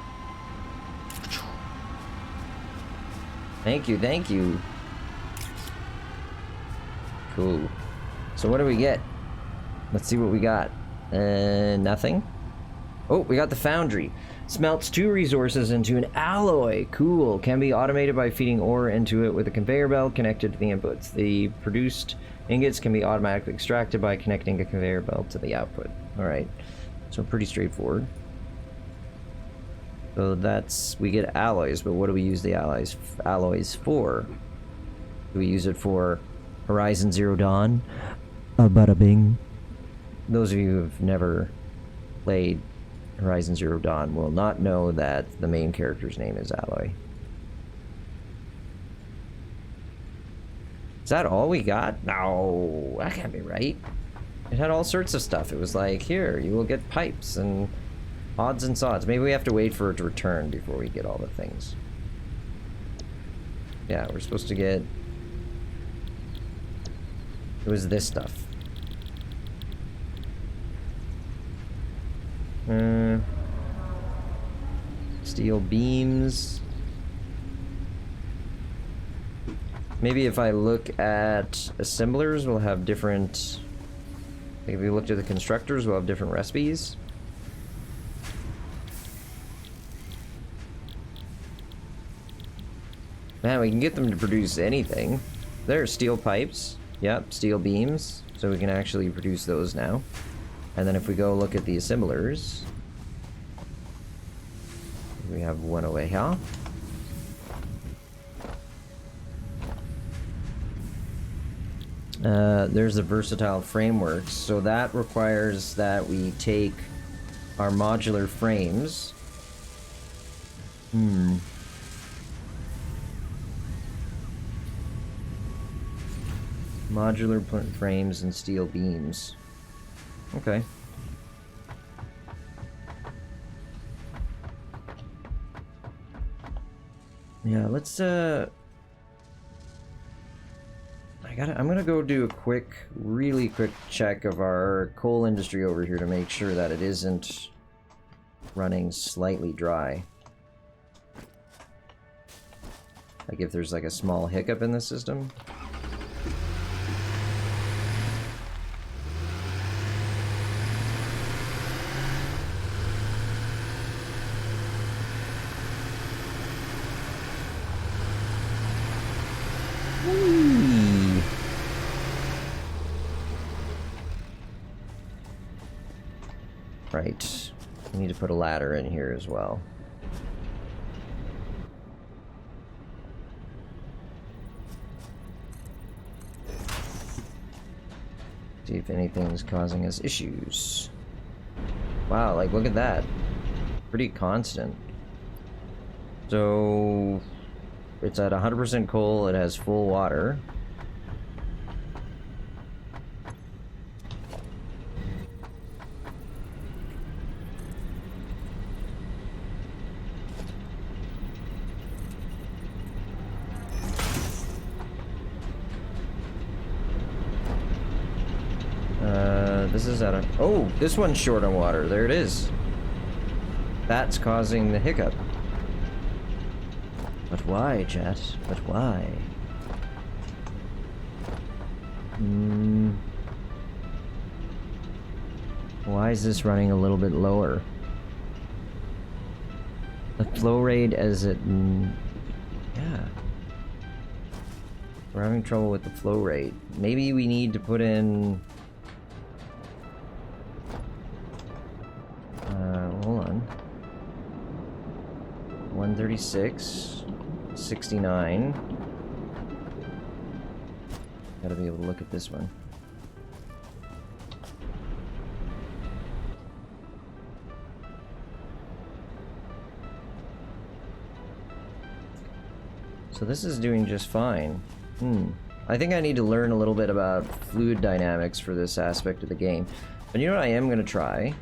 Thank you, thank you. Cool. So what do we get? Let's see what we got. Nothing. Oh, we got the foundry. Smelts 2 resources into an alloy. Cool. Can be automated by feeding ore into it with a conveyor belt connected to the inputs. The produced ingots can be automatically extracted by connecting a conveyor belt to the output. Alright. So pretty straightforward. So that's... we get alloys, but what do we use the alloys for? Do we use it for Horizon Zero Dawn? Bada bing. Those of you who've never played Horizon Zero Dawn will not know that the main character's name is Alloy. Is that all we got? No, that can't be right. It had all sorts of stuff. It was like, here, you will get pipes and odds and sods. Maybe we have to wait for it to return before we get all the things. Yeah, we're supposed to get... it was this stuff. Steel beams. Maybe if I look at assemblers, we'll have different... like if we looked at the constructors, we'll have different recipes. Man, we can get them to produce anything. There are steel pipes. Yep, steel beams. So we can actually produce those now. And then if we go look at the assemblers, we have one over here. There's the versatile frameworks. So that requires that we take our modular frames. Modular frames and steel beams. Okay. Yeah, let's I'm gonna go do a really quick check of our coal industry over here to make sure that it isn't running slightly dry. Like if there's like a small hiccup in the system. Right. We need to put a ladder in here as well. See if anything's causing us issues. Wow, like look at that. Pretty constant. So it's at 100% coal, it has full water. This is at a... oh, this one's short on water. There it is. That's causing the hiccup. But why, chat? But why? Why is this running a little bit lower? The flow rate as it... yeah. We're having trouble with the flow rate. Maybe we need to put in... hold on. 136, 69. Gotta be able to look at this one. So this is doing just fine. I think I need to learn a little bit about fluid dynamics for this aspect of the game. But you know what I am going to try?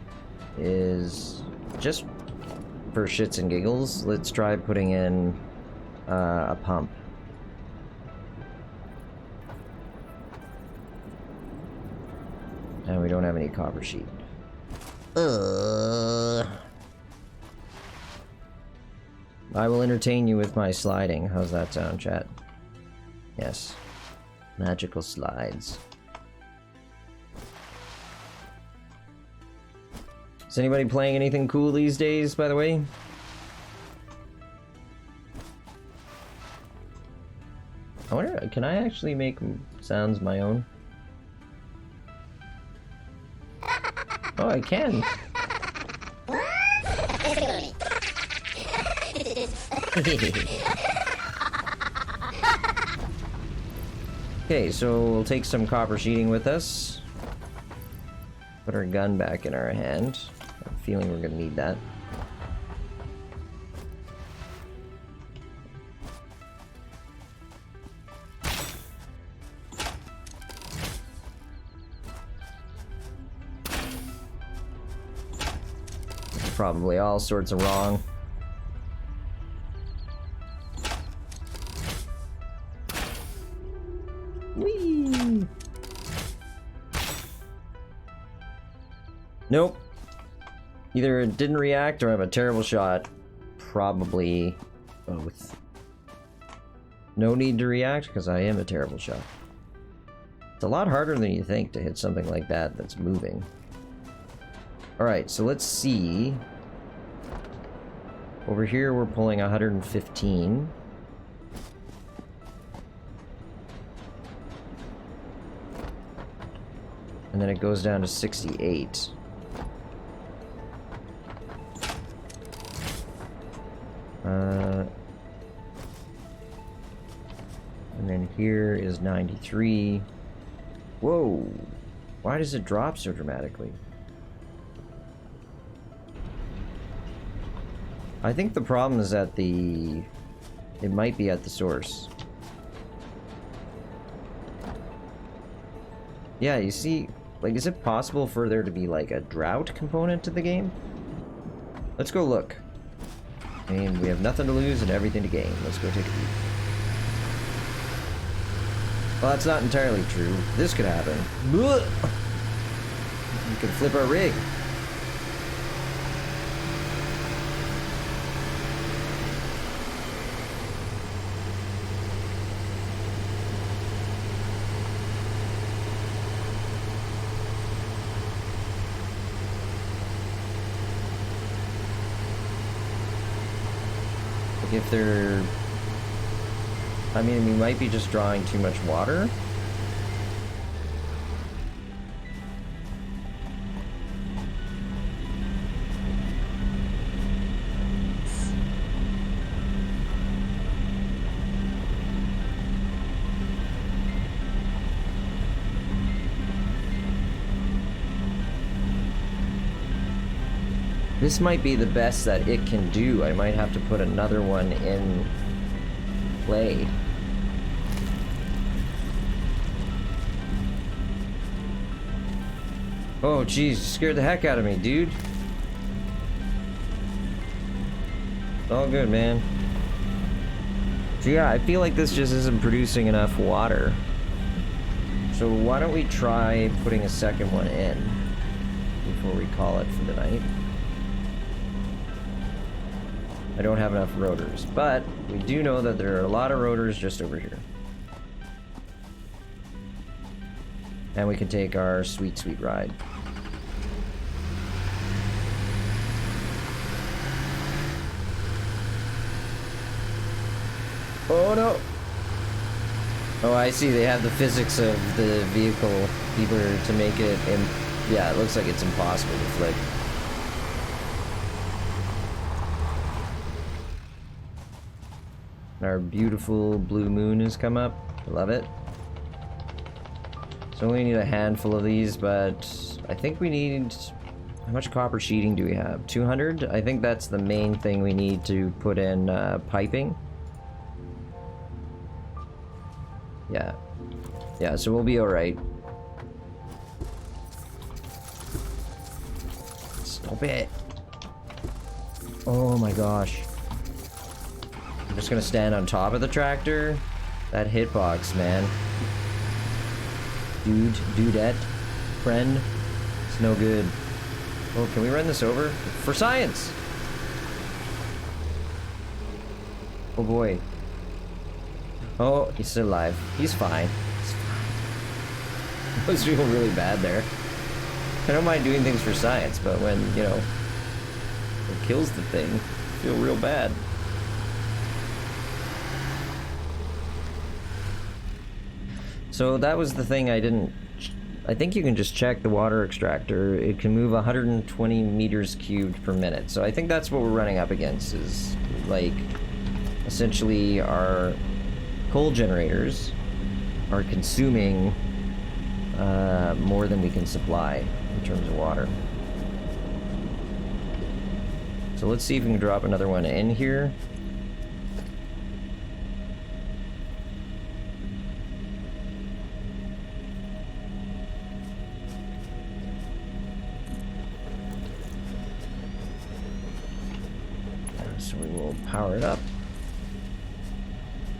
Is just for shits and giggles, let's try putting in a pump. And we don't have any copper sheet. I will entertain you with my sliding. How's that sound, chat? Yes. Magical slides. Is anybody playing anything cool these days, by the way? I wonder, can I actually make sounds my own? Oh, I can. Okay, so we'll take some copper sheeting with us. Put our gun back in our hand. I have a feeling we're gonna need that. Probably all sorts of wrong. Whee! Nope. Either it didn't react or I'm a terrible shot. Probably both. No need to react because I am a terrible shot. It's a lot harder than you think to hit something like that that's moving. Alright, so let's see. Over here we're pulling 115. And then it goes down to 68. And then here is 93. Whoa! Why does it drop so dramatically? I think the problem is at the... It might be at the source. Yeah, you see... Like, is it possible for there to be, like, a drought component to the game? Let's go look. I mean, we have nothing to lose and everything to gain. Let's go take a peek. Well, that's not entirely true. This could happen. You could flip our rig. If they're... I mean, we might be just drawing too much water. This might be the best that it can do. I might have to put another one in play. Oh, geez, you scared the heck out of me, dude. It's all good, man. So yeah, I feel like this just isn't producing enough water. So why don't we try putting a second one in before we call it for the night? I don't have enough rotors, but we do know that there are a lot of rotors just over here. And we can take our sweet, sweet ride. Oh no! Oh, I see, they have the physics of the vehicle either to make it, yeah, it looks like it's impossible to flick. Our beautiful blue moon has come up. Love it. So we need a handful of these, but I think we need... How much copper sheeting do we have? 200? I think that's the main thing we need to put in piping. Yeah. Yeah, so we'll be alright. Stop it. Oh my gosh. I'm just gonna stand on top of the tractor. That hitbox, man. Dudette, friend. It's no good. Oh, can we run this over? For science! Oh boy. Oh, he's still alive. He's fine. He's fine. I was feeling really bad there. I don't mind doing things for science, but when, you know, it kills the thing, I feel real bad. So that was the thing I didn't... I think you can just check the water extractor. It can move 120 meters cubed per minute. So I think that's what we're running up against, is like essentially our coal generators are consuming more than we can supply in terms of water. So let's see if we can drop another one in here. So we will power it up.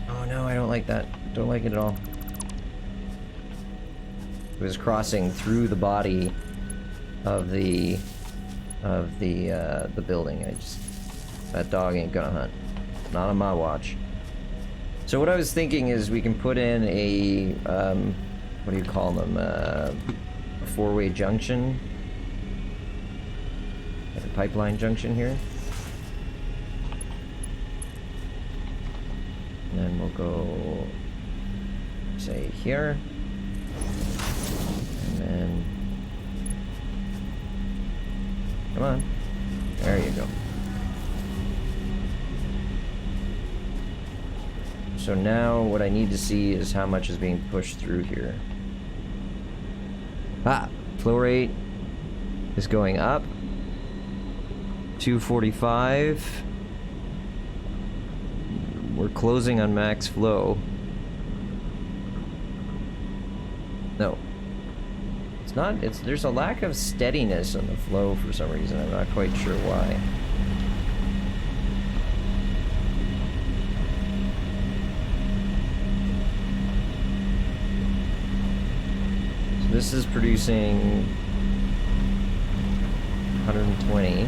Oh no, I don't like that. Don't like it at all. It was crossing through the body of the building. That dog ain't gonna hunt. Not on my watch. So what I was thinking is we can put in a what do you call them? A four-way junction, like a pipeline junction here. And then we'll go, say, here. And then... Come on. There you go. So now what I need to see is how much is being pushed through here. Ah! Flow rate is going up. 245. We're closing on max flow. No. It's not, there's a lack of steadiness in the flow for some reason. I'm not quite sure why. So this is producing 120.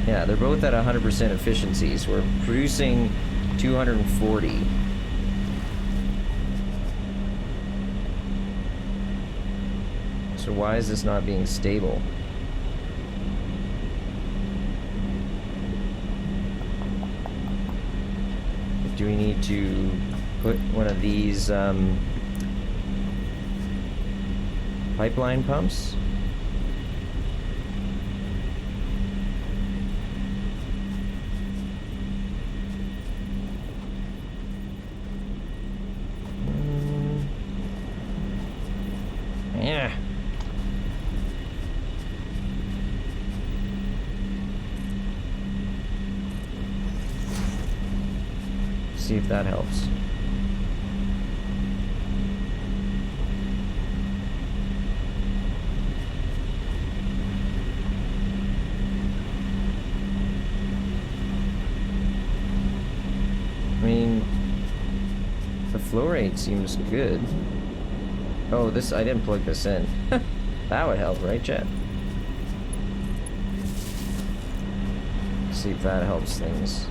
Yeah, they're both at 100% efficiency, so we're producing 240. So why is this not being stable? Do we need to put one of these pipeline pumps? Yeah. See if that helps. I mean, the flow rate seems good. Oh, this, I didn't plug this in. That would help, right, Chet? See if that helps things.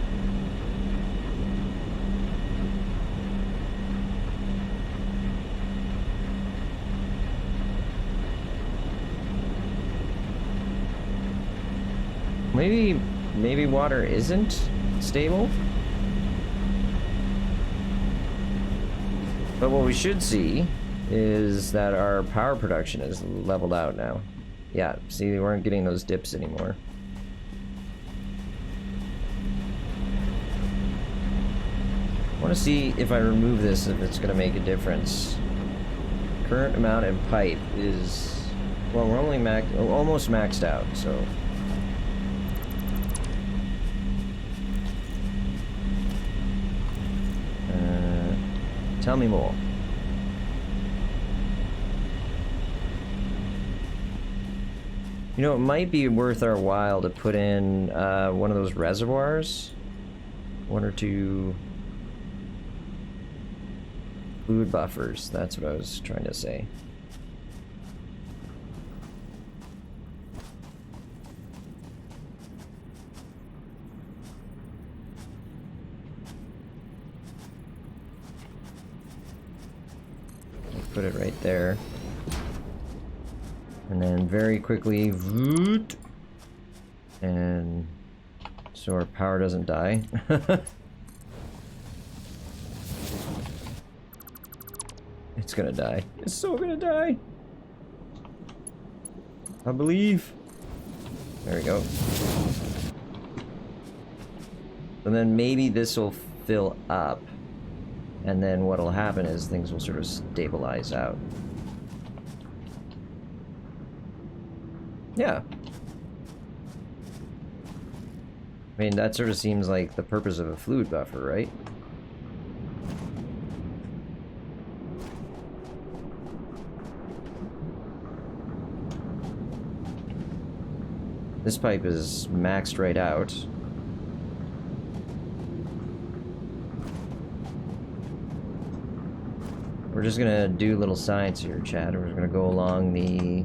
Maybe water isn't stable? But what we should see is that our power production is leveled out now. Yeah, see, we weren't getting those dips anymore. I want to see if I remove this, if it's going to make a difference. Current amount in pipe is... Well, we're only almost maxed out, so... Tell me more. You know, it might be worth our while to put in one of those reservoirs. 1 or 2 fluid buffers. That's what I was trying to say. Put it right there. And then very quickly, and so our power doesn't die. It's gonna die. It's so gonna die. I believe. There we go. And then maybe this will fill up. And then what'll happen is things will sort of stabilize out. Yeah. I mean, that sort of seems like the purpose of a fluid buffer, right? This pipe is maxed right out. We're just gonna do a little science here, Chad. We're gonna go along the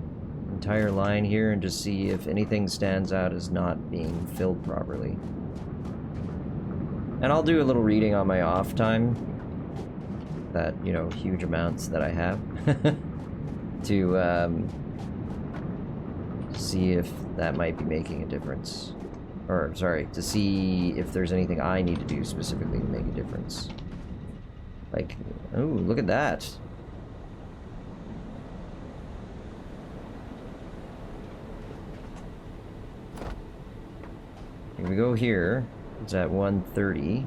entire line here and just see if anything stands out as not being filled properly. And I'll do a little reading on my off time. That, you know, huge amounts that I have. To see if that might be making a difference. Or, sorry, to see if there's anything I need to do specifically to make a difference. Like, oh, look at that. Here we go here. It's at 130.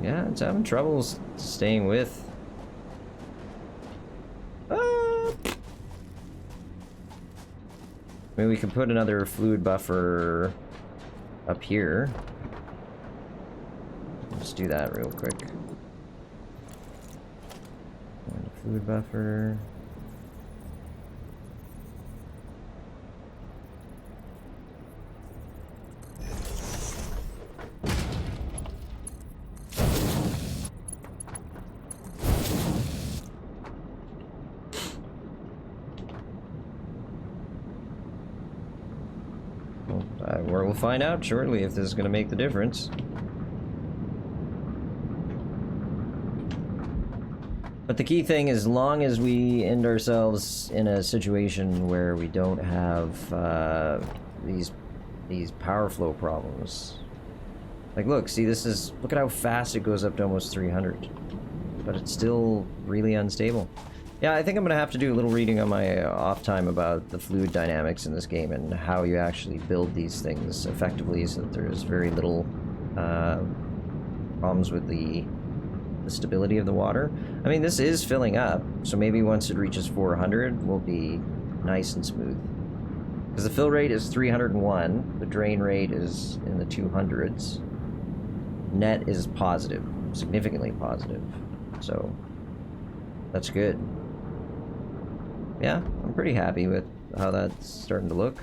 Yeah, it's having trouble staying with. I mean, we could put another fluid buffer up here. Let's do that real quick. And a fluid buffer. We'll find out shortly if this is going to make the difference. But the key thing, as long as we end ourselves in a situation where we don't have these power flow problems. Like, look, see, look at how fast it goes up to almost 300. But it's still really unstable. Yeah, I think I'm going to have to do a little reading on my off time about the fluid dynamics in this game and how you actually build these things effectively so that there's very little problems with the stability of the water. I mean, this is filling up, so maybe once it reaches 400, we'll be nice and smooth. Because the fill rate is 301, the drain rate is in the 200s. Net is positive, significantly positive, so that's good. Yeah, I'm pretty happy with how that's starting to look.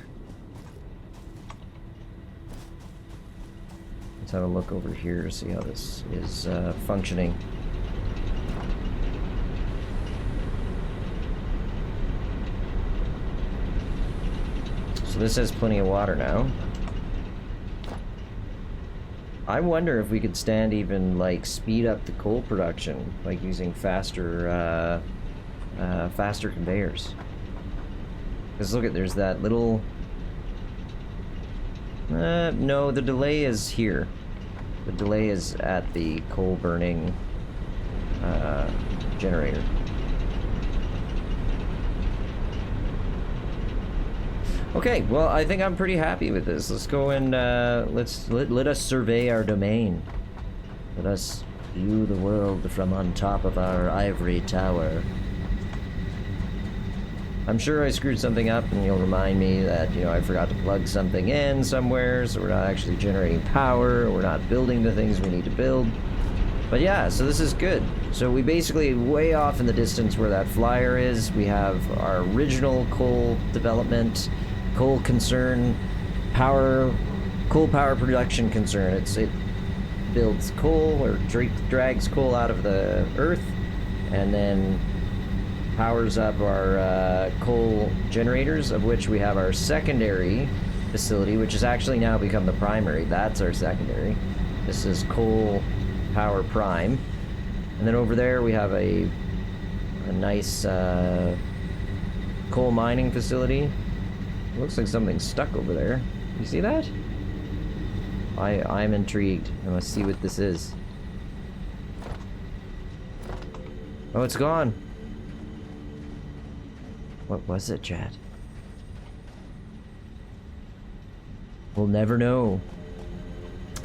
Let's have a look over here to see how this is functioning. So this has plenty of water now. I wonder if we could stand even, like, speed up the coal production, like using faster conveyors. Because look at, there's that little... no, the delay is here. The delay is at the coal burning generator. Okay, well, I think I'm pretty happy with this. Let's go and let us survey our domain. Let us view the world from on top of our ivory tower. I'm sure I screwed something up, and you'll remind me that, you know, I forgot to plug something in somewhere, so we're not actually generating power, we're not building the things we need to build. But yeah, so this is good. So we basically, way off in the distance where that flyer is, we have our original coal development, coal concern, coal power production concern. It builds coal, or drags coal out of the earth, and then powers up our coal generators, of which we have our secondary facility, which has actually now become the primary. That's our secondary. This is coal power prime. And then over there we have a nice coal mining facility. It looks like something's stuck over there. You see that? I'm intrigued. I must see what this is. Oh, it's gone. What was it, Chad? We'll never know.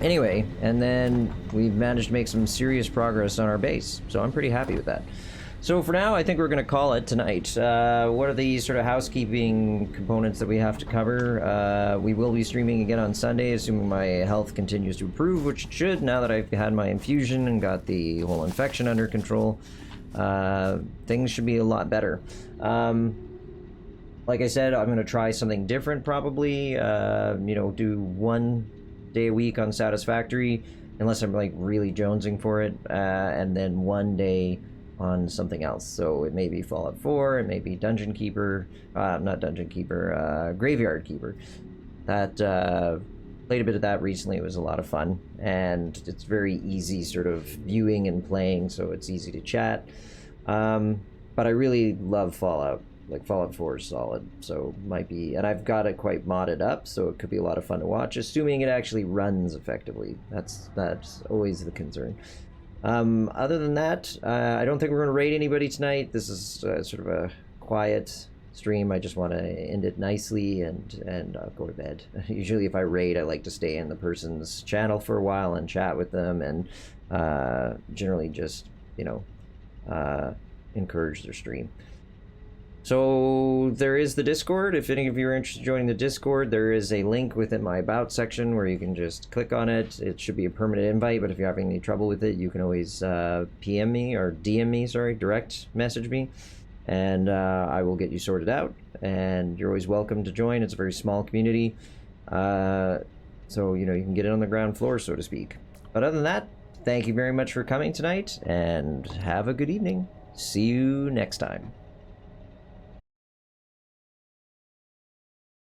Anyway, and then we've managed to make some serious progress on our base, so I'm pretty happy with that. So for now, I think we're going to call it tonight. What are the sort of housekeeping components that we have to cover? We will be streaming again on Sunday, assuming my health continues to improve, which it should now that I've had my infusion and got the whole infection under control. Things should be a lot better. Like I said, I'm going to try something different probably. You know, do 1 day a week on Satisfactory, unless I'm like really jonesing for it, and then 1 day on something else. So it may be Fallout 4, it may be Dungeon Keeper, not Dungeon Keeper, Graveyard Keeper. That, played a bit of that recently. It was a lot of fun, and it's very easy sort of viewing and playing, so it's easy to chat. But I really love Fallout. Like, Fallout 4 is solid, so might be... And I've got it quite modded up, so it could be a lot of fun to watch, assuming it actually runs effectively. That's always the concern. Other than that, I don't think we're going to raid anybody tonight. This is sort of a quiet stream. I just want to end it nicely and go to bed. Usually if I raid, I like to stay in the person's channel for a while and chat with them, and generally just, you know, encourage their stream. So there is the Discord. If any of you are interested in joining the Discord, there is a link within my About section where you can just click on it. It should be a permanent invite, but if you're having any trouble with it, you can always PM me, or DM me, sorry, direct message me, and I will get you sorted out. And you're always welcome to join. It's a very small community, so, you know, you can get it on the ground floor, so to speak. But other than that, thank you very much for coming tonight, and have a good evening. See you next time.